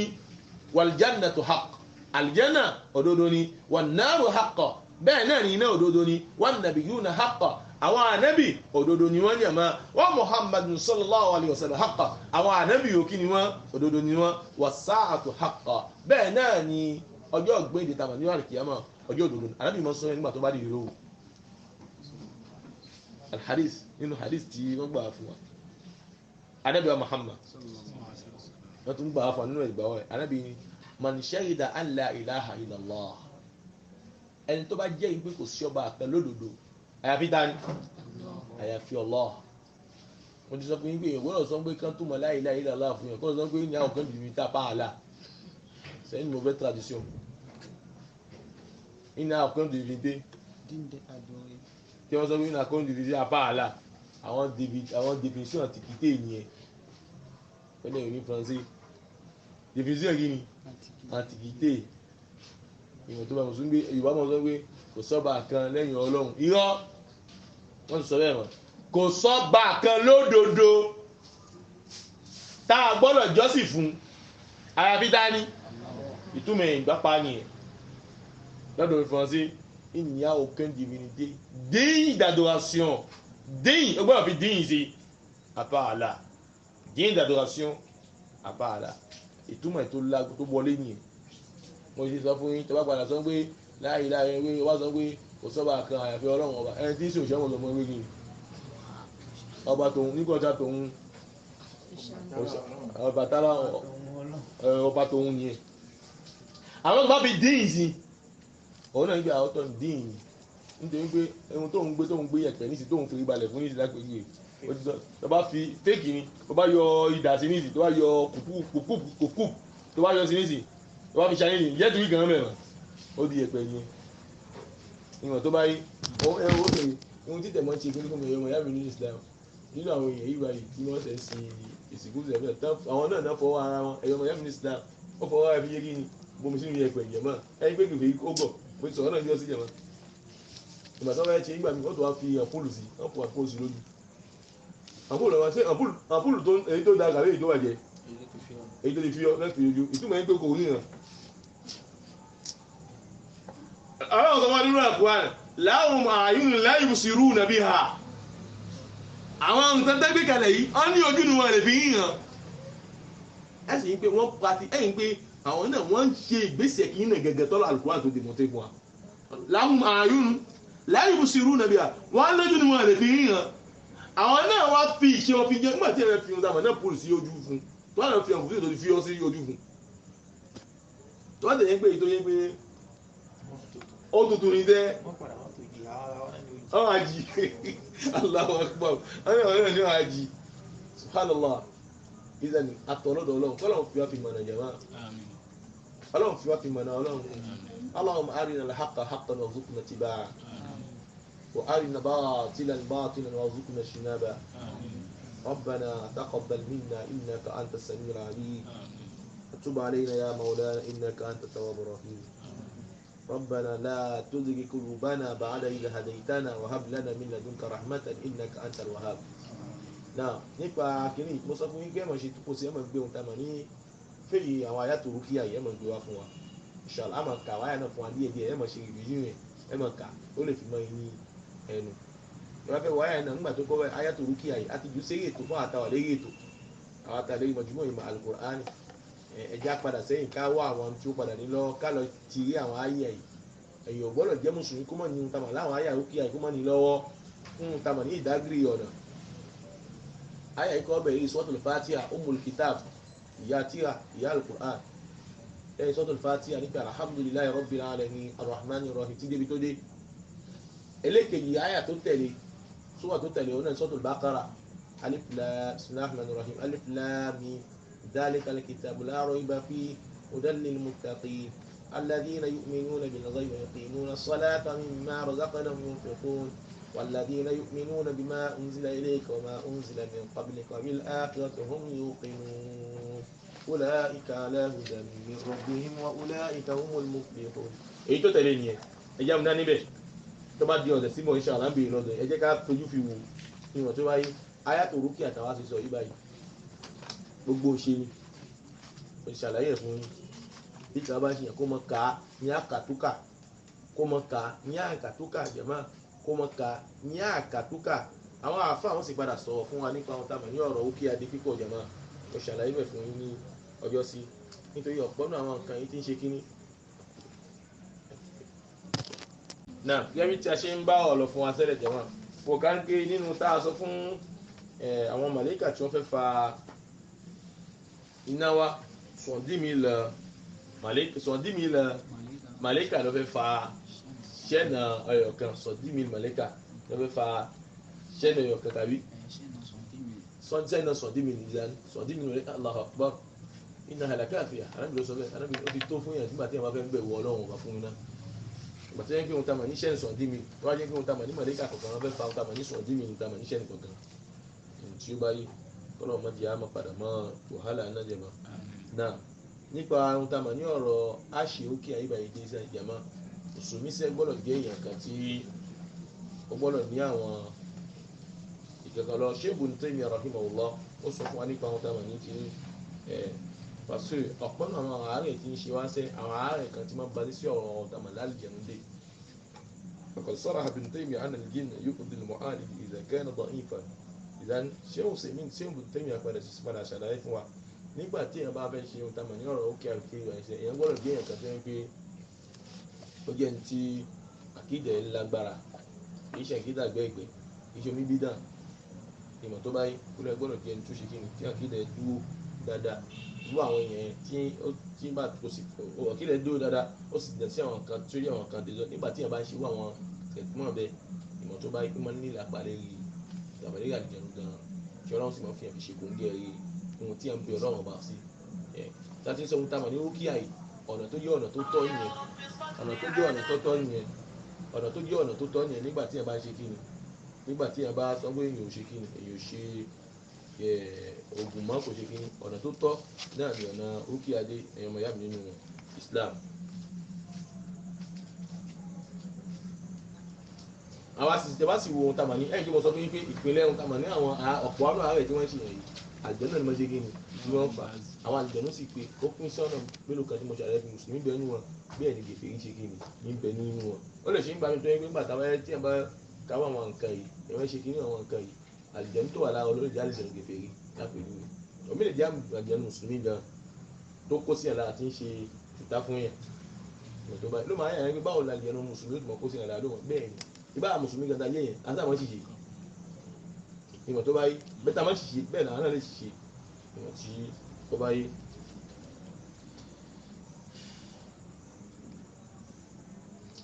wal jannatu haqq aljanna òdodo ni wan naru haqqa bẹ́ẹ̀ náà ni iná òdodo ni wan nabiyyuna haqqa àwọn ànábì òdodo ni wọ́n yàmá wa Muhammadun sallallahu alaihi wasallam haqqa àwọn ànábì yòókì ni wọ́n òdodo ni wọ́n was-sa'atu haqqa bẹ́ẹ̀ náà ni ọjọ́ ìgbéǹde tàbí ní àlùkìyámà ọjọ́ òdodo ànábì mọ́ sọ́yìn nígbà tó bá di ìró alhadith nínú hadith tí wọ́n gbà fún wa ànábì wa Muhammad wọ́n tún gbà fún wa nínú ìgbà wọ́n ànábì ni man shahida an la ilaha illallah ẹni tó bá jẹ́ ìpín kò sí ọba àpẹ lódodo àyàfi dání àyàfi Allah mo ti sọ pé yín pé èèyàn gbọ́dọ̀ sọ pé kán tó mọ̀ la ilaha illallah fún yàn kó sọ pé ní àwọn kan bìbí tá a pa àlà c'est une mauvaise tradition ní àwọn kan bìbí dé tí wọ́n sọ pé ní àwọn kan bìbí dé a pa àlà àwọn définition antiquité nìyẹn pẹ̀lú ìròyìn français définition yìí ni antiquité ìwọ̀n tó bá mọ̀ sún pé Yorùbá mọ̀ sọ pé kò sọ́ba kan lẹ́yìn Ọlọ́run irọ́ wọ́n ti sọ bẹ́ẹ̀ mọ̀ kò sọ́ba kan lódodo tá a gbọ́dọ̀ jọ́sìn fún àyàfi dání ìtumọ̀ ìgbàpá nìyẹn lọ́dọ̀ Français il n'y a aucune divinité digne d'adoration digne o gbọ́dọ̀ fi digne sí à part Allah digne d'adoration à part Allah ìtumọ̀ tó lágbó tó wọlé nìyẹn mo ti sọ fún yín tó bá padà sọ pé láàyè láàyè wá sọ pé kò sọ́ba kan àyàfi Ọlọ́run ọba ẹni tí sì òṣèwọ̀n lọ́mọ ewé gini ọba tòun nígbàjá tòun ọba tálá ọba tòun nìyẹn àwọn tó bá fi dín sí òun náà ń gbé àwọn tó ń dín nítorí pé ohun tóun gbé yẹ̀pẹ̀ nísì tóun fi balẹ̀ fún nísì lápẹ̀jù rẹ̀ tó bá fi fẹ́ẹ̀kì ni tó bá yọ ìdà sí nísì tó bá yọ kùkù tó bá yọ sí nísì tó bá fi ṣayé ní jẹ́ torí gan mẹ́rin ó di yẹ̀pẹ̀ yẹn ìwọ̀n tó bá yí ohun títẹ̀ mọ́ ṣe fún ẹ̀yọ́ ìyá mi ní Islam nínú àwọn èèyàn yìí báyìí tí wọ́n ṣe ń sin ìsìnkú ìṣẹ̀fẹ̀ àwọn náà fọwọ́ ara wọn ẹ̀yọ́ ìyá mi ní Islam ó fọwọ́ ara fi yé kí ni bomi sínú yẹ̀pẹ̀ yẹ̀mọ́ ẹ̀yìn pé kìfèé ó gọ̀ pé sọ̀rọ̀ náà yọ sí yẹ̀mọ́ ìgbà tó bá ṣe nígbà mi ó tó wá fi àpòlù sí ọ̀pọ̀ àpòlù sí lójú àpòlù tó èyí tó da gàrí èyí tó bàjẹ́ èyí tó lè fi ọ lẹ́fì ojú ìtumọ̀ yín pé kò rí hàn. àwọn ọ̀sán wọn nínú àkùrá rẹ̀ láwọn àyùn láyé bùsùrù nàbí ha àwọn nǹkan tẹ́gbẹ́ kalẹ̀ yìí wọ́n ní ojú ni wọn lè fi yín hàn. ẹ sì ń pé wọ́n pati ẹ̀yìn pé àwọn náà wọ́n ń ṣe ìgbésẹ̀ kí ní gẹ́gẹ́ tọ́lá àlùkùrá tó dì mọ́tẹ́ fún wa. láwọn àyùn láyé bùsùrù nàbí ha wọ́n lójú ni wọn lè fi yín hàn. àwọn náà wá fi ìṣe wọn fi jẹ nígbà tí ẹ fi hàn dáwọn náà pòlù sí ojú fún tó wà lọ fi hàn fún tó fi ọ sí ojú fún. tó wà tẹ̀yẹ́ pé ètò yẹn pé ó tuntun ní tẹ́ ọ́ àjì Allahu Akbar àwọn ọ̀rẹ́ ní àjì subhanallah ìzẹ̀ni àtọ̀lọ́dọ̀ ọlọ́run kọ́lọ́run fi wá fi mọ̀nà jẹ̀má ọlọ́run fi wá fi mọ̀nà ọlọ́run Allahumma arina al-haqqa haqqan warzuqna ittiba'ah wa arina batilan batilan warzuqna ijtinabah ربنا تقبل منا إنك أنت السميع العليم تب علينا يا مولانا إنك أنت التواب الرحيم ربنا لا تزغ قلوبنا بعد إذ هديتنا وهب لنا من لدنك رحمة إنك أنت الوهاب. Now nípa kínní mo sọ fún yín kí ẹ mọ̀ ṣe tó kó sí ẹ mọ̀ gbé ohun tá a mọ̀ ní fèyí àwọn àyà tó rúkìá yìí ẹ mọ̀ gbé wá fún wa inshallah a mọ̀ kà wáyà náà fún wa díẹ̀ díẹ̀ ẹ mọ̀ ṣe rìbìyìn rẹ̀ ẹ mọ̀ kà ó lè fi mọ́ yín ní ẹnu ìwà fẹ́ wáyà náà nígbà tó kọ́ àyà tó rúkìá yìí àti jù sérí ètò fún àtàwà lérí ètò àwọn àtàlẹ́ ìmọ̀júmọ̀ ìmọ̀ Al-Qur'ani ẹja padà sẹ́yìn ká wá àwọn tí ó padà nílọ ká lọ ti rí àwọn àyà yìí ẹ̀yìn ò gbọ́dọ̀ jẹ́ mùsùlùmí kó mọ̀ ní ohun tamọ̀ láwọn àyà rúkìá yìí kó mọ̀ ní lọ́wọ́ fún tamọ̀ ní ìdágìrì ọ̀nà aya ikọ̀ bẹ̀rẹ̀ suratul Fatiha Ummul Kitab ìyá tíra ìyá Al-Qur'an lẹ́yìn suratul Fatiha nípa alhamdulillahi rabbil alamin arrahmanir rahim tí débi tó dé elékejì aya tó tẹ̀lé súwà tó tẹ̀lé ọ̀nà suratul Baqara alif lam bismillahir rahmanir rahim alif lam mim dhalikal kitabu la rayba fihi hudan lil muttaqin alladhina yu'minuna bil ghaibi wa yuqimuna as-salata mimma razaqnahum yunfiqun والذين يؤمنون بما أنزل إليك وما أنزل من قبلك وبالآخرة هم يوقنون أولئك على هدى من ربهم وأولئك هم المفلحون. èyí tó tẹ̀lé nìyẹn ẹ jẹ́ àmúdá níbẹ̀ tó bá di ọ̀sẹ̀ síbọ̀ insha Allah ń bèèrè lọ́dọ̀ ẹ jẹ́ ká tójú fi wò ìwọ̀n tó wáyé ayátò rúkì àtàwá ti sọ yí báyìí gbogbo ṣe ni mo ṣàlàyé ẹ̀ fún yín bí tí wọ́n bá ṣe yàn kó mọ ká ní àkàtúkà kó mọ ká ní àkàtúkà jẹ̀mọ́ kó mọ ká ní àkàtúkà àwọn àáfàá wọn sì padà sọ̀rọ̀ fún wa nípa àwọn táwọn ní ọ̀rọ̀ òkè adé pípọ̀ jẹ̀mọ́ mo ṣàlàyé bẹ̀ fún yín ní ọjọ́ sí nítorí ọ̀pọ̀ náà àwọn nǹkan yìí ti ń ṣe kínní. náà gẹ́gẹ́ bí tí a ṣe ń bá ọ̀lọ̀ fún wa tẹ́lẹ̀ jẹ̀mọ́ kò ká ń gé nínú tá a sọ fún àwọn màlẹ́kà tí wọ́n fẹ́ fa iná wa sọ̀ndínmìlà màlẹ́kà ló fẹ́ fa chaîne ọ̀yọ̀kan sọ̀ndínmìlà màlẹ́kà ló fẹ́ fa chaîne ọ̀yọ̀kan tàbí chaîne sọ̀ndínmìlà ìlànà sọ̀ndínmìlà Allahu Akbar iná halakafiya anábì ló sọ bẹ́ẹ̀ anábì ó ti tó fún yàn nígbà tí yàn bá fẹ́ ń bẹ̀ wọ ọlọ́run ọba fún iná ìgbà tí yẹn kí wọn ta mà ní chaîne sọ̀ndínmìlà wọ́n á jẹ́ kí wọn ta mà ní màlẹ́kà kọ̀ọ̀kan wọn fẹ́ fa wọn ta mà ní sọ̀ndínmìlà ta mà ní chaîne kọ̀ọ̀kan tí ó bá yí kọ́lọ̀ ọmọ di àmọ́ padà mọ́ wàhálà anájẹba náà nípa ohun tá a mọ̀ ní ọ̀rọ̀ àṣẹ òkè àyíbáyé dé iṣẹ́ ìjàmá mùsùlùmí sẹ́ gbọ́dọ̀ jẹ́ èèyàn kan tí ó gbọ́dọ̀ ní àwọn ìkẹ̀kọ̀ lọ ṣéèbù ní Taymiyyah rahimahullah ó sọ fún wa nípa ohun tá a mọ̀ ní kiri pàṣẹ ọ̀pọ̀ náà àwọn àárẹ̀ tí ń ṣe wá sẹ́ àwọn àárẹ̀ kan tí máa ń balẹ̀ sí ọ̀rọ̀ ohun tá a mọ̀ lálìjẹ̀nu dé فقد صرح ابن تيمية أن الجن يؤذي المعالج إذا كان ضعيفا ìdáni ṣé o sèmi ṣé o tẹ́mi àpadà ṣàlàyé fún wa nígbà tí èèyàn bá fẹ́ ṣe ohun tamọ̀ ní ọ̀rọ̀ òkè àrùkè ìrìnàṣẹ́ èèyàn gbọ́dọ̀ jẹ́ èèyàn kan tó ń pé ó jẹ́ ní tí àkídẹ̀ lágbára kì í ṣe àkídà gbẹ́gbẹ́ kì í ṣe omi bídà ìmọ̀ tó báyìí kúlẹ̀ gbọ́dọ̀ jẹ́ ní tó ṣe kíni tí àkídẹ̀ dúró dáadáa irú àwọn èèyàn tí bá tó sì àkídẹ̀ dúró dáadáa ó sì dẹ̀ sí àwọn kan tó yẹ àwọn kan dèjọ́ nígbà tí èèyàn bá ń ṣe irú àwọn ẹ̀gbọ́n bẹ́ẹ̀ ìmọ̀ tó báyìí ó máa ń ní ìlàpàlẹ́ rí àbẹ̀rẹ̀ àdìjẹ̀nu gan kí ọlọ́run sì máa fi hàn fi ṣe kòńgẹ́ rí ohun tí a ń pe ọlọ́run ọba sí láti sọ ohun tá a mọ̀ ní rúkìá yìí ọ̀nà tó jẹ́ ọ̀nà tó tọ́ yẹn ọ̀nà tó jẹ́ ọ̀nà tó tọ́ yẹn ọ̀nà tó jẹ́ ọ̀nà tó tọ́ yẹn nígbà tí a bá ń ṣe kíni nígbà tí a bá sọ pé èèyàn ò ṣe kíni èèyàn ò ṣe oògùn mọ́ kò ṣe kíni ọ̀nà tó tọ́ náà ni ọ̀nà rúkìá dé ẹ̀yàn mọ̀ yá mi nínú Islam. àwọn asìsìtẹ́ bá sì wo ohun tamà ní ẹ̀yìn tí mo sọ fún yín pé ìpínlẹ̀ ohun tamà ní àwọn ọ̀pọ̀ àwọn ààrẹ tí wọ́n ń ṣe yẹn yìí àlùjànnú náà ni wọ́n ṣe gíní tí wọ́n fà àwọn àlùjànnú sì pé ó pín sọ́nà mélòó kan tí mo ṣàlàyé fún mùsùlùmí bẹ́ẹ̀ nínú wọn bẹ́ẹ̀ ni gèfèrí ṣe gíní ní bẹ́ẹ̀ nínú wọn ó lè ṣe ń gbà mí tó yẹ pé nígbà táwọn ẹ tí wọn bá káwọ́ àwọn nǹkan yìí ẹ̀wọ́n ṣe kíní àwọn nǹkan yìí àlùjànnú tó wà lára olórí jẹ́ àlùjànnú gèfèrí lápẹ̀lú omi lè jẹ́ àlùjànnú mùsùlùmí gan tó kó sí àlá àti ń ṣe ìta fún yẹn ló máa yà yẹn pé báwo làlùjànnú mùsùlùmí tó mọ̀ kó sí àlá lóhùn bẹ́ẹ̀ ni ìbá mùsùlùmí gàdá yé yẹn àtàwọn ṣìṣe ìmọ̀ tó bá yé bẹ́tà máa ṣìṣe bẹ́ẹ̀ náà náà lè ṣìṣe ìmọ̀ tí ó bá yé.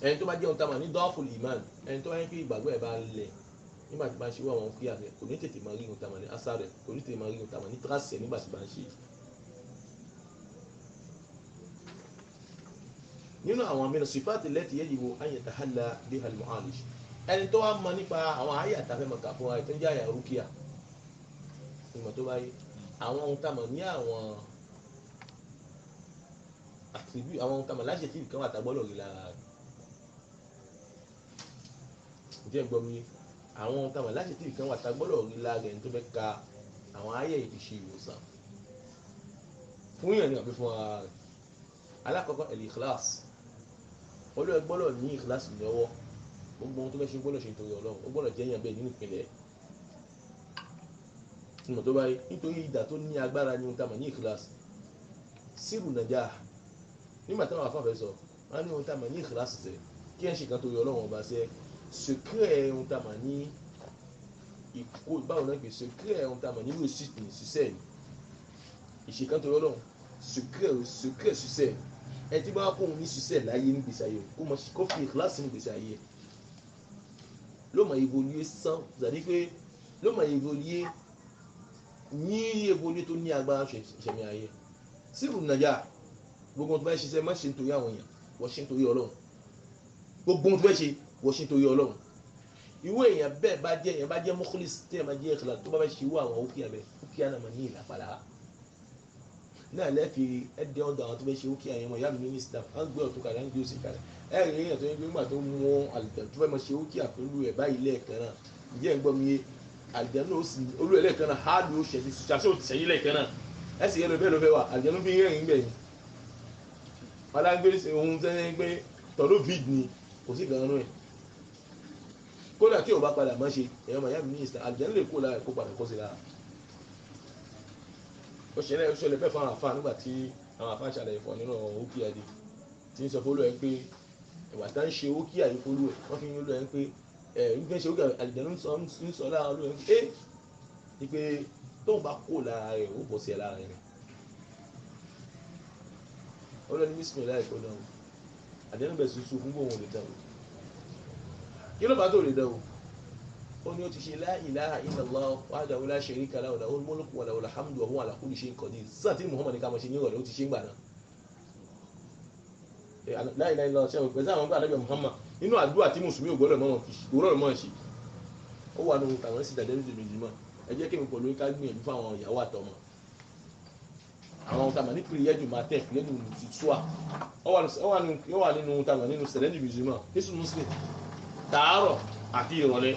ẹni tó bá jẹ́ ohun tá a máa ní dọ́ọ̀fùl ìmán ẹni tó bá yẹ kí ìgbàgbọ́ ẹ̀ bá lẹ̀ nígbà tí bá ń ṣe wọ́n àwọn kíyà rẹ̀ kò ní tètè máa rí ohun tá a máa ní ásá rẹ̀ kò ní tètè máa rí ohun tá a máa ní tíráṣì ẹ̀ nígbà tí bá ń ṣe. nínú àwọn àmì sífàtì lẹ́tì yajibu an yatahalla biha al-mu'alij ẹni tó wá mọ̀ nípa àwọn àyà àtàfẹ́ mọ̀ká fún wa tó ń jẹ́ àyà rúkìá ìmọ̀ tó báyìí àwọn ohun tá a mọ̀ ní àwọn attribute àwọn tá a mọ̀ l'adjective kan wà tá a gbọ́dọ̀ rí lára rẹ̀ ǹjẹ́ gbọ́ mi àwọn tá a mọ̀ l'adjective kan wà tá a gbọ́dọ̀ rí lára rẹ̀ ní tó fẹ́ ka àwọn ayé ìṣe ìwòsàn fún yàn ní àbí fún ara rẹ̀ alákọ̀ọ́kọ́ al-ikhlas olóyè gbọ́dọ̀ ní ikhlas lọ́wọ́ gbogbo ohun tó fẹ́ ṣe gbọ́dọ̀ ṣe nítorí Ọlọ́run ó gbọ́dọ̀ jẹ́ yàn bẹ́ẹ̀ nínú ìpínlẹ̀ ìmọ̀ tó báyìí nítorí ìdà tó ní agbára ní ohun tá a mọ̀ ní ikhlas sírù nàjà nígbà táwọn afáfẹ́ sọ wọn ní ohun tá a mọ̀ ní ikhlas sẹ kí ẹ ṣe kan torí Ọlọ́run ọba sẹ secret ohun tá a mọ̀ ní ìkó báwo náà pè secret ohun tá a mọ̀ ní réussite ní ṣiṣẹ́ ìṣèkan torí Ọlọ́run secret ṣiṣẹ́ ẹ ti bá kó òun ní ṣiṣẹ́ láyé ní gbèsè ayé kó fi ikhlas ní gbèsè ayé ló mọ̀ évoluer sans c'est-à-dire pé ló mọ̀ évoluer ní évoluer tó ní agbára ṣẹ̀mí ayé sírù nàjà gbogbo tó bá ṣiṣẹ́ má ṣe nítorí àwọn èèyàn wọ́n ṣe nítorí Ọlọ́run gbogbo tó bá ṣe wọ́n ṣe nítorí Ọlọ́run ìwé èèyàn bẹ́ẹ̀ bá jẹ́ èèyàn bá jẹ́ mukhlis tí èèyàn bá jẹ́ ikhlas tó bá fẹ́ ṣe ìwé àwọn òkìyà bẹ́ẹ̀ òkìyà náà máa ní ìlàpàdà náà lẹ́ẹ̀fi ẹ̀dẹ́ ọ̀dọ̀ àwọn tó fẹ́ ṣe òkìyà yẹn mọ̀ ìyá mi mínísítà á ń gbé ọ̀tún kalẹ̀ á ń gbé òsì kalẹ̀ ẹ̀rì èèyàn tó ń gbé nígbà tó mú àlùjá tó fẹ́ máa ṣe òkìyà pẹ̀lú ẹ̀ báyìí lẹ́ẹ̀kan náà ìjẹ́ ń gbọ́ mi àlùjá náà ó sì olú ẹ̀ lẹ́ẹ̀kan náà háàlù ó ṣẹ̀dí ṣàṣọ òtìṣẹ́yìn lẹ́ẹ̀kan náà ẹ̀ sì yẹ lọ bẹ́ẹ̀ lọ fẹ́ wà àlùjá ló fi ń rẹ́rìn gbẹ̀yìn alágbèrè ohun tẹ́lẹ̀ pé tọ́lú vid ni kò sí gan-an náà kódà tí o bá padà máa ṣe èèyàn máa yá mi ní ìsìn àlùjá lè kó lára kó padà kó sí lára ó ṣẹlẹ̀ bẹ́ẹ̀ fún àwọn àfáà nígbà tí àwọn àfáà ṣàlàyé fún ọ nínú òkè àdé tí ń sọ fólú ẹ pé ìwà tá ń ṣe òkè àyè fólú ẹ wọ́n fi ń lọ ẹ pé ń fẹ́ ṣe òkè àlùjá ló ń sọ lára ló ẹ ní pé tóun bá kó lára rẹ̀ ó bọ̀ sí ẹ lára rẹ̀ ọlọ́ni bísímìlá ẹ̀kọ́ náà àdéhùnbẹ̀ ṣoṣo fún gbóhùn lè dáwò kí ló bá tó lè dáwò ó ní ó ti ṣe la ilaha illallah wahdahu la sharika lahu lahul mulku wa lahul hamdu wa huwa ala kulli shay'in qadir sáà tí Muhammad ní ká mọ̀ ṣe ní ìrọ̀lẹ́ ó ti ṣe ń gbà náà la ilaha illallah ṣe pẹ̀sẹ̀ àwọn gbà lẹ́gbẹ̀ẹ́ Muhammad nínú àdúrà tí mùsùlùmí ò gbọ́dọ̀ mọ̀ ṣe ó wà nínú tàwọn sí ìdàdẹ́rù méjìmọ̀ ẹ jẹ́ kí mi pẹ̀lú ká gbìyànjú fún àwọn ìyàwó àtọmọ àwọn tàmà ní pìrìyẹ́jù máa tẹ̀ pìrìyẹ́jù ti túà ó wà nínú tàmà nínú sẹ̀lẹ́jù mùsùlùmí jésù muslim tààrọ̀ àti ìrọ̀lẹ́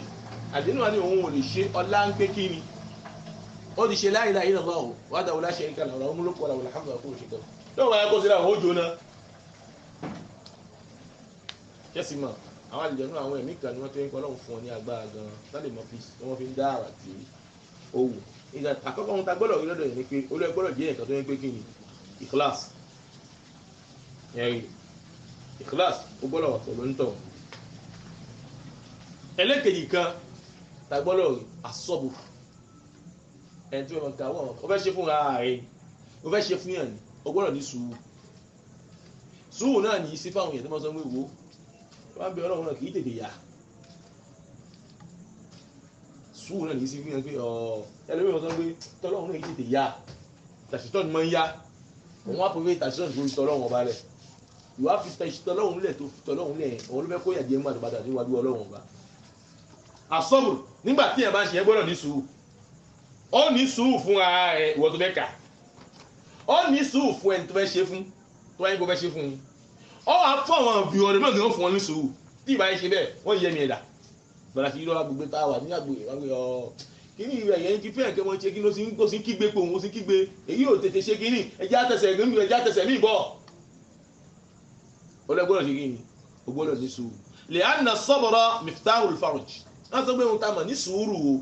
àdínú wa ní òun ò lè ṣe ọlá ń pé kí ni ó ti ṣe la ilaha illallah wahdahu la sharika lahu lahul mulku wa lahul hamdu wa huwa ala kulli shay'in qadir lọ́wọ́ ayé kó sí láwọn ó jóná kẹ́sì mọ̀ àwọn àlùjànnú àwọn ẹ̀mí kan ni wọ́n tó ń kọ́ lọ́hùn fún ọ ní agbára gan-an lálẹ́ mọ́ wọ́n fi ń dá àrà tí ó wù ìgbà àkọ́kọ́ ohun tá gbọ́dọ̀ rí lọ́dọ̀ yìí ni pé olóyè gbọ́dọ̀ jẹ́ nǹkan tó yẹ pé kí ni ikhlas ẹ̀rí ikhlas ó gbọ́dọ̀ wà pẹ̀lú ń tọ̀ ẹlẹ́kejì kan tá gbọ́dọ̀ rí asọ́bù ẹni tí wọ́n ka wọ́n ó fẹ́ ṣe fún ara rẹ̀ ó fẹ́ ṣe fún yàn ní ó gbọ́dọ̀ ní sùúrù sùúrù náà ní sí fáwọn èèyàn tó máa sọ pé wo wọ́n á bẹ Ọlọ́run náà kì í tètè yá sùúrù náà ní sí fún yàn pé ẹlẹ́wọ̀n wọn sọ pé tọ́lọ́run náà yìí tètè yá tàṣítọ́ ni máa ń yá òun wá pé tàṣítọ́ ni torí tọ́lọ́run ọba rẹ̀ ìwà fi tọ́lọ́run lẹ̀ tó fi tọ́lọ́run lẹ̀ òun ló fẹ́ kó yàjẹ́ ń gbàdúgbàdà níwájú Ọlọ́run ọba. àsọ́bù nígbà tí ẹ̀ bá ń ṣe ẹ gbọ́dọ̀ ní sùúrù ó ní sùúrù fún ara rẹ̀ ìwọ tó fẹ́ kà ó ní sùúrù fún ẹni tó fẹ́ ṣe fún tó wáyé kó fẹ́ ṣe fún yín ó wàá fún àwọn ìbíwọ̀n rẹ̀ mọ̀gàn fún wọn ní sùúrù tí ìbá yẹn ṣe bẹ́ẹ̀ wọ́n yẹ mi ẹ̀dá bàrà fi lọ́wọ́ gbogbo tá a wà ní àgbègbè wá pé kíní ìwé ẹ̀yẹ́ ti fẹ́ kẹ́ wọ́n ṣe kí ló sì ń kígbe pò wọ́n sì kígbe èyí ò tètè ṣe kíní ẹjẹ́ àtẹ̀sẹ̀ mí bọ̀ ó lẹ́gbọ́dọ̀ ṣe kíní ó gbọ́dọ̀ ní sùúrù lè á nà sabra miftahul farj wọ́n sọ pé ohun tá a mọ̀ ní sùúrù o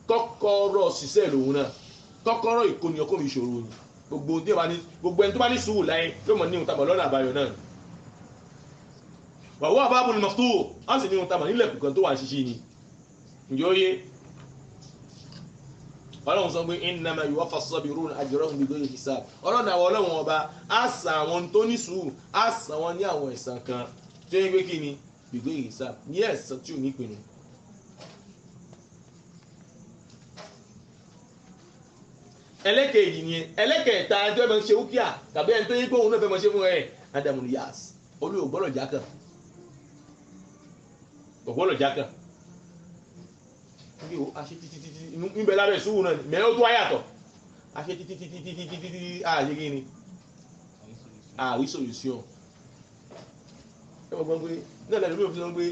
kọ́kọ́rọ́ ṣiṣẹ́ lòun náà kọ́kọ́rọ́ ìkóni ọkọ́ mi ìṣòro ni gbogbo ẹni tó bá ní sùúrù láyé yóò mọ̀ ní ohun tá a mọ̀ lọ́nà àbáyọ náà wàhùn àbábùn ní mọ̀tò á sì ní ohun tá a mọ̀ nílẹ̀ kùkan tó wà ṣíṣí ni ǹjẹ́ ó yé ọlọ́run sọ pé innama yuwaffa as-sabiruna ajrahum bighayri hisab ọlọ́run àwọn ọlọ́run ọba á san àwọn tó ní sùúrù á san wọn ní àwọn ẹ̀san kan tó yẹ pé kí ni bighayri hisab ní ẹ̀san tí ò ní pinnu. ẹlẹ́kẹ̀ẹ́jì ni ẹlẹ́kẹ̀ẹ́ta ẹjọ́ ẹ̀ máa ń ṣe wúkìá tàbí ẹni tó yẹ pé òun náà fẹ́ máa ṣe fún ẹ̀ adamu yas olú ògbọ́dọ̀ jákàn níbi o a ṣe títí níbẹ̀ lábẹ́ sùúrù náà mẹ́rin ó tó ayàtọ̀ a ṣe títí ààyè kí ni àrí solution ẹ mọ̀ gbọ́n pé náà lẹ́nu ló fi sọ pé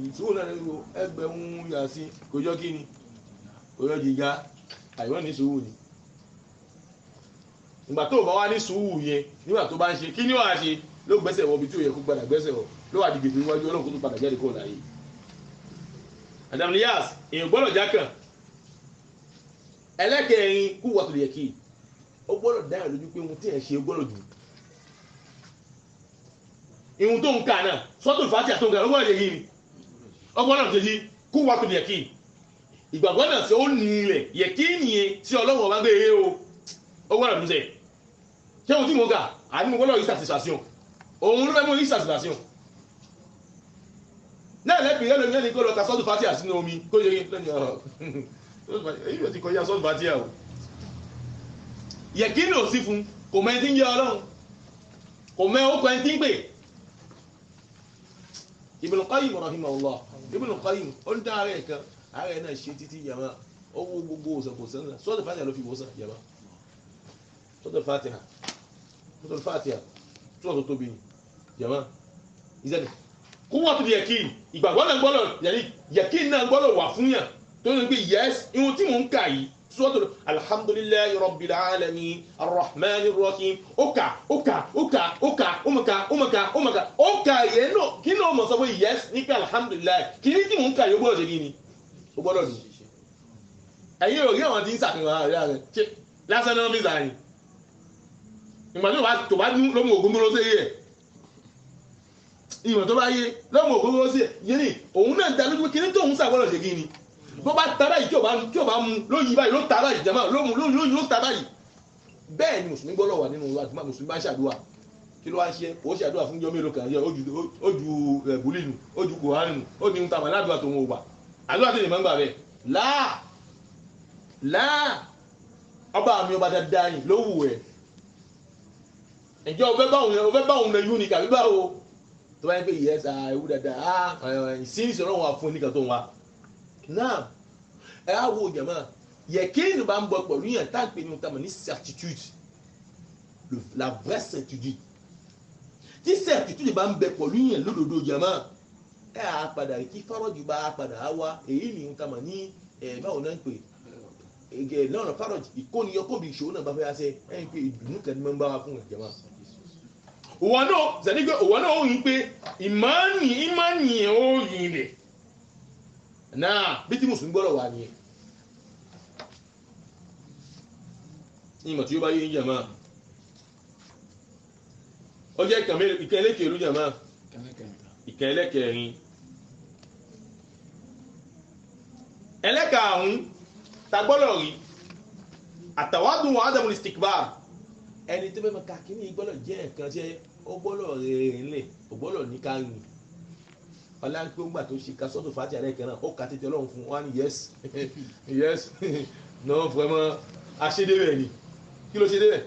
ìṣòwò náà lẹ́nu ẹgbẹ̀rún yà sí kò yọ kí ni kò yọ jìgá àìwọ́n ní sùúrù ni ìgbà tó bá wá ní sùúrù yẹn nígbà tó bá ń ṣe kí ni wàá ṣe ló gbẹ́sẹ̀ wọ ibi tí ò yẹ kó padà gbẹ́sẹ̀ wọ ló wà di gbèsè iwájú ọlọ́run kó tó padà jáde kó láyé Adam Niyas èèyàn gbọ́dọ̀ jákàn ẹlẹ́kẹ̀ẹ́rin kú wọ́n tó lè yẹ kí ó gbọ́dọ̀ dáhà lójú pé ohun tí ẹ̀ ṣe ó gbọ́dọ̀ dùn ihun tó ń kà náà sọ́tò fàtíà tó ń kà ó gbọ́dọ̀ yẹ yìí ni ó gbọ́dọ̀ tó yí kú wọ́n tó lè yẹ kí ìgbàgbọ́ náà tí ó ní ilẹ̀ yẹ kí nìyẹn tí ọlọ́run ọba gbé e o ó gbọ́dọ̀ dùn sẹ́ ṣé ohun tí mo kà àní mo gbọ́dọ̀ yí satisfaction òun ló fẹ́ mú yí satisfaction náà lẹ́bi ẹlòmí ẹni kó lọ ka sọ́tò fàtíà sínú omi kó yẹ lẹ́yìn ọ̀rọ̀ èyí ló ti kọjá sọ́tò fàtíà o yẹ kí ni ò sí fún kò mẹ́ tí ń yẹ ọlọ́run kò mẹ́ ó kọ́ ẹni tí ń pè Ibn Qayyim rahimahullah Ibn Qayyim ó ń dá ara ẹ̀ kan ara ẹ̀ náà ṣe títí yàrá owó gbogbo òsàkóso náà sọ́tò fàtíà ló fi wò sàn yàrá sọ́tò fàtíà sọ́tò tóbi yàrá ìzẹ́ni kó wọ́n tó di yẹ̀kín ìgbàgbọ́ náà gbọ́dọ̀ yẹ̀kín náà gbọ́dọ̀ wà fún yàn tó ní pé yẹ́s ihun tí mò ń kà yìí sọ́tò alhamdulillahi rabbil alamin arrahmanir rahim ókà yẹn náà kí náà mọ̀ sọ pé yẹ́s ní pé alhamdulillahi kí ní tí mò ń kà yìí ó gbọ́dọ̀ ṣe kí ni ó gbọ́dọ̀ dùn ẹ̀yin ò rí àwọn tí ń sàfihàn àárẹ̀ rẹ̀ ṣe lásán náà bí sàáyìn ìgbà tó bá lómù ògùn bó ló ṣe yẹ ìmọ̀ tó bá yé lọ́mọ òkúrò sí yé ní òun náà dá lójú kí ní tó ń sàgbọ́dọ̀ ṣe kí ni bó bá tàbá yìí tí ò bá mú lóyìí báyìí ló tàbá yìí jẹ́mọ́ lóyìí ló tàbá yìí bẹ́ẹ̀ ni mùsùlùmí gbọ́dọ̀ wà nínú wa àtúmọ̀ mùsùlùmí bá ń ṣàdúrà kí ló wá ń ṣe kò ṣàdúrà fún jọ́ mélòó kan yẹ ó ju bùlí nù ó ju kòhánì nù ó ní ń tàbá ládùúgbà tó ń wò wà àdúrà tó lè máa ń gbà bẹ́ẹ̀ láà ọba mi ọba dáadáa yìí ló wù ẹ̀ ẹ̀jẹ̀ ọ̀fẹ́ báwọn lẹ yún ni kàbí báwo tó bá yẹ pé yẹ ẹsà ewu dáadáa ìsinsìn ọlọ́run wa fún nígbà tó ń wa náà ẹ á wo jàmá yẹ kéènì bá ń bọ pẹ̀lú yẹn tá à ń pè ní ọ̀tá mọ̀ ní certitude la vraie certitude tí certitude bá ń bẹ pẹ̀lú yẹn lódodo jàmá ẹ á padà kí fárọ́jù bá padà á wá èyí ni ọ̀tá mọ̀ ní báwo náà ń pè lọ́nà fárọ́jù ìkóniyọ́kóbi ìṣòro náà bá fẹ́ yá sẹ́ ẹ̀ ń pè ìdùnnú kan ní mọ́ ń bá wa fún jàmá òwò náà zẹni pé òwò náà ó yin pé ìmánì ó yin rẹ̀ náà bí tí mùsùlùmí gbọ́dọ̀ wà nìyẹn ìmọ̀ tí ó bá yé ń jàmá ó jẹ́ ìkẹ́lẹ́kẹ̀ẹ́rú jàmá ìkẹ́lẹ́kẹ̀ẹ́rin ẹlẹ́kàrún tagbọ́dọ̀ rí àtàwádùn adamu istikbar ẹni tó bẹ́ẹ̀ mọ̀ káàkiri gbọ́dọ̀ jẹ́ nǹkan tí ó gbọ́dọ̀ rìn lẹ̀ ó gbọ́dọ̀ ní ká rìn ọláńpẹ́ ńgbà tó ṣe kásọ́tò fàájì alẹ́ kan náà ó kà tètè ọlọ́run fún wa ní yes non vraiment aṣèdèrè ni kí ló ṣe débẹ̀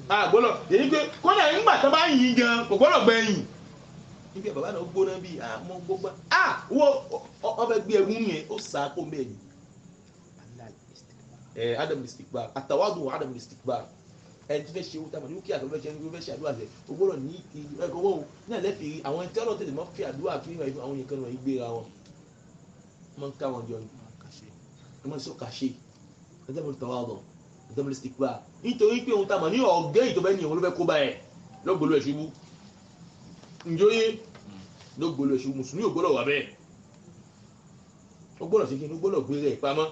àgbọ́dọ̀ èyí pé kọ́nà ńgbà tó bá yìn gan kò gbọ́dọ̀ gbẹ̀yìn níbi bàbá náà gbóná bíi àmọ́ gbogbo ọbẹ̀ gbé ẹrú yẹn ó sá kó mẹ́rin adam istikbar atawadu adam istikbar ẹni tí fẹ́ ṣe owó táwọn yókè àtọ́fẹ́ ṣe ní fẹ́ ṣe àdúrà rẹ̀ o gbọ́dọ̀ ní ẹ̀kọ́ wọ́n náà lẹ́fìrí àwọn ẹni tí ọlọ́tẹ̀ lè mọ́ fi àdúrà fi hàn àwọn yẹn kan wọ̀nyí gbéra wọn wọ́n ń ká wọn jọ ní wọ́n sọ kàṣe adam tawadu adam istikbar nítorí pé ohun táwọn ní ọ̀gẹ́ ìtọ́fẹ́ ní òun ló fẹ́ kó bá ẹ̀ lọ́gbọ̀lọ́ ẹ̀ ṣubú njóyè lọ́gbọ̀lọ́ ẹ̀ ṣubú mùsùlùmí ò gbọ́dọ̀ wà bẹ́ẹ̀ ó gbọ́dọ̀ ṣe kí ni ó gbọ́dọ̀ gbé rẹ̀ pamọ́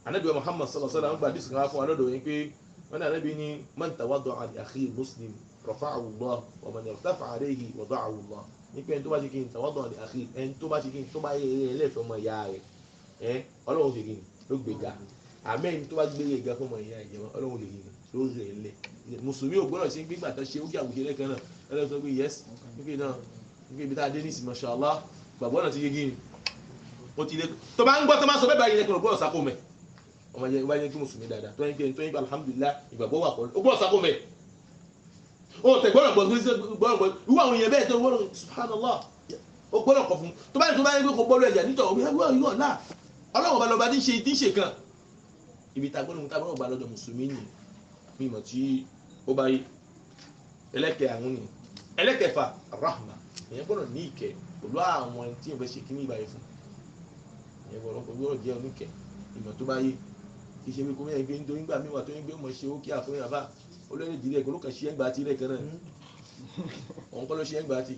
anabi muhammad sallallahu alaihi wasallam gba hadith kan fún alodo yín pé wọn náà anabi ní man tawadda'a li akhihi muslim rafa'ahu allah wa man irtafa'a alayhi wada'ahu allah ní pé ẹni tó bá ṣe kí n tawadda'a li akhihi ẹni tó bá ṣe kí n tó bá yẹ ẹlẹ́fẹ̀ẹ́ ọmọ ìyá rẹ̀ ọlọ́run ṣe kí n ló gbéga àmẹ́ ẹni tó bá gbé ẹ̀gá fún ọmọ ìyá ìjẹun ọlọ́run lè kí n ló rẹ̀ lẹ̀ mùsùlùmí ò gbọ́dọ̀ ṣe gbígbà tó ṣe ó jà wùṣẹ́ lẹ́kan náà ẹlẹ́sọ pé yẹs nígbè náà nígbè ibi tá a dé ní ìsìn mashallah gbàgbọ́ náà ti yé gírin ó ti lé tó bá ń gbọ́ tó máa sọ bẹ́ẹ̀ báyìí lẹ́kọ̀ọ́ gbọ́dọ̀ sákò mẹ́ ọmọ yẹn wáyé kí mùsùlùmí dáadáa tó yẹn pé alhamdulillah ìgbàgbọ́ wà pọ̀lú ó gbọ́dọ̀ sákò mẹ́ ó tẹ̀ gbọ́dọ̀ gbọ́ irú àwọn èèyàn bẹ́ẹ̀ tó gbọ́dọ̀ subhanallah ó gbọ́dọ̀ kọ̀ fún tó bá yẹ kó gbọ́dọ̀ ẹ̀jà nítọ̀ yóò là ọlọ́run ọba lọ́ba tí ń ṣe kan ibi tá gbọ́dọ̀ mú tá gbọ́dọ̀ gbà lọ́dọ̀ mùsùlùmí nì mímọ̀ tí ó bá yé ẹlẹ́kẹ̀ àwọn ni ẹlẹ́kẹ̀fà rahma ìyẹn gbọ́dọ̀ ní ìkẹ́ pẹ̀lú àwọn ẹni tí yẹn fẹ́ ṣe kíní ìbáyé fún ìyẹn gbọ́dọ̀ jẹ́ oníkẹ́ ìmọ̀ tó bá yé kì í ṣe pé kó mẹ́rin gbé nítorí gbà míwà tó ń gbé mọ̀ ṣe ó kí àfọyín àbá olóyè ìdílé ẹ̀kọ́ ló kàn ṣe ẹgbàá tí ilẹ̀ kan náà òun kọ́ ló ṣe ẹgbàá tí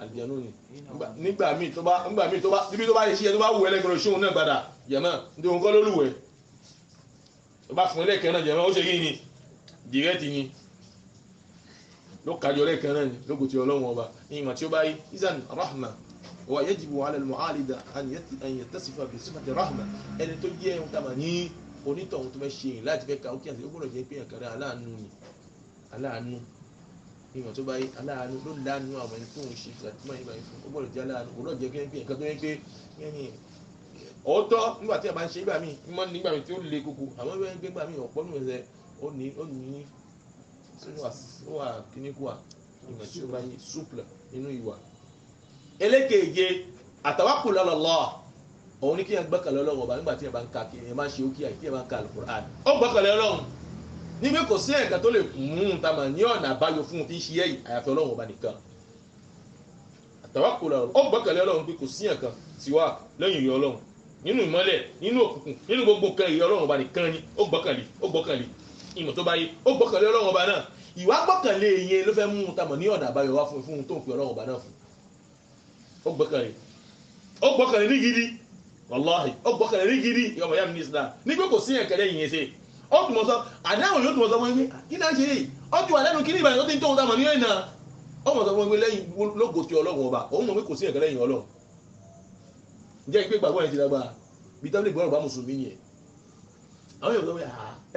àlùjànnú ni nígbà míì tó bá níbi tó bá yẹ ṣe tó bá wù ẹlẹ́gbẹ̀rún ṣóun náà gbàdà jẹ̀mọ́ ní òun kọ́ ló lù ẹ́ tó bá fún ẹlẹ́kẹ̀ẹ́ náà jẹ̀mọ́ ó ṣe kí ni dìrẹ́tì ni ló kájọ lẹ́kẹ̀ẹ́ náà ni lóko tí ọlọ́run ọba ìmọ̀ tí ó bá yí izan rahma wa yajibu ala al-mu'alida an yattasifa bi sifati rahma ẹni tó jẹ́ ohun tàbí ní onítọ̀hún tó fẹ́ ṣe yìí láti fẹ́ ka ó kí àti ó gbọ́dọ̀ jẹ́ pé ẹ̀kan aláàánú ni aláàánú ìmọ̀ tó bá yí aláàánú ló láàánú àwọn ẹni tó ń ṣe ìfàtúmọ̀ yìí báyìí fún ó gbọ́dọ̀ jẹ́ aláàánú ó gbọ́dọ̀ jẹ́ pé ẹ̀kan tó yẹ pé ọ̀tọ̀ nígbà tí a bá ń ṣe nígbà míì mímọ́ nígbà míì tí ó le koko àmọ́ bí wọ́n gbé gbà míì ọ̀pọ̀ nù ẹ̀sẹ̀ ó ní ó wà kíníkù à ìmọ̀ tí ó bá yí súpùlà nínú ìwà. Ẹlẹ́kẹ̀ẹ́jẹ àtawakkul ala Allah òun ní kí ẹ gbọ́kànlé Ọlọ́run ọba nígbà tí ẹ bá ń ka kí ẹ máa ṣe ókè àti ẹ máa ń ka Al-Qur'an ó gbọ́kànlé Ọlọ́run níbi kò sí ẹ̀ka tó lè mú un tamà ní ọ̀nà àbáyọ fún un tí ń ṣe ẹ̀yìn àyàfi Ọlọ́run ọba nìkan àtawakkul ala Allah ó gbọ́kànlé Ọlọ́run pé kò sí ẹ̀ka tiwa lẹ́yìn ìyẹn Ọlọ́run nínú ìmọ́lẹ̀ nínú òkùnkùn nínú gbogbo nǹkan ìyẹn Ọlọ́run ọba nìkan ni ó gbọ́kànlé ìmọ̀ tó bá yé ó gbọ́kànlé Ọlọ́run ọba náà ìwà gbọ́kànlé yẹn ló fẹ́ mú un tamà ní ọ̀nà àbáyọ wá fún un tó ń pè Ọlọ́run ọba náà fún ó gbọ́kànlé ní gidi wàláhì ó gbọ́kànlé ní gidi ọmọ yá mi ní Islam ní pé kò sí ẹ̀kẹ́lẹ́ yìí ṣe ó tún mọ̀ sọ àdáhùn yóò tún mọ̀ sọ fún mi kí náà ṣe yìí ó tún wà lẹ́nu kí ní ìbàdàn tó ti ń tóun tamà ní ẹ̀nà ó mọ̀ sọ fún mi lẹ́yìn lógo ti Ọlọ́run ọba òun mọ̀ pé kò sí ẹ̀kẹ́lẹ́ yìí Ọlọ́run jẹ́ pé gbàgbọ́ yẹn ti dàgbà bí tábìlì gbọ́dọ̀ bá mùsùlùmí yẹn àwọn yóò sọ pé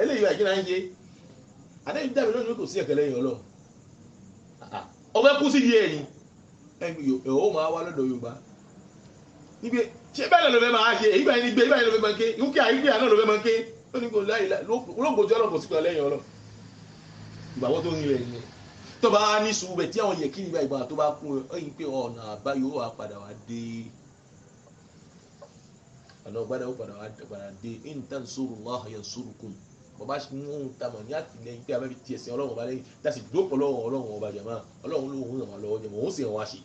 eléyìí wà kí náà ń ṣe àdáyé dábìlì lónìí kò sí ẹ̀kẹ́lẹ́ yìí Ọlọ́run ọbẹ̀ kú sí yìí ẹ̀yìn ó máa wá lọ́dọ̀ Yorùbá níbi ṣé bẹ́ẹ̀ ló fẹ́ máa ṣe èyí báyìí ní gbé èyí báyìí ló fẹ́ máa ké yúkẹ́ àyíké àná ló fẹ́ máa ké ó ní kò láyìí olóògbòjọ́ Ọlọ́run kò sí pẹ̀lú lẹ́yìn Ọlọ́run ìgbàgbọ́ tó ń rin rẹ̀ nìyẹn tó bá ní sùúrù bẹ̀ tí àwọn yẹ kí nígbà ìgbà tó bá kún ẹ̀yìn pé ọ̀nà àbáyọ wà padà wá dé ọ̀nà ọ̀gbádà ó padà dé in tansurullaha yansurkum bàbá mú un tamọ̀ ní àtìlẹ́yìn pé abẹ́bí tiẹ̀ sí Ọlọ́run ọba lẹ́yìn láti dópọ̀ lọ́wọ́ Ọlọ́run ọba jẹ̀mọ́ Ọlọ́run ló ń ràn wá lọ́wọ́ jẹ̀mọ́ òun sì ràn wá ṣe.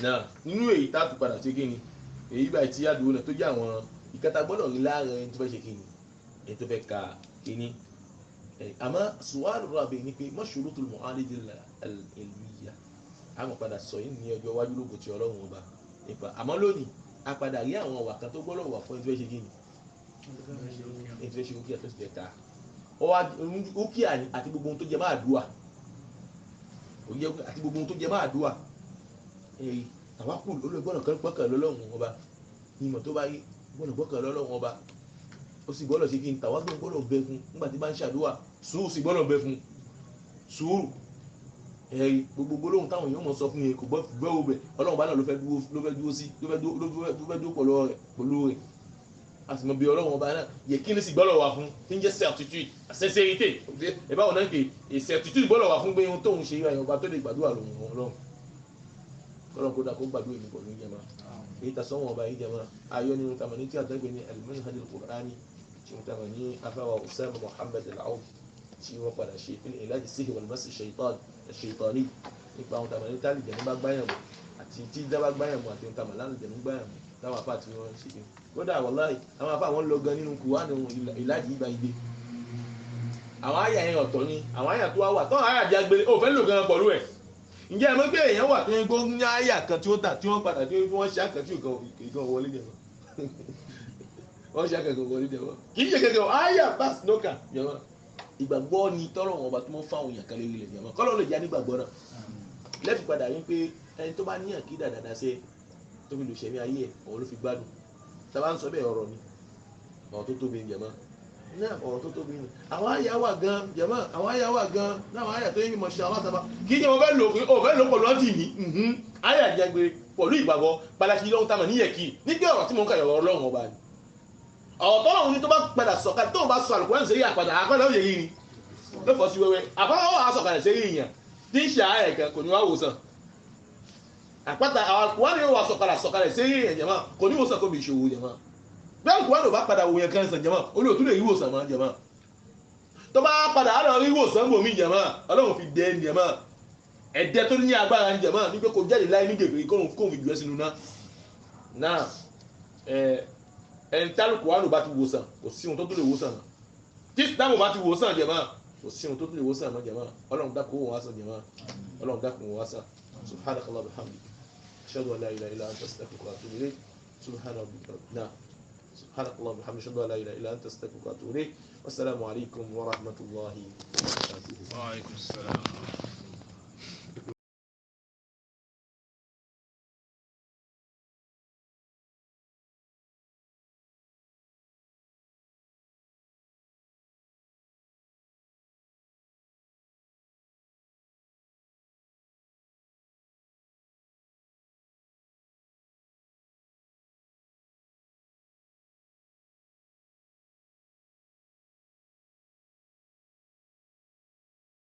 náà nínú èyí tá a tún padà ṣe kíni èyí báyìí tí àdúgbò náà tó jẹ́ àwọn ìkẹta gbọ́dọ̀ rí láàrin ẹni tó fẹ́ ṣe kíni ẹni tó fẹ́ ka kíni àmọ́ sùwárù rà ní pé mashrutul mu'alij al-ilmiyya àmọ́ padà sọ yìí ní ọjọ́ iwájú lóko tí Ọlọ́run ọba nípa àmọ́ lónìí a padà rí àwọn ọ̀wà kan tó gbọ́dọ̀ wà fún ẹni tó fẹ́ ṣe kíni ẹni tó fẹ́ ṣe ókè àtúnṣe ẹ̀ka ókè àti gbogbo ohun tó jẹ máa dùà àti gbogbo ohun tó jẹ máa dùà àwákù olùgbọ́nà kan gbọ́kànlé Ọlọ́run ọba ìmọ̀ tó bá yí gbọ́nà gbọ́kànlé Ọlọ́run ọba ó sì gbọ́dọ̀ ṣe kí n tàwágbọ́n gbọ́dọ̀ bẹ fún nígbà tí bá ń ṣàdúrà sùúrù sì gbọ́dọ̀ bẹ fún sùúrù gbogbo gbólóhùn táwọn èèyàn mọ̀ sọ fún yẹn kò gbọ́ ọbẹ̀ Ọlọ́run bá náà ló fẹ́ dúró sí ló fẹ́ dúró pẹ̀lú rẹ̀ a sì mọ̀ bí Ọlọ́run ọba náà yẹ kí ni sì gbọ́dọ̀ wà fún tí ń jẹ́ certitude sincérité ẹ̀ báwọn náà ń pè certitude gbọ́dọ̀ wà fún pé ohun tóun ṣe ìwà ọba tó lè gbàdúrà lòun Ọlọ́run kọ́lọ́n kó dà kó gbàdúrà ìlú pẹ̀lú ìjẹma èyí ta sọ́wọ́n ọba ìjẹma ayọ́ nínú tamà ní tí a dẹ́gbẹ̀ ní al-manhaj al-Qur'ani tí wọ́n tamà ní afáwà Usama Muhammad al-Awf tí wọ́n padà ṣe fil ilaj as-sihr wal-mas ash-shaytani nípa àwọn tamà ní tálì jẹ̀mú bá gbáyàmù àti tí dábà gbáyàmù àti àwọn tamà lánàá jẹ̀mú gbáyàmù táwọn afá tí wọ́n ṣe fi kódà wallahi àwọn afá wọn lọ gan nínú Kùránì ìlàjì ìgbà ìgbé àwọn àyà yẹn ọ̀tọ̀ ni àwọn àyà tó wà tó àyà jẹ́ agbélé ó fẹ́ lò gan pọ̀lú ẹ̀ ǹjẹ́ ẹ mọ̀ pé èèyàn wà tó ń gbọ́ ní àyà kan tí ó tà tí wọ́n padà tí wọ́n ṣe àkàtì ìkan wọlé jẹ̀mọ́ wọ́n ṣe àkàtì wọlé jẹ̀mọ́ kì í ṣe kẹ̀kẹ́ àyà pass lókà jẹ̀mọ́ ìgbàgbọ́ ni tọ́lọ̀ wọn ọba tó mọ́ fáwọn èèyàn kan lè rí lẹ̀ jẹ̀mọ́ kọ́lọ́ lè jẹ́ nígbàgbọ́ náà lẹ́fì padà yín pé ẹni tó bá ní àkídà dáadáa sẹ́ tó fi lò ṣẹ̀mí ayé ẹ̀ òun ló fi gbádùn tá a bá ń sọ bẹ́ẹ̀ ọ̀rọ̀ ni ọ̀rọ̀ tó tóbi jẹ̀mọ́ náà ọ̀rọ̀ tó tóbi ni àwọn àyà wà gan jẹ̀mọ́ àwọn àyà wà gan láwọn àyà tó yẹ kí mo ṣe àwọn àtàbà kí ni mo fẹ́ lò pẹ̀lú ọtí mi àyà jẹgbe pẹ̀lú ìgbàgbọ́ pàtàkì lọ́wọ́ tá a mọ̀ níyẹ̀kí nígbà ọ̀rọ̀ tí mo ń kà yọ̀rọ̀ Ọlọ́run ọba ni ọ̀rọ̀ tọ́lọ́run ní tó bá padà sọ̀kalẹ̀ tó bá sọ àlùkùránì sí àpàdà àkọ́lẹ̀ ó yẹ yìí ni ló fọ́ sí wẹ́wẹ́ àkọ́lẹ̀ ó wà sọ̀kalẹ̀ sí ìyàn tí ń ṣe ààrẹ kan kò ní wá wòsàn àpáta àkùránì yóò wá sọ̀kalẹ̀ sí èèyàn jẹ̀mọ́ kò ní ìwòsàn kó mi ṣòwò jẹ̀mọ́ bí àkùránì ò bá padà wò yẹn kan sàn jẹ̀mọ́ olóòtú lè yíwòsàn mọ́ jẹ̀mọ́ tó bá padà á lọ rí ìwòsàn bò mí jẹ̀mọ́ ọlọ́run fi dẹ́ jẹ̀mọ́ ẹ̀dẹ́ tó ní agbára jẹ̀mọ́ ní pé kò jáde láì ní gègé kó fi jù ẹ́ sínú náà ẹni tí àkùránì bá ti wòsàn kò sí ohun tó lè wòsàn náà tí ìsìlámù bá ti wòsàn jẹ̀mọ́ kò sí ohun tó lè wòsàn náà jẹ̀mọ́ ọlọ́run dákun wọn wá sàn jẹ̀mọ́ ọlọ́run dákun wọn wá sàn subhanakallah bihamdik أشهد أن لا إله إلا أنت أستغفرك وأتوب إليك سبحان ربك نعم سبحانك اللهم وبحمدك أشهد أن لا إله إلا أنت أستغفرك وأتوب إليك والسلام عليكم ورحمة الله وبركاته. وعليكم السلام.